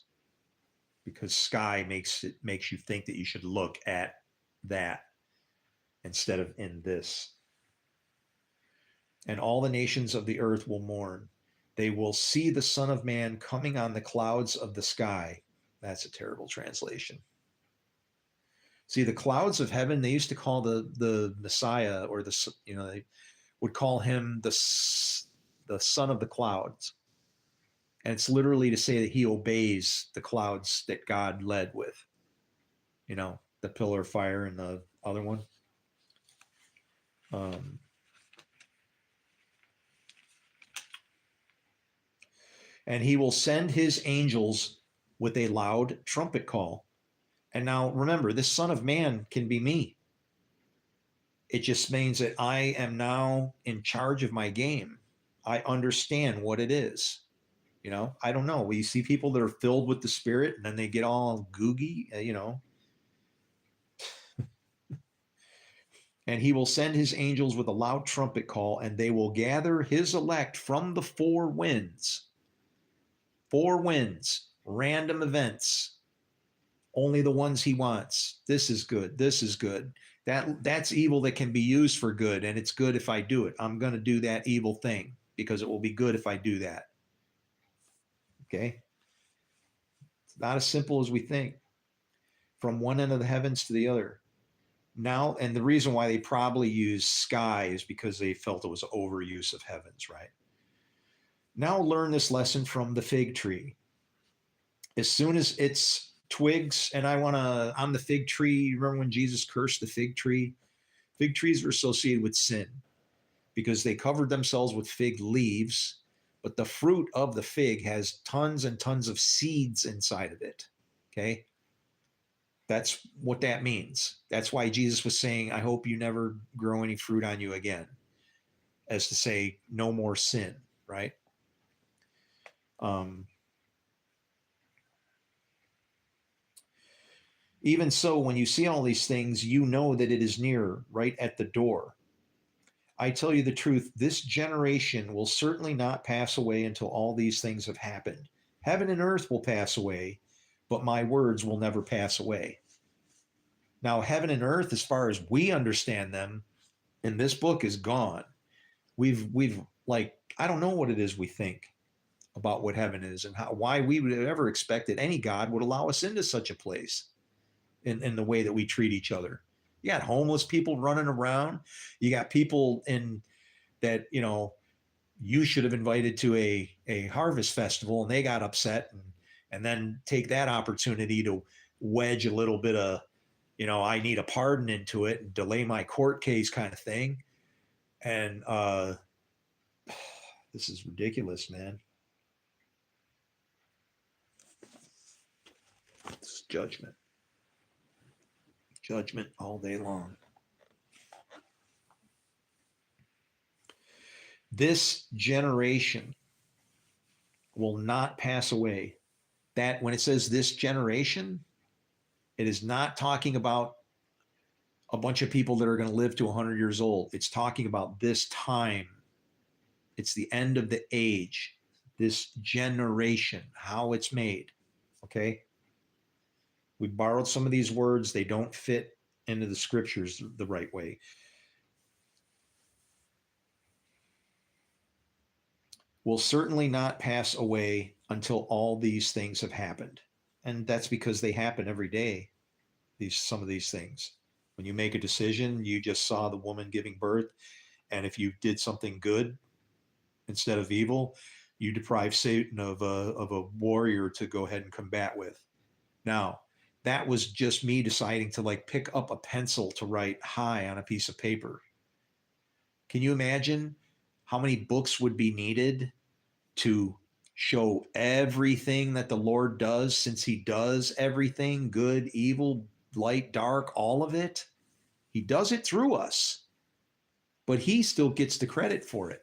Because sky makes you think that you should look at that instead of in this. And all the nations of the earth will mourn. They will see the Son of Man coming on the clouds of the sky. That's a terrible translation. See, the clouds of heaven, they used to call the Messiah, or they would call him the son of the clouds. And it's literally to say that he obeys the clouds that God led with. The pillar of fire and the other one. And he will send his angels with a loud trumpet call. And now remember, this Son of Man can be me. It just means that I am now in charge of my game. I understand what it is. I don't know. You see people that are filled with the Spirit and then they get all googie, And he will send his angels with a loud trumpet call, and they will gather his elect from the four winds. Four winds, random events, only the ones he wants. This is good. This is good. That's evil that can be used for good, and it's good if I do it. I'm going to do that evil thing because it will be good if I do that. Okay? It's not as simple as we think. From one end of the heavens to the other. Now, and the reason why they probably use sky is because they felt it was overuse of heavens, right? Now learn this lesson from the fig tree. As soon as its twigs, and on the fig tree, remember when Jesus cursed the fig tree? Fig trees were associated with sin because they covered themselves with fig leaves, but the fruit of the fig has tons and tons of seeds inside of it. Okay? That's what that means. That's why Jesus was saying, I hope you never grow any fruit on you again, as to say, no more sin, right? Even so, when you see all these things, you know that it is near, right at the door. I tell you the truth, this generation will certainly not pass away until all these things have happened. Heaven and earth will pass away, but my words will never pass away. Now, heaven and earth, as far as we understand them, in this book is gone. We've like, I don't know what it is we think about what heaven is and why we would have ever expected any God would allow us into such a place in the way that we treat each other. You got homeless people running around. You got people in that, you should have invited to a harvest festival and they got upset and then take that opportunity to wedge a little bit of, I need a pardon into it and delay my court case kind of thing. And this is ridiculous, man. It's judgment. Judgment all day long. This generation will not pass away. That when it says this generation, it is not talking about a bunch of people that are going to live to 100 years old. It's talking about this time. It's the end of the age, this generation, how it's made. Okay? We borrowed some of these words. They don't fit into the scriptures the right way. Will certainly not pass away until all these things have happened. And that's because they happen every day, some of these things. When you make a decision, you just saw the woman giving birth, and if you did something good instead of evil, you deprive Satan of a warrior to go ahead and combat with. Now, that was just me deciding to like pick up a pencil to write hi on a piece of paper. Can you imagine how many books would be needed to show everything that the Lord does, since he does everything, good, evil, light, dark, all of it? He does it through us, but he still gets the credit for it.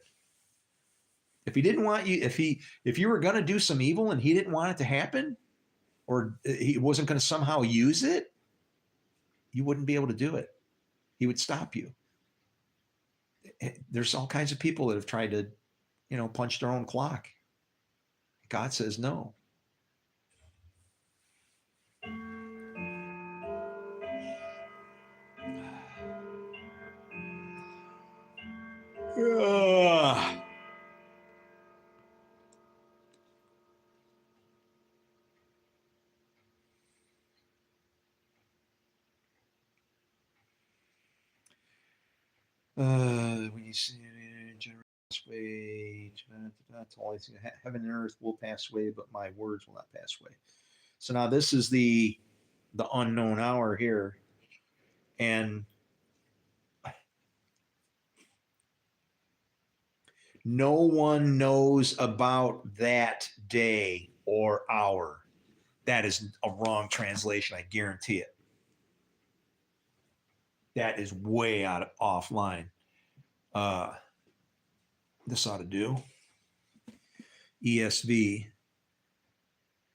If he didn't want you, if you were going to do some evil and he didn't want it to happen, or he wasn't going to somehow use it, you wouldn't be able to do it. He would stop you. There's all kinds of people that have tried to, punch their own clock. God says no. When you see way, heaven and earth will pass away, but my words will not pass away. So now this is the unknown hour here, and no one knows about that day or hour. That is a wrong translation. I guarantee it. That is way offline. This ought to do. ESV.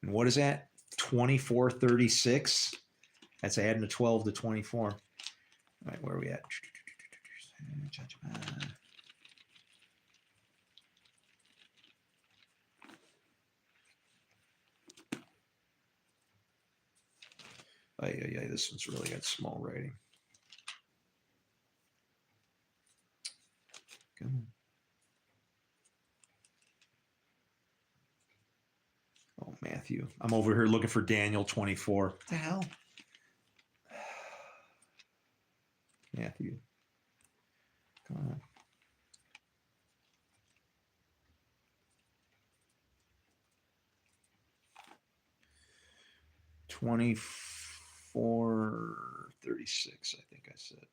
And what is that? 2436. That's adding a 12 to 24. All right, where are we at? This one's really got small writing. Come on. Oh, Matthew. I'm over here looking for Daniel 24. What the hell? Matthew. Come on. $24.36, I think I said.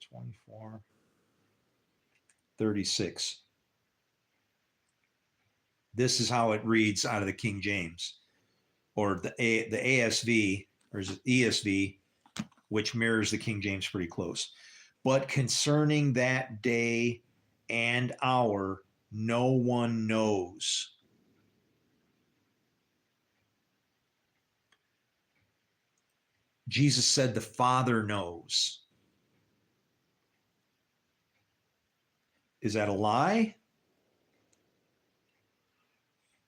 24.36. This is how it reads out of the King James, or the ASV, or is it ESV, which mirrors the King James pretty close. But concerning that day and hour, no one knows. Jesus said the Father knows. Is that a lie?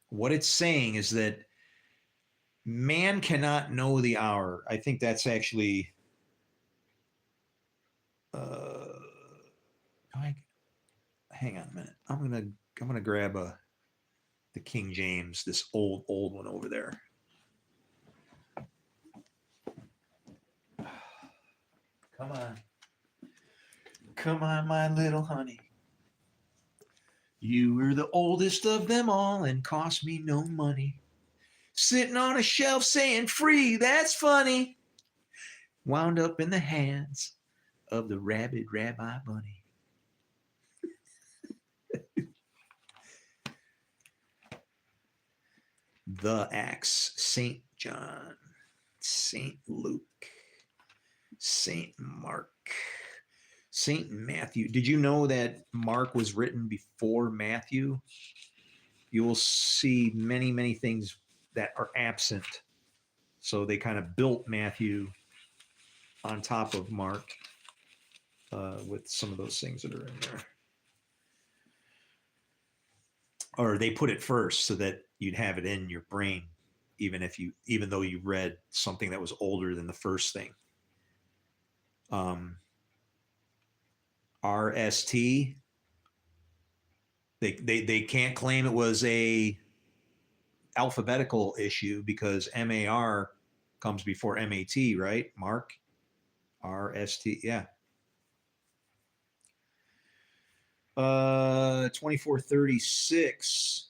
What it's saying is that man cannot know the hour. I think that's actually hang on a minute. I'm gonna grab the King James, this old one over there. Come on. Come on, my little honey. You were the oldest of them all and cost me no money. Sitting on a shelf saying free, that's funny. Wound up in the hands of the rabid Rabbi Bunny. The Acts, St. John, St. Luke, St. Mark, St. Matthew. Did you know that Mark was written before Matthew? You will see many, many things that are absent. So they kind of built Matthew on top of Mark with some of those things that are in there. Or they put it first so that you'd have it in your brain, even though you read something that was older than the first thing. RST. They can't claim it was a alphabetical issue because MAR comes before MAT, right? Mark, RST, yeah. 2436.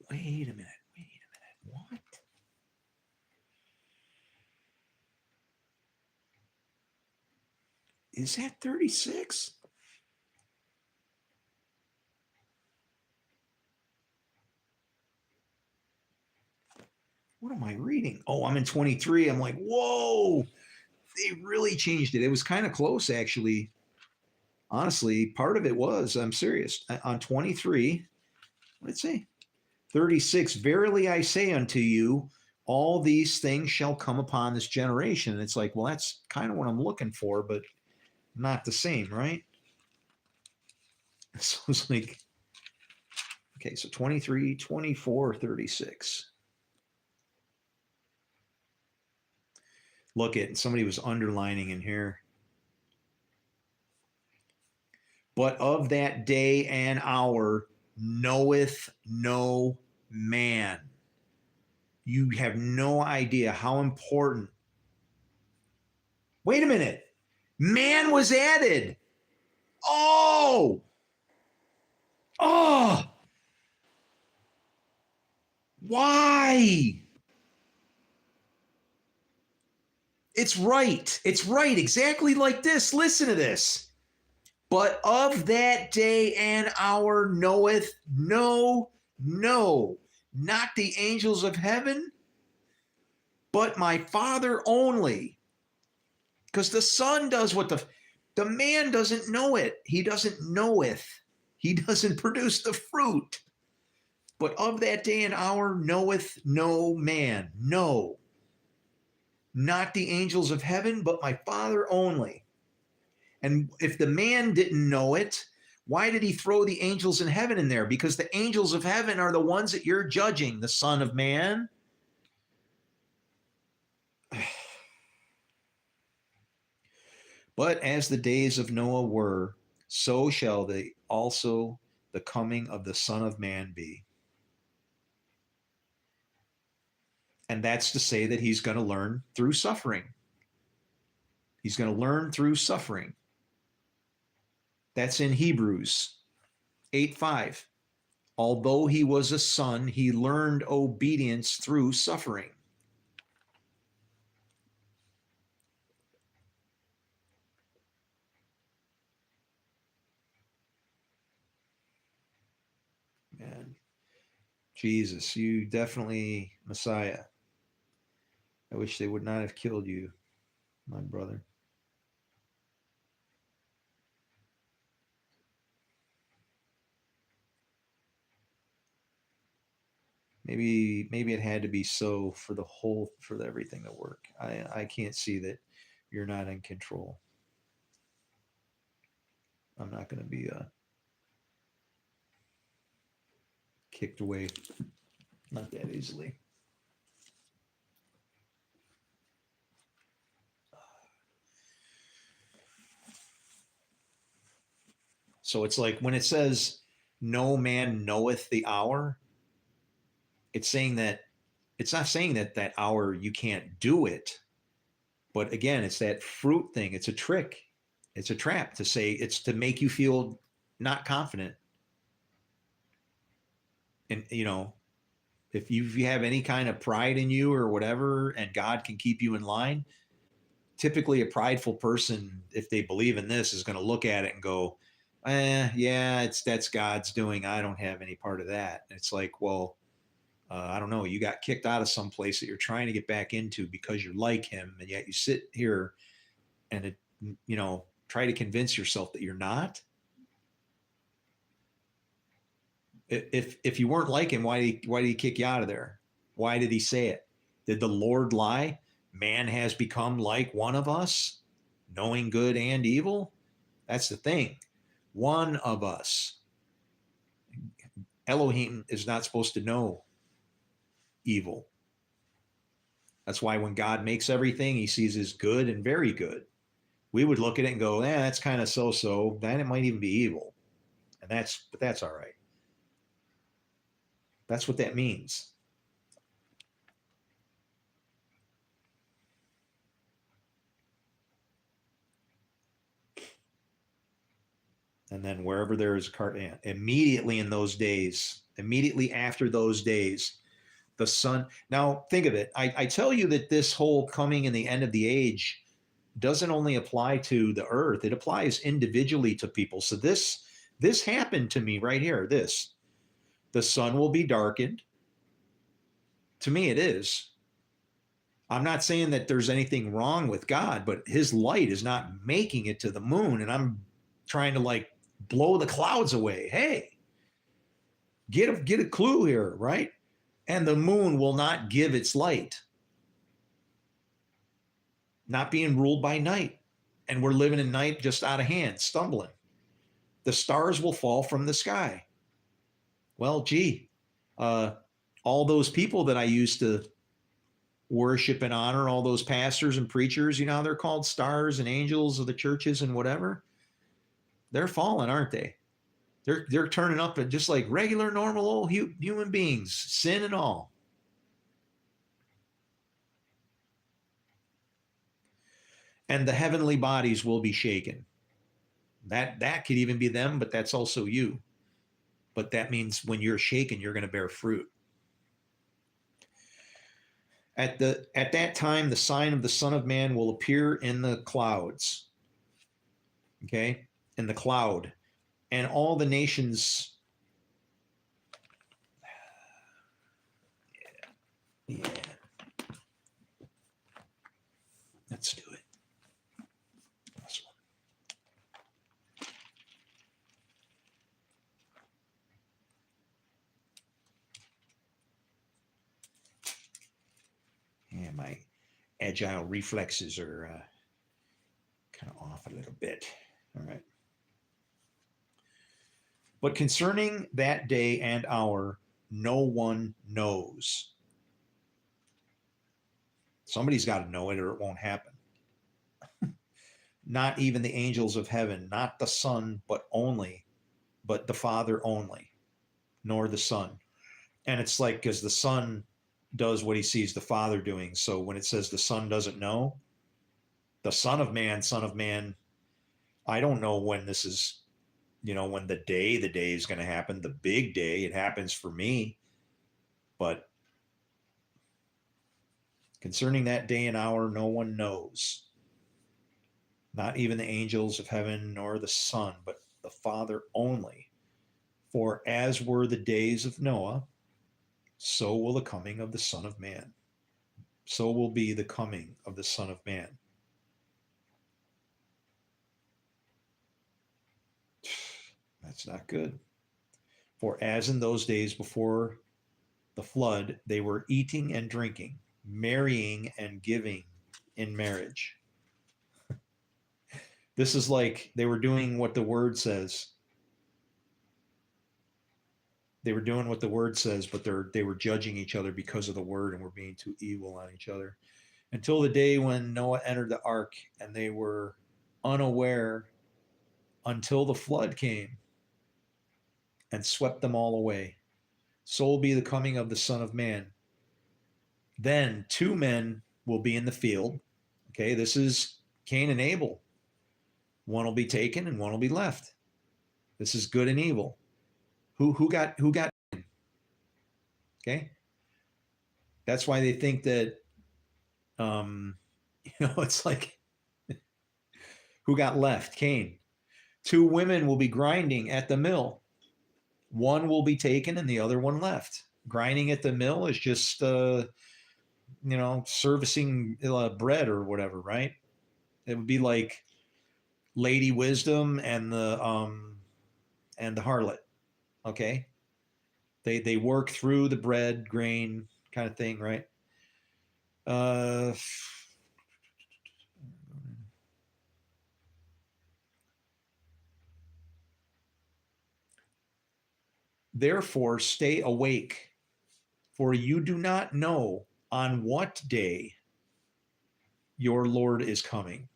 Wait a minute. What? Is that 36? What am I reading? Oh, I'm in 23. I'm like, whoa, they really changed it. It was kind of close, actually. Honestly, part of it was, I'm serious. On 23, what did it say? 36, verily I say unto you, all these things shall come upon this generation. And it's like, well, that's kind of what I'm looking for, but not the same, right? So it's like, okay, so 23, 24, 36. Look at, somebody was underlining in here. But of that day and hour knoweth no man. You have no idea how important. Wait a minute. Man was added. Oh. Why? It's right. It's right. Exactly like this. Listen to this. But of that day and hour knoweth no, not the angels of heaven, but my Father only. Because the Son does what the man doesn't know it. He doesn't knoweth. He doesn't produce the fruit. But of that day and hour knoweth no man, no, not the angels of heaven, but my Father only. And if the man didn't know it, why did he throw the angels in heaven in there? Because the angels of heaven are the ones that you're judging, the Son of Man. But as the days of Noah were, so shall they also the coming of the Son of Man be. And that's to say that he's going to learn through suffering. He's going to learn through suffering. That's in Hebrews 8:5. Although he was a son, he learned obedience through suffering. Man, Jesus, you definitely Messiah. I wish they would not have killed you, my brother. Maybe it had to be so for everything to work. I can't see that you're not in control. I'm not going to be kicked away, not that easily. So it's like when it says no man knoweth the hour, it's saying that it's not saying that that hour you can't do it. But again, it's that fruit thing. It's a trick. It's a trap to say it's to make you feel not confident. And if you have any kind of pride in you or whatever, and God can keep you in line, typically a prideful person, if they believe in this, is going to look at it and go, yeah, that's God's doing. I don't have any part of that. And it's like, well, I don't know. You got kicked out of some place that you're trying to get back into because you're like him, and yet you sit here and try to convince yourself that you're not. If you weren't like him, why did he kick you out of there? Why did he say it? Did the Lord lie? Man has become like one of us, knowing good and evil. That's the thing. One of us. Elohim is not supposed to know evil. That's why when God makes everything, he sees as good and very good. We would look at it and go, that's kind of so-so. Then it might even be evil. But that's all right. That's what that means. And then wherever there is immediately in those days, immediately after those days, the Son. Now think of it. I tell you that this whole coming in the end of the age doesn't only apply to the earth, it applies individually to people. So this happened to me right here. The sun will be darkened. To me, it is. I'm not saying that there's anything wrong with God, but his light is not making it to the moon. And I'm trying to blow the clouds away. Hey, get a clue here, right? And the moon will not give its light, not being ruled by night. And we're living in night just out of hand, stumbling. The stars will fall from the sky. Well, gee, all those people that I used to worship and honor, all those pastors and preachers, they're called stars and angels of the churches and whatever. They're fallen, aren't they? They're turning up just like regular, normal old human beings, sin and all. And the heavenly bodies will be shaken. That could even be them, but that's also you. But that means when you're shaken, you're going to bear fruit. At that time, the sign of the Son of Man will appear in the clouds. Okay, in the cloud, and all the nations. Yeah. Let's do it. This one. agile reflexes are kind of off a little bit. All right. But concerning that day and hour, no one knows. Somebody's got to know it or it won't happen. Not even the angels of heaven, not the Son, but the Father only, nor the Son. And it's like, because the Son does what he sees the Father doing. So when it says the Son doesn't know, the Son of Man, I don't know when this is, when the day is going to happen, the big day. It happens for me. But concerning that day and hour, no one knows. Not even the angels of heaven, nor the Son, but the Father only. For as were the days of Noah, so will the coming of the Son of Man. So will be the coming of the Son of Man. That's not good. For as in those days before the flood, they were eating and drinking, marrying and giving in marriage. This is like they were doing what the word says. They were doing what the word says, but they were judging each other because of the word and were being too evil on each other. Until the day when Noah entered the ark, and they were unaware until the flood came and swept them all away. So will be the coming of the Son of Man. Then two men will be in the field. Okay, this is Cain and Abel. One will be taken and one will be left. This is good and evil. Who got okay? That's why they think that it's like who got left? Cain. Two women will be grinding at the mill. One will be taken and the other one left. Grinding at the mill is just servicing bread or whatever, right? It would be like Lady Wisdom and the harlot. Okay, they work through the bread grain kind of thing, right? Uh, Therefore, stay awake, for you do not know on what day your Lord is coming.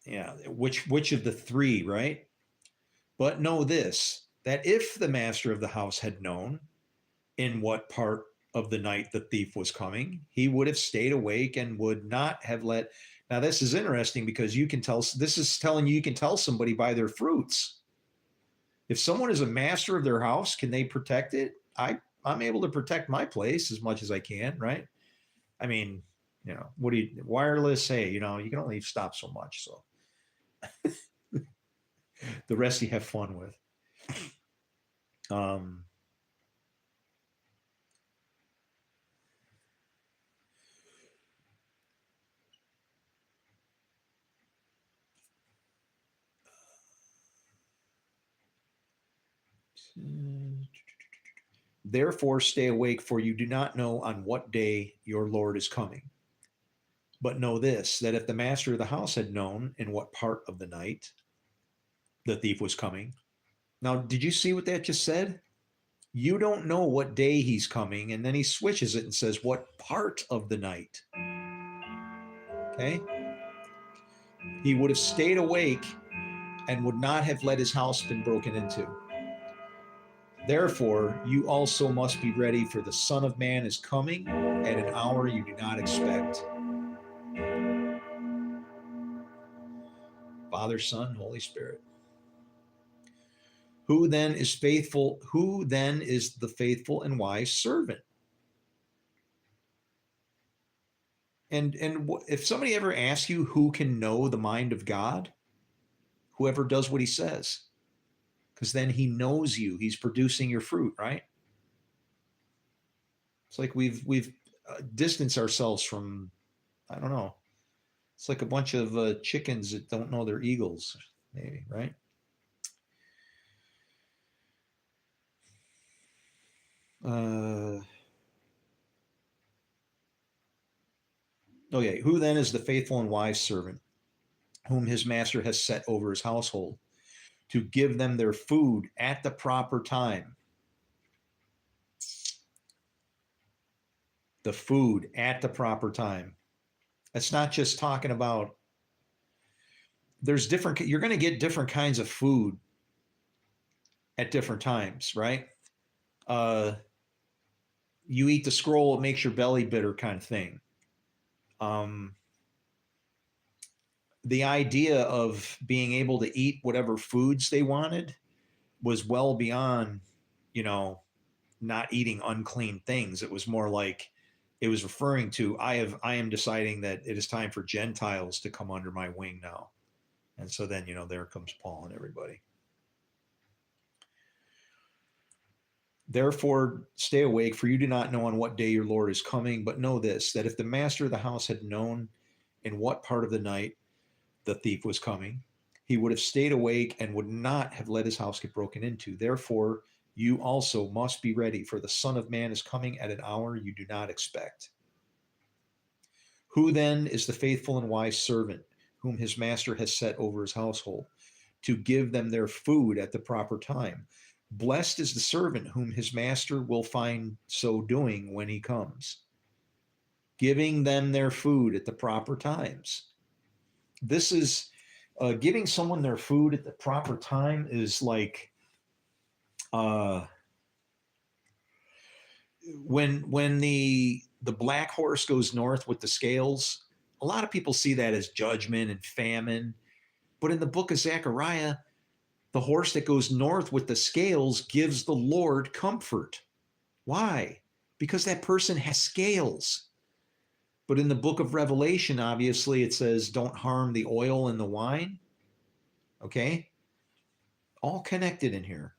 Yeah, which of the three, right? But know this, that if the master of the house had known in what part of the night the thief was coming, he would have stayed awake and would not have let. Now, this is interesting because this is telling you can tell somebody by their fruits. If someone is a master of their house, can they protect it? I'm able to protect my place as much as I can, right? I mean, what do you wireless? Hey, you can only stop so much. So the rest you have fun with. Um, Therefore, stay awake, for you do not know on what day your Lord is coming. But know this, that if the master of the house had known in what part of the night the thief was coming. Now, did you see what that just said? You don't know what day he's coming, and then he switches it and says, what part of the night? Okay? He would have stayed awake and would not have let his house been broken into. Therefore, you also must be ready, for the Son of Man is coming at an hour you do not expect. Father, Son, Holy Spirit. Who then is faithful? Who then is the faithful and wise servant? And if somebody ever asks you who can know the mind of God, whoever does what he says, because then he knows you. He's producing your fruit, right? It's like we've distanced ourselves from, I don't know. It's like a bunch of chickens that don't know they're eagles, maybe, right? Uh, Okay, who then is the faithful and wise servant whom his master has set over his household to give them their food at the proper time? The food at the proper time. It's not just talking about, there's different, you're going to get different kinds of food at different times, right? Uh, you eat the scroll, it makes your belly bitter, kind of thing. Um, the idea of being able to eat whatever foods they wanted was well beyond, you know, not eating unclean things. It was more like it was referring to, I am deciding that it is time for Gentiles to come under my wing now. And so then, there comes Paul and everybody. Therefore, stay awake, for you do not know on what day your Lord is coming. But know this, that if the master of the house had known in what part of the night the thief was coming, he would have stayed awake and would not have let his house get broken into. Therefore, you also must be ready, for the Son of Man is coming at an hour you do not expect. Who then is the faithful and wise servant whom his master has set over his household to give them their food at the proper time? Blessed is the servant whom his master will find so doing when he comes, giving them their food at the proper times. This is giving someone their food at the proper time is like when the black horse goes north with the scales. A lot of people see that as judgment and famine, but in the book of Zechariah, the horse that goes north with the scales gives the Lord comfort. Why? Because that person has scales. But in the book of Revelation, obviously, it says, don't harm the oil and the wine. Okay? All connected in here.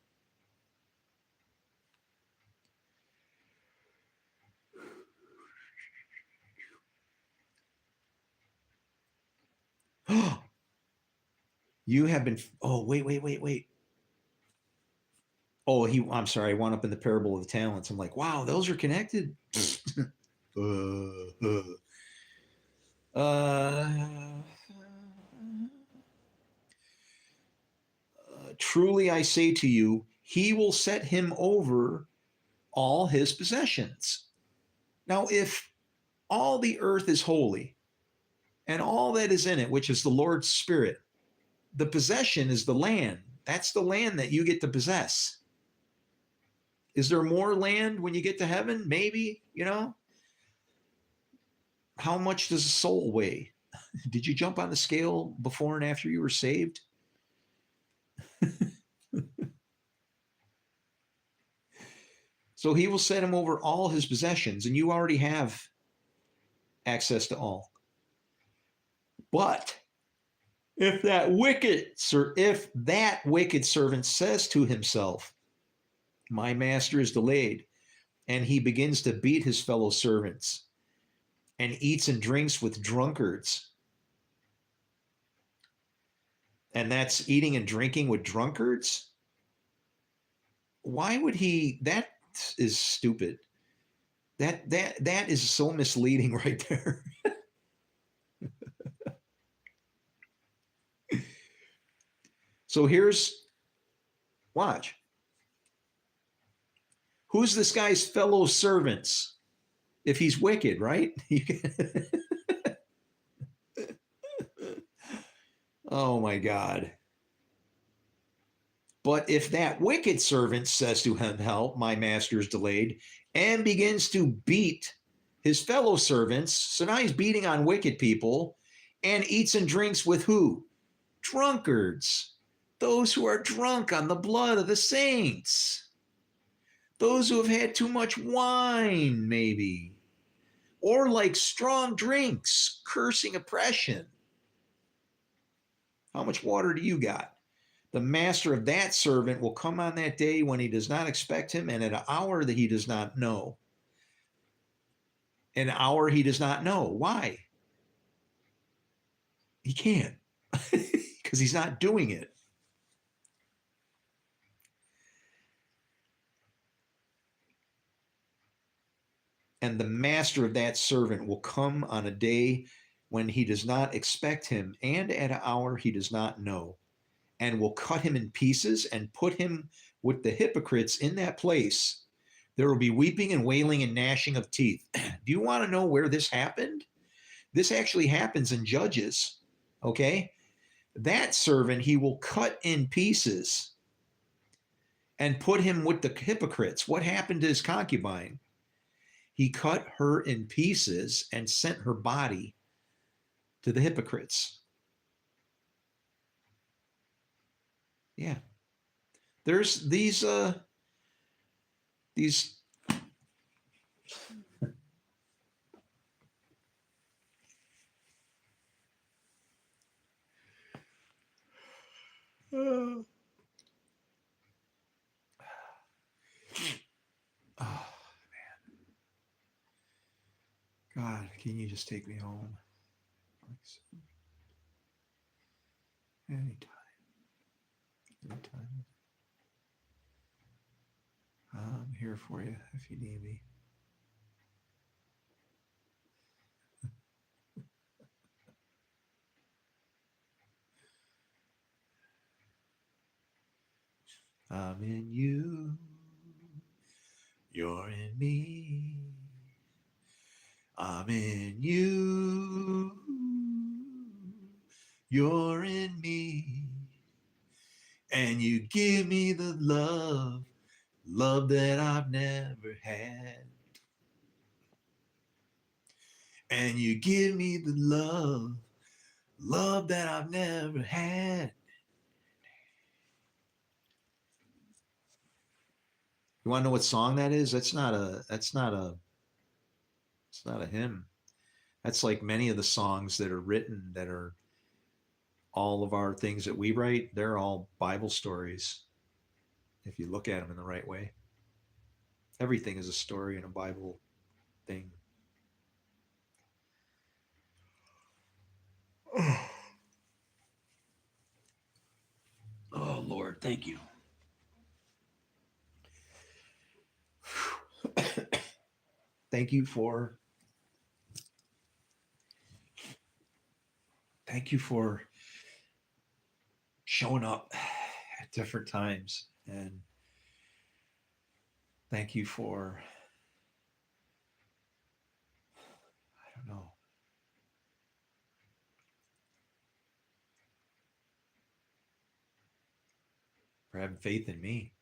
You have been, oh, wait. Oh, I'm sorry, I wound up in the parable of the talents. I'm like, wow, those are connected. uh, Truly I say to you, he will set him over all his possessions. Now, if all the earth is holy and all that is in it, which is the Lord's Spirit, the possession is the land. That's the land that you get to possess. Is there more land when you get to heaven? Maybe, How much does a soul weigh? Did you jump on the scale before and after you were saved? So he will set him over all his possessions, and you already have access to all. But if that wicked servant says to himself, my master is delayed, and he begins to beat his fellow servants and eats and drinks with drunkards, and that's eating and drinking with drunkards, why would he? That is stupid. That is so misleading right there. So watch. Who's this guy's fellow servants? If he's wicked, right? Oh my God. But if that wicked servant says to him, help, my master is delayed, and begins to beat his fellow servants, so now he's beating on wicked people, and eats and drinks with who? Drunkards. Those who are drunk on the blood of the saints. Those who have had too much wine, maybe. Or like strong drinks, cursing oppression. How much water do you got? The master of that servant will come on that day when he does not expect him, and at an hour that he does not know. An hour he does not know. Why? He can't, because he's not doing it. and the master of that servant will come on a day when he does not expect him, and at an hour he does not know, and will cut him in pieces and put him with the hypocrites in that place. There will be weeping and wailing and gnashing of teeth. Do you want to know where this happened? This actually happens in Judges. Okay. That servant he will cut in pieces and put him with the hypocrites. What happened to his concubine? He cut her in pieces and sent her body to the hypocrites. Yeah. There's these oh, God, can you just take me home? Anytime. Anytime. I'm here for you if you need me. I'm in you. You're in me. I'm in you. You're in me. And you give me the love that I've never had. And you give me the love that I've never had. You want to know what song that is? It's not a hymn. That's like many of the songs that are written that are all of our things that we write, they're all Bible stories if you look at them in the right way. Everything is a story in a Bible thing. Oh, Lord, thank you. Thank you for showing up at different times, and thank you for I don't know, for having faith in me.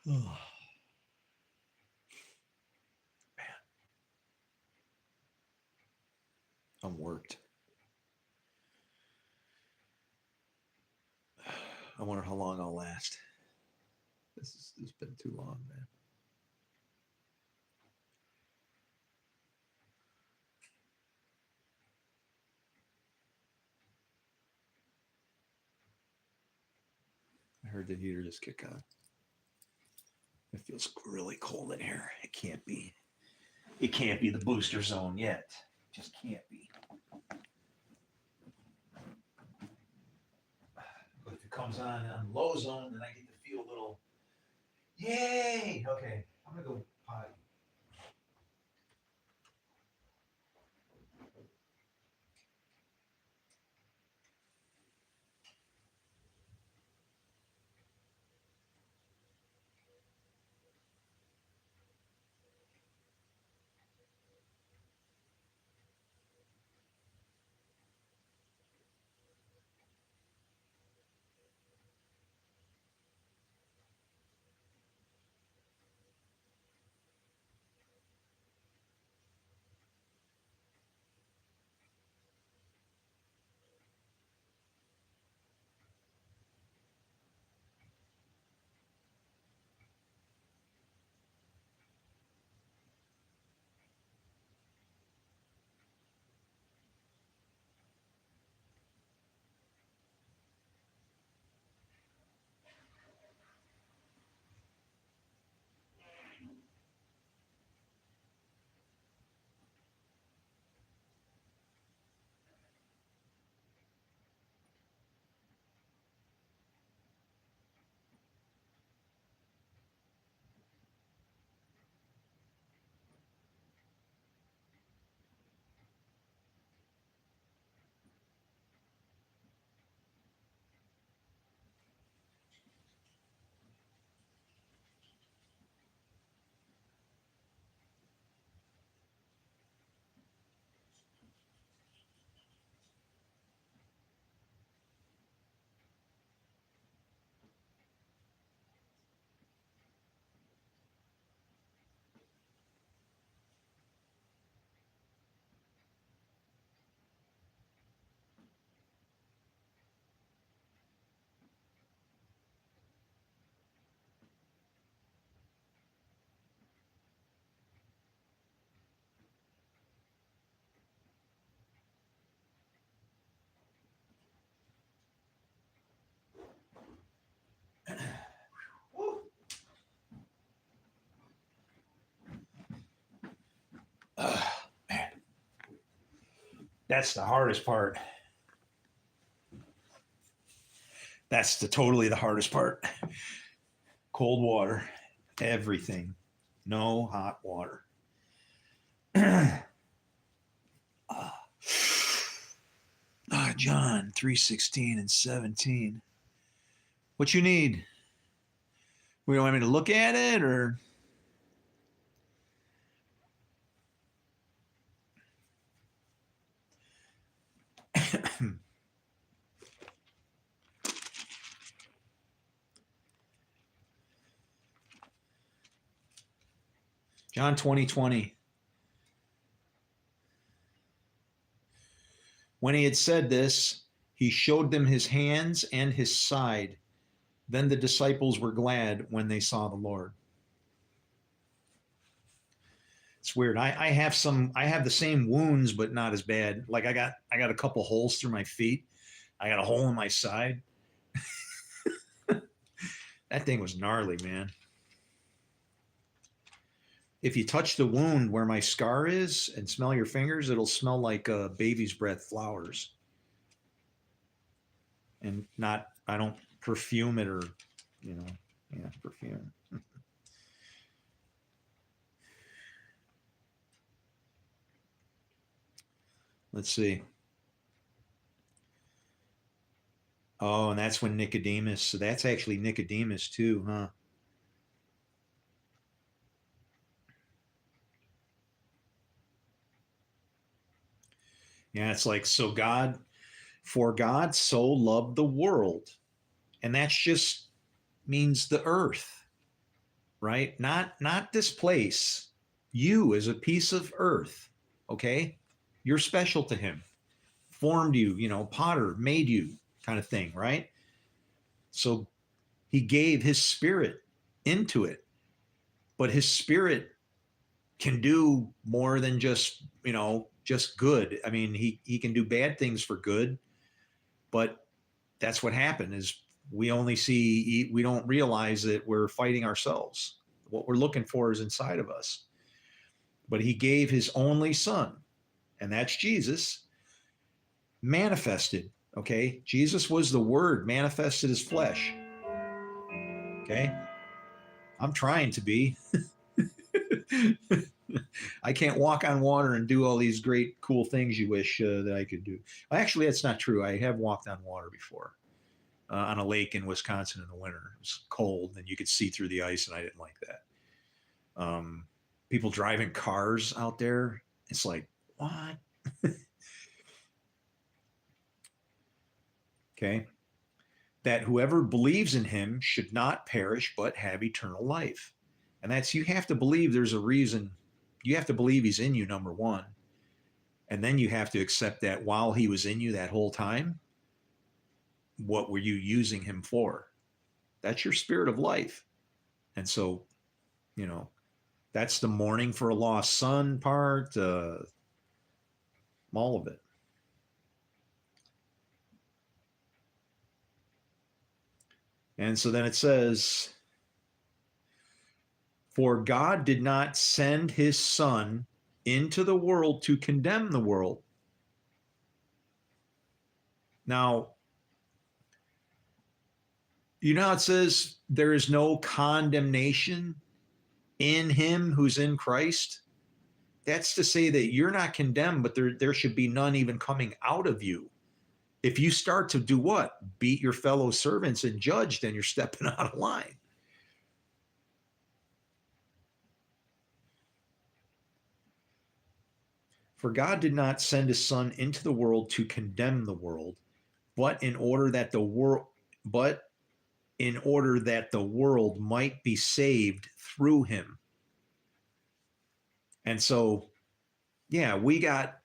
Oh, man, I'm worked. I wonder how long I'll last. This has been too long, man. I heard the heater just kick on. It feels really cold in here. It can't be. It can't be the booster zone yet. It just can't be. But if it comes on low zone, then I get to feel a little. Yay! Okay, I'm gonna go potty. That's the hardest part. That's totally the hardest part. Cold water, everything. No hot water. John 3:16 and 17. What you need? We don't want me to look at it or John 20:20. When he had said this, he showed them his hands and his side. Then the disciples were glad when they saw the Lord. It's weird. I have the same wounds, but not as bad. Like I got a couple holes through my feet. I got a hole in my side. That thing was gnarly, man. If you touch the wound where my scar is and smell your fingers, it'll smell like a baby's breath flowers. And not, I don't perfume it or, perfume. Let's see. Oh, and that's when Nicodemus. So that's actually Nicodemus too, huh? Yeah, it's like, for God so loved the world. And that's just means the earth, right? Not this place. You as a piece of earth, okay? You're special to him. Formed you, potter, made you kind of thing, right? So he gave his spirit into it. But his spirit can do more than just good. I mean, he can do bad things for good, but that's what happened is we don't realize that we're fighting ourselves. What we're looking for is inside of us. But he gave his only son, and that's Jesus, manifested. Okay. Jesus was the word manifested as flesh. Okay. I'm trying to be. I can't walk on water and do all these great, cool things you wish that I could do. Actually, that's not true. I have walked on water before on a lake in Wisconsin in the winter. It was cold and you could see through the ice, and I didn't like that. People driving cars out there, it's like, what? Okay. That whoever believes in him should not perish, but have eternal life. And that's, you have to believe there's a reason. You have to believe he's in you, number one. And then you have to accept that while he was in you that whole time, what were you using him for? That's your spirit of life. And so, you know, that's the mourning for a lost son part, all of it. And so then it says, for God did not send his son into the world to condemn the world. Now, you know how it says there is no condemnation in him who's in Christ? That's to say that you're not condemned, but there should be none even coming out of you. If you start to do what? Beat your fellow servants and judge, then you're stepping out of line. For God did not send his son into the world to condemn the world, but in order that the world might be saved through him. And so, yeah, we got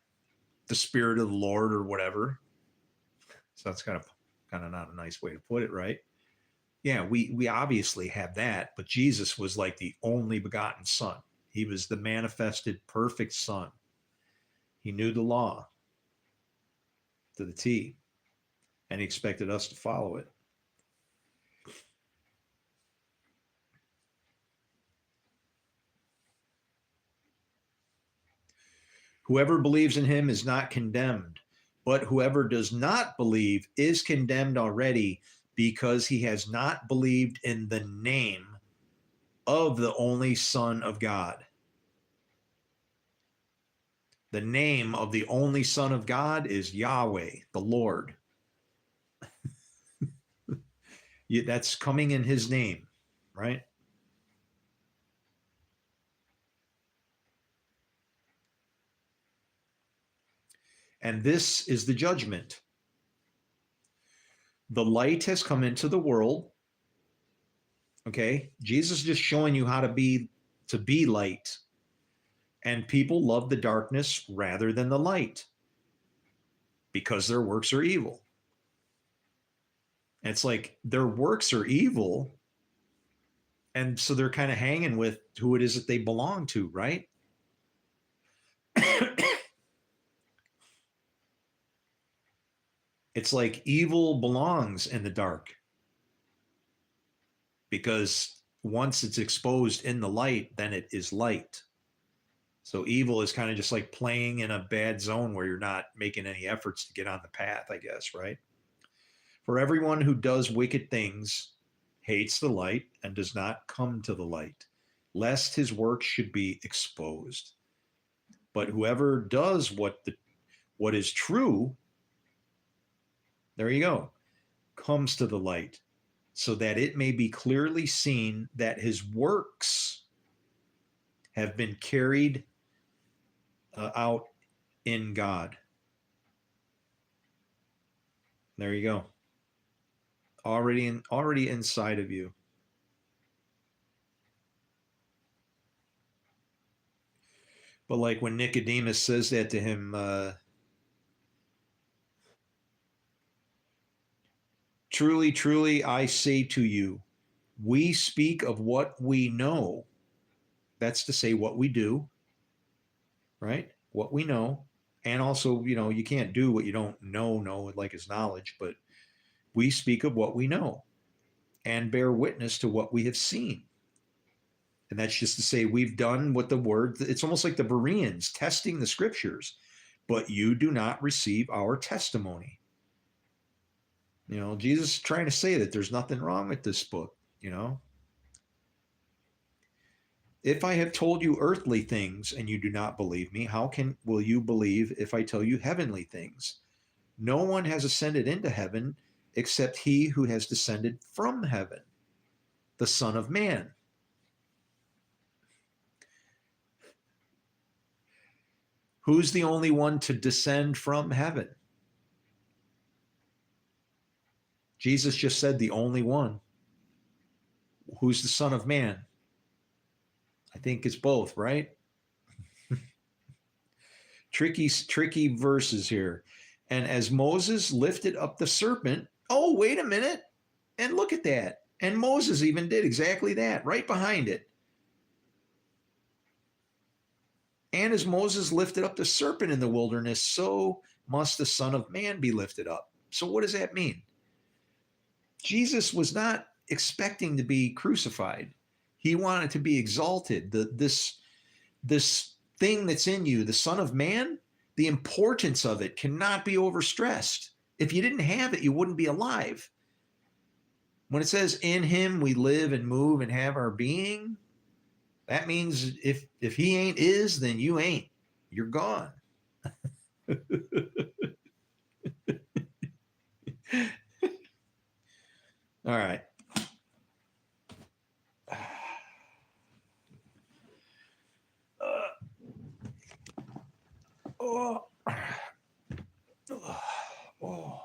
the Spirit of the Lord or whatever. So that's kind of not a nice way to put it, right? Yeah, we obviously have that, but Jesus was like the only begotten Son. He was the manifested perfect Son. He knew the law to the T, and he expected us to follow it. Whoever believes in him is not condemned, but whoever does not believe is condemned already because he has not believed in the name of the only Son of God. The name of the only Son of God is Yahweh, the Lord. That's coming in his name, right? And this is the judgment. The light has come into the world. Okay. Jesus is just showing you how to be light. And people love the darkness rather than the light because their works are evil. And it's like their works are evil. And so they're kind of hanging with who it is that they belong to, right? It's like evil belongs in the dark because once it's exposed in the light, then it is light. So evil is kind of just like playing in a bad zone where you're not making any efforts to get on the path, I guess, right? For everyone who does wicked things hates the light and does not come to the light, lest his work should be exposed. But whoever does what is true, there you go, comes to the light, so that it may be clearly seen that his works have been carried out in God. There you go. Already inside of you. But like when Nicodemus says that to him, truly, truly, I say to you, we speak of what we know. That's to say what we do, right? What we know. And also, you can't do what you don't know, like his knowledge, but we speak of what we know and bear witness to what we have seen. And that's just to say we've done what the word, it's almost like the Bereans testing the scriptures, but you do not receive our testimony. Jesus is trying to say that there's nothing wrong with this book, If I have told you earthly things and you do not believe me, how will you believe if I tell you heavenly things? No one has ascended into heaven except he who has descended from heaven, the Son of Man. Who's the only one to descend from heaven? Jesus just said the only one. Who's the Son of Man? I think it's both, right? Tricky verses here. And as Moses lifted up the serpent, oh, wait a minute. And look at that. And Moses even did exactly that, right behind it. And as Moses lifted up the serpent in the wilderness, so must the Son of Man be lifted up. So what does that mean? Jesus was not expecting to be crucified. He wanted to be exalted. This thing that's in you, the Son of Man, the importance of it cannot be overstressed. If you didn't have it, you wouldn't be alive. When it says in him we live and move and have our being, that means if he ain't is, then you ain't. You're gone. All right. Oh. Oh.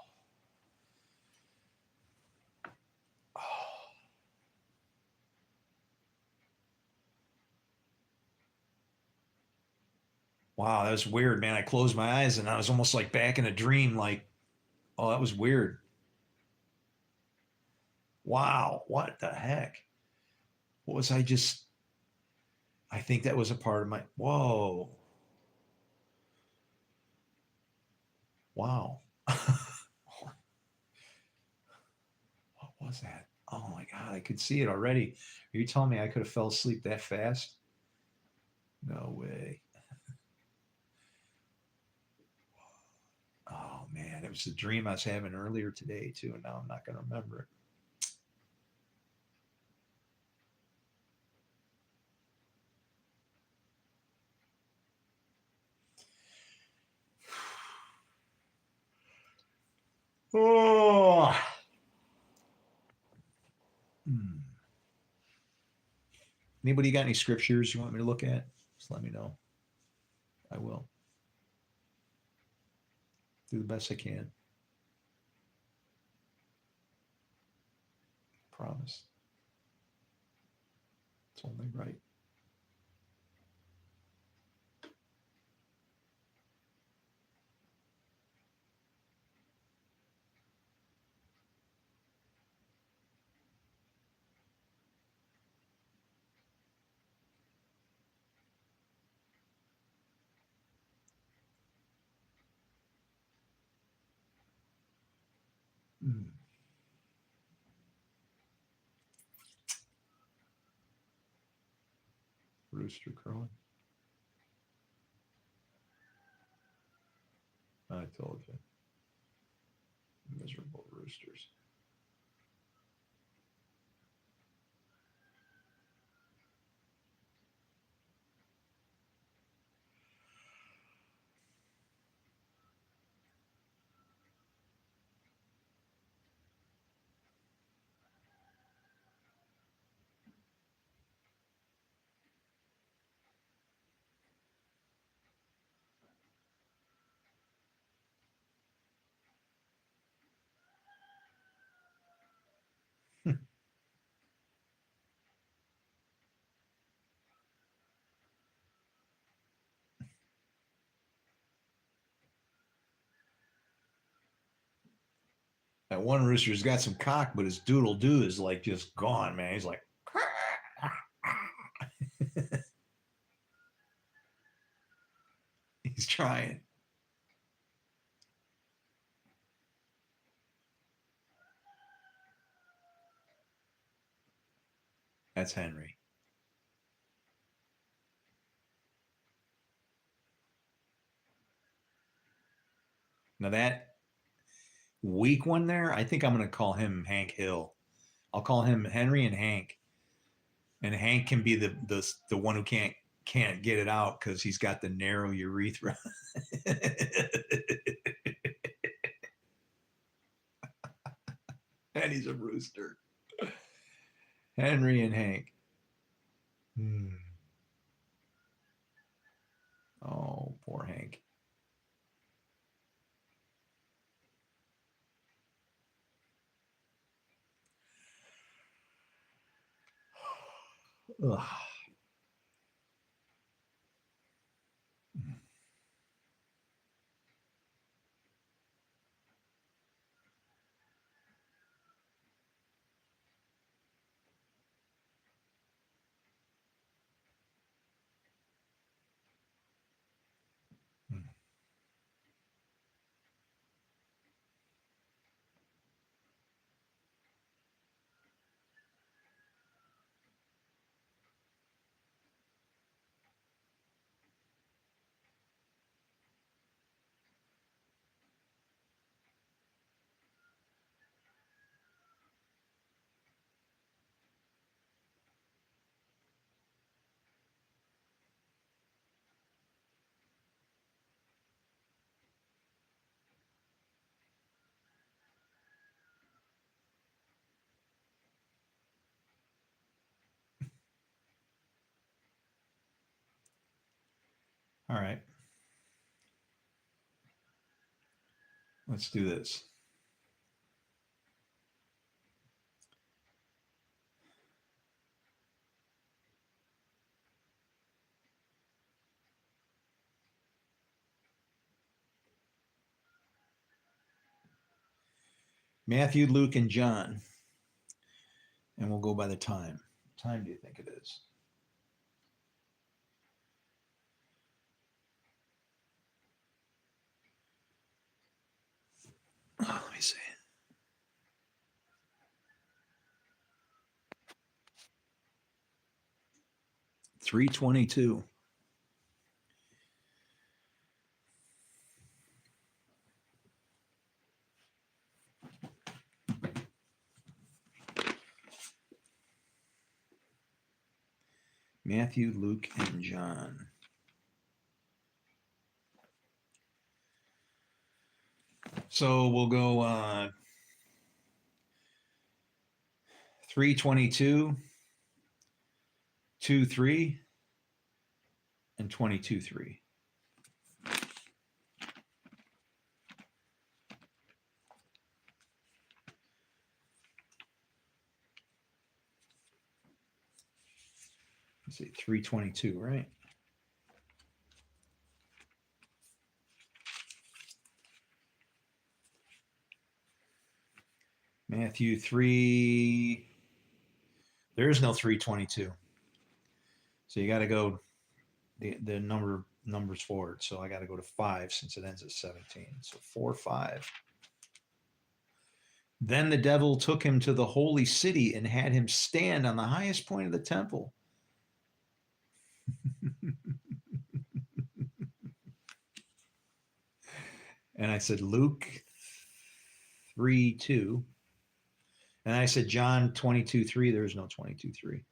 Wow, that was weird, man. I closed my eyes and I was almost like back in a dream, like, oh, that was weird. Wow, what the heck? What was I think that was a part of my, whoa. Wow. What was that? Oh my God, I could see it already. Are you telling me I could have fell asleep that fast? No way. it was a dream I was having earlier today too, and now I'm not going to remember it. Oh. Anybody got any scriptures you want me to look at? Just let me know. I will. Do the best I can. Promise. It's only right. Mm. Rooster crowing. I told you. Miserable roosters. That one rooster's got some cock, but his doodle doo is like just gone, man. He's like, he's trying. That's Henry. Now that weak one there, I think I'm going to call him Hank Hill. I'll call him Henry and Hank, and Hank can be the one who can't get it out because he's got the narrow urethra. And he's a rooster. Henry and Hank. Hmm. Oh, poor Hank. Ugh. All right. Let's do this. Matthew, Luke, and John. And we'll go by the time. What time do you think it is? Oh, let me see. 3:22. Matthew, Luke, and John. So we'll go 3:22, 2:3, and 22:3. Let's see, 3:22, right? Matthew 3. There is no 3:22. So you got to go the numbers forward. So I got to go to 5 since it ends at 17. So 4, 5. Then the devil took him to the holy city and had him stand on the highest point of the temple. And I said, Luke 3:2. And I said, John 22:3. There's no 22:3.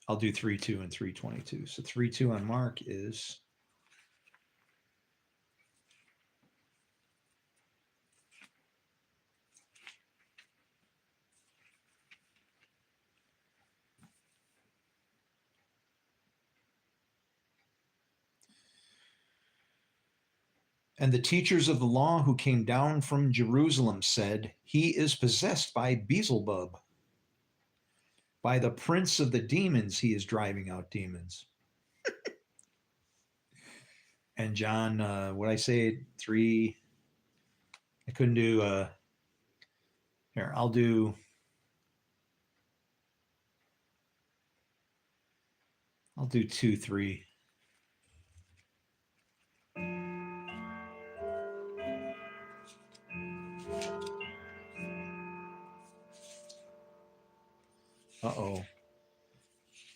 I'll do 3:2 and 3:22. So 3:2 on Mark is and the teachers of the law who came down from Jerusalem said, he is possessed by Beelzebub. By the prince of the demons, he is driving out demons. And John, what I say, 3, I couldn't do, here, I'll do 2, 3. Uh-oh.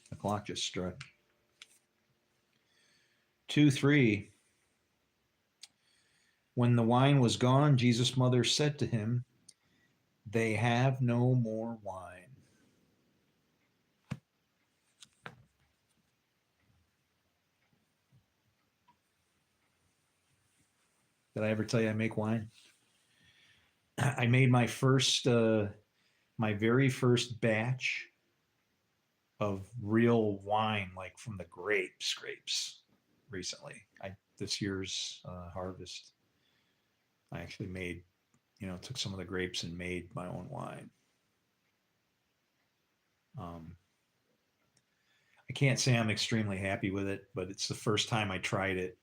The clock just struck. 2, 3. When the wine was gone, Jesus' mother said to him, they have no more wine. Did I ever tell you I make wine? I made my my very first batch of real wine, like from the grapes recently. This year's harvest, I actually made, took some of the grapes and made my own wine. I can't say I'm extremely happy with it, but it's the first time I tried it,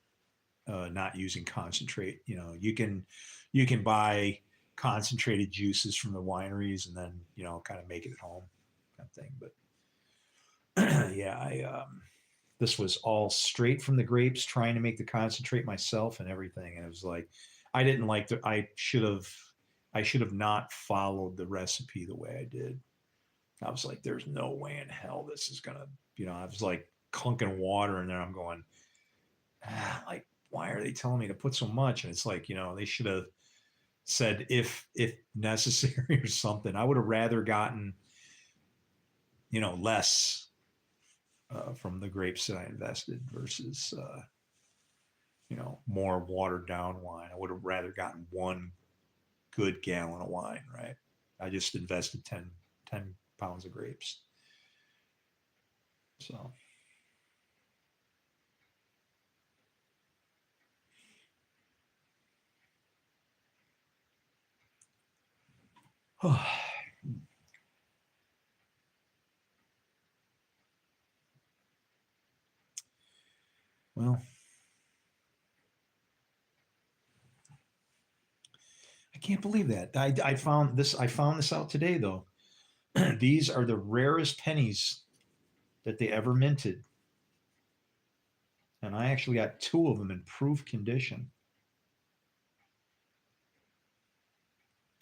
not using concentrate. You can buy concentrated juices from the wineries and then kind of make it at home, kind of thing. But yeah, this was all straight from the grapes, trying to make the concentrate myself and everything. And it was like, I didn't like the, I should have not followed the recipe the way I did. I was like, there's no way in hell this is gonna, I was like clunking water in there. I'm going, like, why are they telling me to put so much? And it's like, they should have said if necessary or something. I would have rather gotten, less from the grapes that I invested versus, more watered down wine. I would have rather gotten 1 good gallon of wine, right? I just invested 10 pounds of grapes. So. Well, I can't believe that. I found this out today, though. These are the rarest pennies that they ever minted. And I actually got 2 of them in proof condition.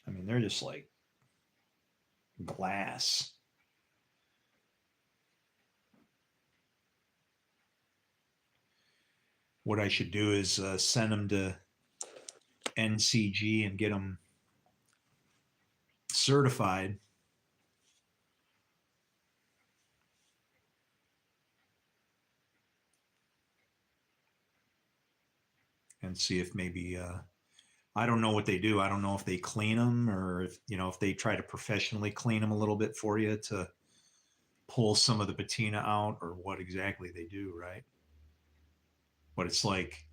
I mean, they're just like glass. What I should do is send them to NCG and get them certified and see if maybe I don't know what they do. I don't know if they clean them or if if they try to professionally clean them a little bit for you to pull some of the patina out or what exactly they do, right? But it's like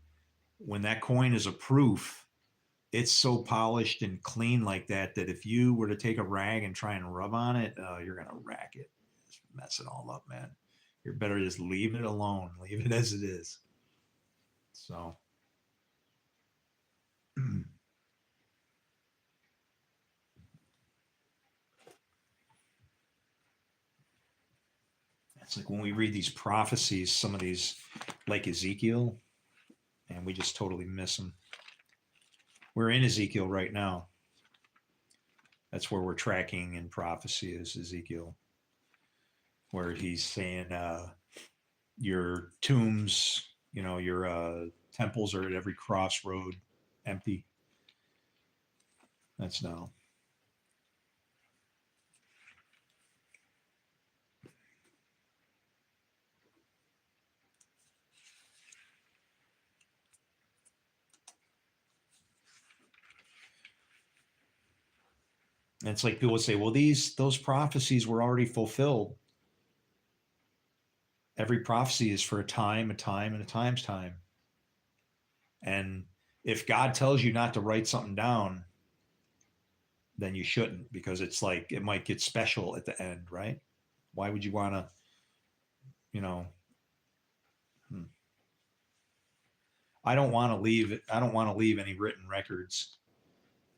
when that coin is a proof, it's so polished and clean like that that if you were to take a rag and try and rub on it, you're gonna rack it, just mess it all up, man. You're better just leave it alone, leave it as it is. So, it's like when we read these prophecies, some of these, like Ezekiel, and we just totally miss them. We're in Ezekiel right now. That's where we're tracking in prophecy is Ezekiel, where he's saying your tombs, your temples are at every crossroad empty. That's now. And it's like people would say, well, those prophecies were already fulfilled. Every prophecy is for a time, and a time's time. And if God tells you not to write something down, then you shouldn't, because it's like it might get special at the end, right? Why would you want to, you know? Hmm. I don't want to leave. I don't want to leave any written records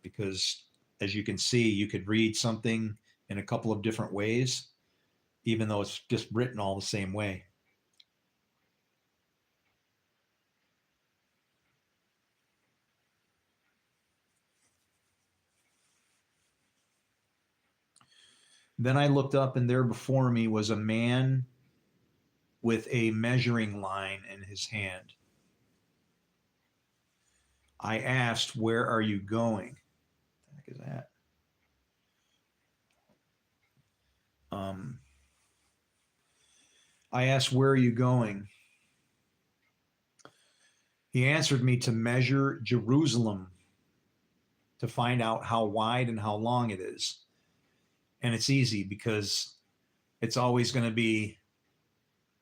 because, as you can see, you could read something in a couple of different ways, even though it's just written all the same way. Then I looked up, and there before me was a man with a measuring line in his hand. I asked, "Where are you going?" What the heck is that? Um, I asked, "Where are you going?" He answered me to measure Jerusalem to find out how wide and how long it is. And it's easy because it's always going to be,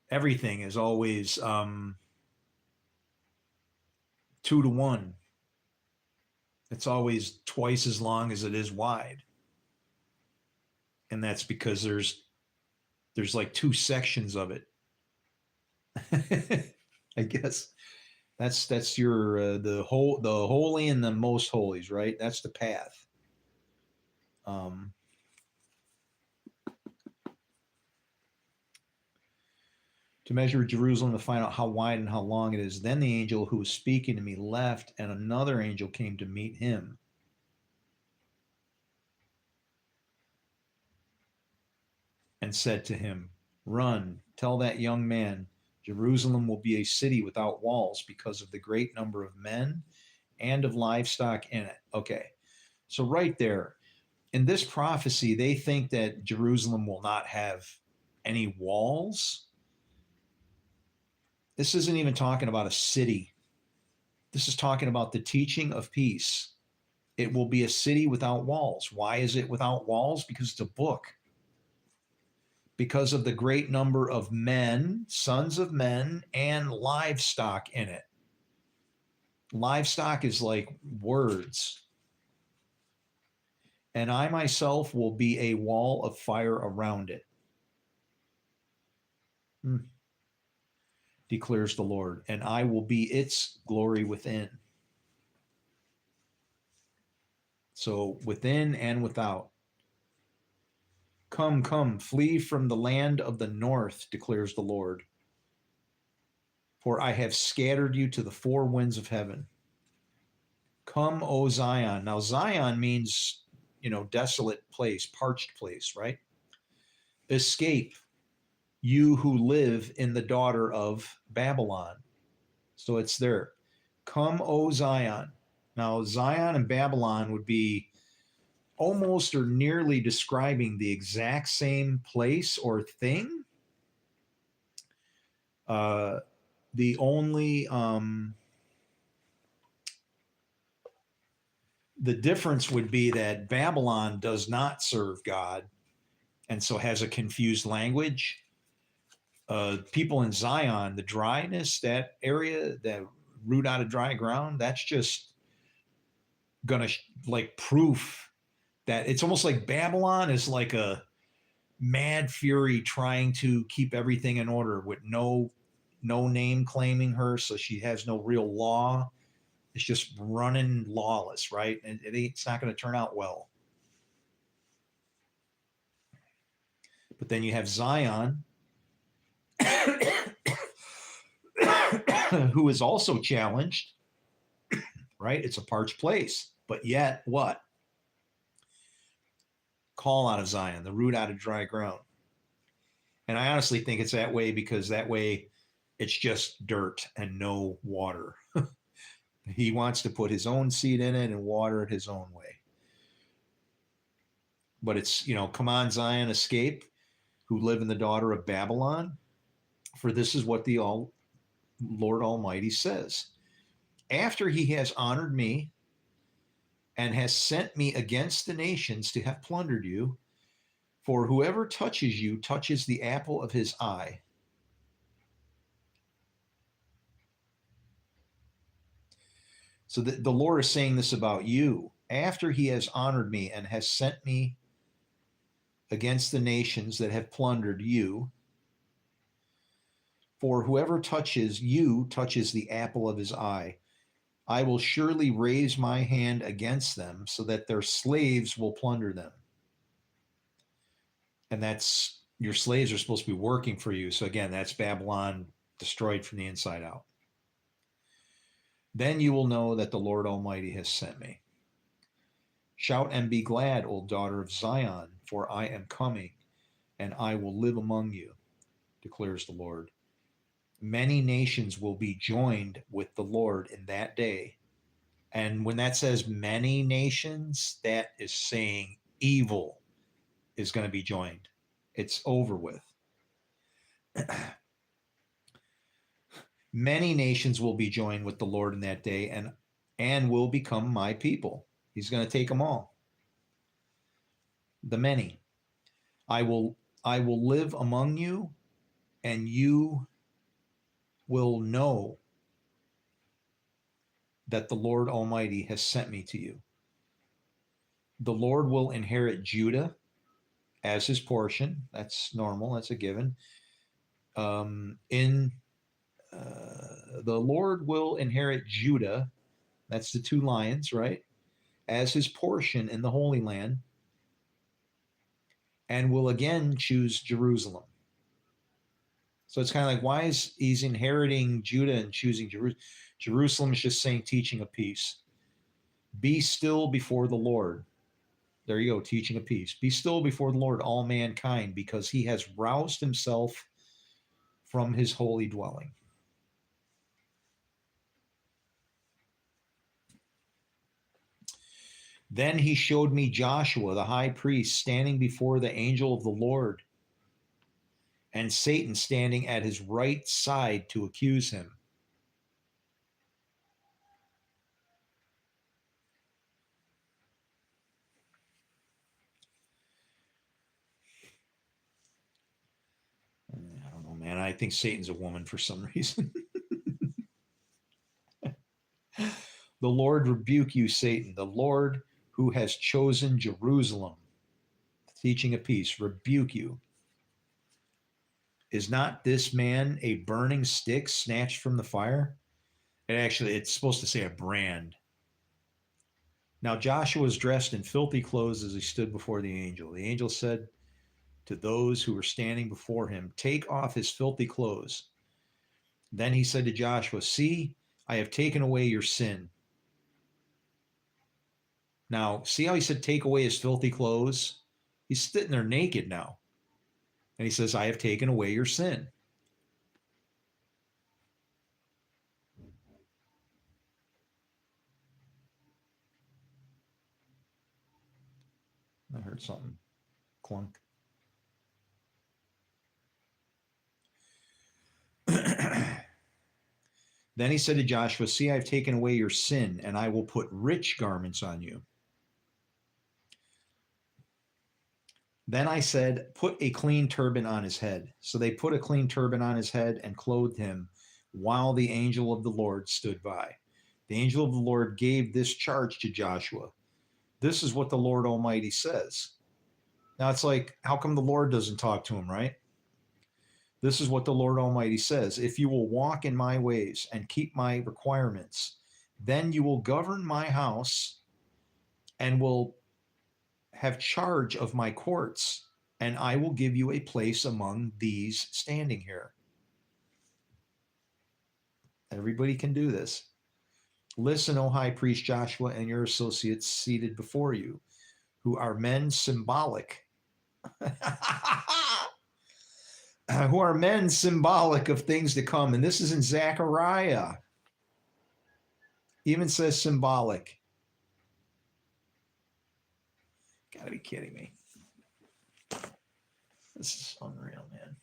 everything is always 2 to 1. It's always twice as long as it is wide. And that's because there's like 2 sections of it. I guess that's your the holy and the most holies, right? That's the path. Um, to measure Jerusalem to find out how wide and how long it is. Then the angel who was speaking to me left, and another angel came to meet him. And said to him, "Run, tell that young man, Jerusalem will be a city without walls because of the great number of men and of livestock in it." Okay, so right there, in this prophecy, they think that Jerusalem will not have any walls. This isn't even talking about a city. This is talking about the teaching of peace. It will be a city without walls. Why is it without walls? Because it's a book. Because of the great number of men, sons of men, and livestock in it. Livestock is like words. And I myself will be a wall of fire around it, declares the Lord, and I will be its glory within. So within and without. Come, come, flee from the land of the north, declares the Lord. For I have scattered you to the 4 winds of heaven. Come, O Zion. Now, Zion means, desolate place, parched place, right? Escape, you who live in the daughter of Babylon. So it's there. Come, O Zion. Now, Zion and Babylon would be almost or nearly describing the exact same place or thing. The only The difference would be that Babylon does not serve God and so has a confused language. People in Zion, the dryness, that area, that root out of dry ground, that's just gonna like proof that it's almost like Babylon is like a mad fury trying to keep everything in order with no name claiming her, so she has no real law. It's just running lawless, right? And it's not going to turn out well. But then you have Zion, who is also challenged, right? It's a parched place, but yet what? Call out of Zion, the root out of dry ground. And I honestly think it's that way because that way it's just dirt and no water. He wants to put his own seed in it and water it his own way. But it's, come on, Zion, escape, who live in the daughter of Babylon. For this is what the Lord Almighty says. After he has honored me and has sent me against the nations to have plundered you, for whoever touches you touches the apple of his eye. So the Lord is saying this about you. After he has honored me and has sent me against the nations that have plundered you, for whoever touches you touches the apple of his eye. I will surely raise my hand against them so that their slaves will plunder them. And that's, your slaves are supposed to be working for you. So again, that's Babylon destroyed from the inside out. Then you will know that the Lord Almighty has sent me. Shout and be glad, O daughter of Zion, for I am coming, and I will live among you, declares the Lord. Many nations will be joined with the Lord in that day. And when that says many nations, that is saying evil is going to be joined. It's over with. Many nations will be joined with the Lord in that day and will become my people. He's going to take them all. The many. I will live among you, and you will know that the Lord Almighty has sent me to you. The Lord will inherit Judah as his portion. That's normal. That's a given. The Lord will inherit Judah. That's the two lions, right? As his portion in the Holy Land, and will again choose Jerusalem. So it's kind of like, why is he's inheriting Judah and choosing Jerusalem? Jerusalem is just saying teaching of peace. Be still before the Lord. There you go, teaching of peace. Be still before the Lord, all mankind, because he has roused himself from his holy dwelling. Then he showed me Joshua, the high priest, standing before the angel of the Lord, and Satan standing at his right side to accuse him. I don't know, man. I think Satan's a woman for some reason. The Lord rebuke you, Satan. The Lord who has chosen Jerusalem, teaching of peace, rebuke you. Is not this man a burning stick snatched from the fire? It's supposed to say a brand. Now Joshua was dressed in filthy clothes as he stood before the angel. The angel said to those who were standing before him, take off his filthy clothes. Then he said to Joshua, see, I have taken away your sin. Now, see how he said take away his filthy clothes? He's sitting there naked now. And he says, I have taken away your sin. I heard something clunk. Then he said to Joshua, see, I've taken away your sin, and I will put rich garments on you. Then I said, put a clean turban on his head. So they put a clean turban on his head and clothed him while the angel of the Lord stood by. The angel of the Lord gave this charge to Joshua. This is what the Lord Almighty says. Now it's like, how come the Lord doesn't talk to him, right? This is what the Lord Almighty says. If you will walk in my ways and keep my requirements, then you will govern my house and will have charge of my courts, and I will give you a place among these standing here. Everybody can do this. Listen, O high priest Joshua, and your associates seated before you, who are men symbolic. Who are men symbolic of things to come. And this is in Zechariah. Even says symbolic. Gotta be kidding me. This is unreal, man.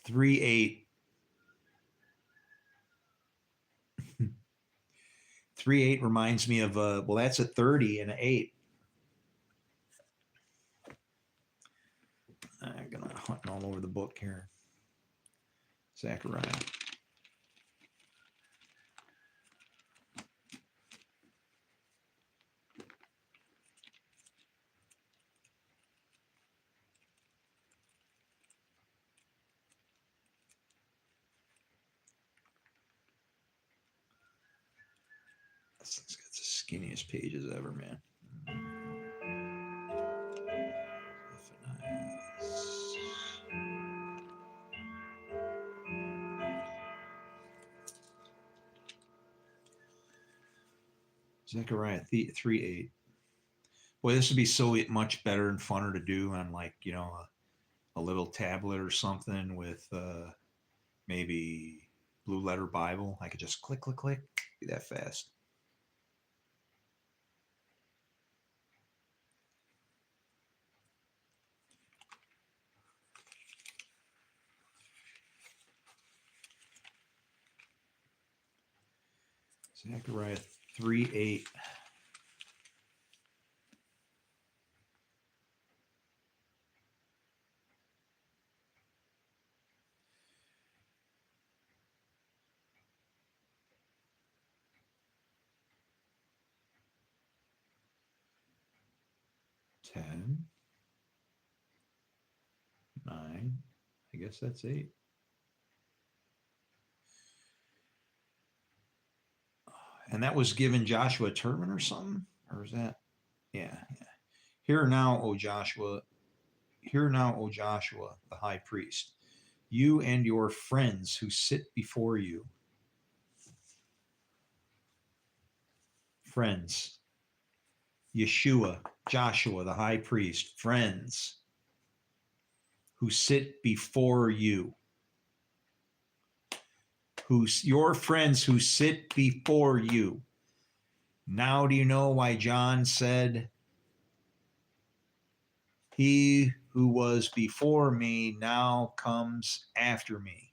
Three eight. 3-8 reminds me of well, that's a 30 and an 8. I'm gonna hunt all over the book here. Zechariah. This thing's got the skinniest pages ever, man. Zechariah 3:8. Boy, this would be so much better and funner to do on, like, you know, a little tablet or something with maybe Blue Letter Bible. I could just click, click, click. Be that fast. Zechariah 3:8. Ten, 9, I guess that's 8. And that was given Joshua a turban or something? Or is that? Yeah. Hear now, O Joshua, the high priest, you and your friends who sit before you. Friends. Yeshua, Joshua, the high priest, friends who sit before you. Your friends who sit before you. Now do you know why John said, he who was before me now comes after me?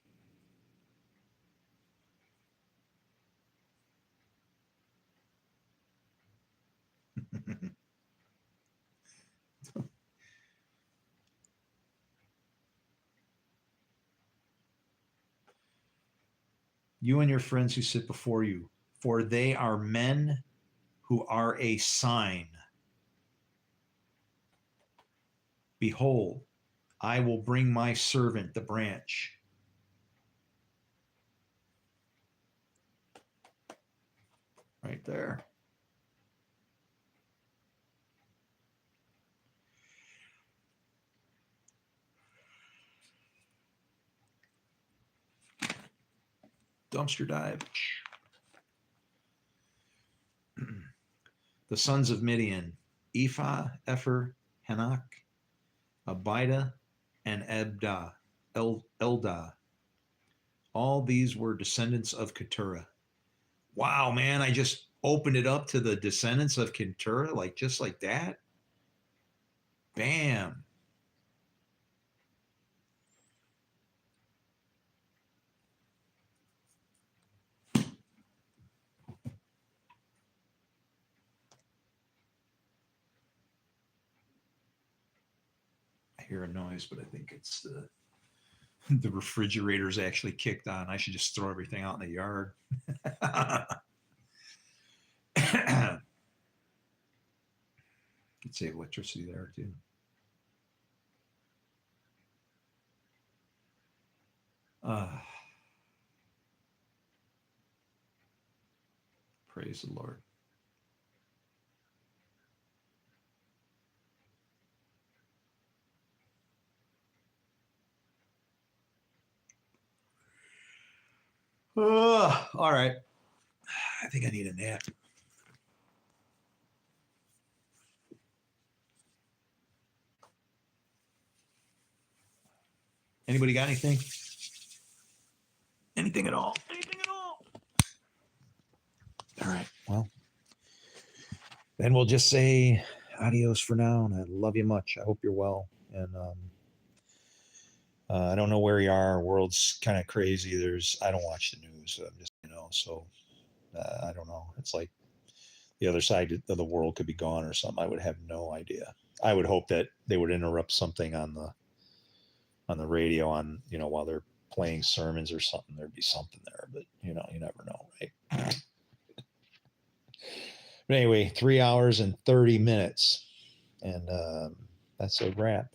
You and your friends who sit before you, for they are men who are a sign. Behold, I will bring my servant the branch. Right there. Dumpster dive. The sons of Midian, Ephah, Epher, Hanok, Abida, and Eldah. All these were descendants of Keturah. Wow, man, I just opened it up to the descendants of Keturah, like just like that. Bam. hear a noise, but I think it's the refrigerator's actually kicked on. I should just throw everything out in the yard. Could save electricity there too. Praise the Lord. All right. I think I need a nap. Anybody got anything? Anything at all? Anything at all? All right. Well, then we'll just say adios for now. And I love you much. I hope you're well. And I don't know where you are. World's kind of crazy. I don't watch the news. I'm just, so I don't know. It's like the other side of the world could be gone or something. I would have no idea. I would hope that they would interrupt something on the radio while they're playing sermons or something. There'd be something there, but you never know, right? But anyway, 3 hours and 30 minutes, and that's a wrap.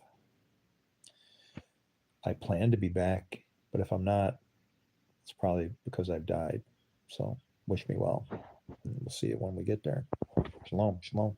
I plan to be back, but if I'm not, it's probably because I've died. So wish me well. And we'll see you when we get there. Shalom, shalom.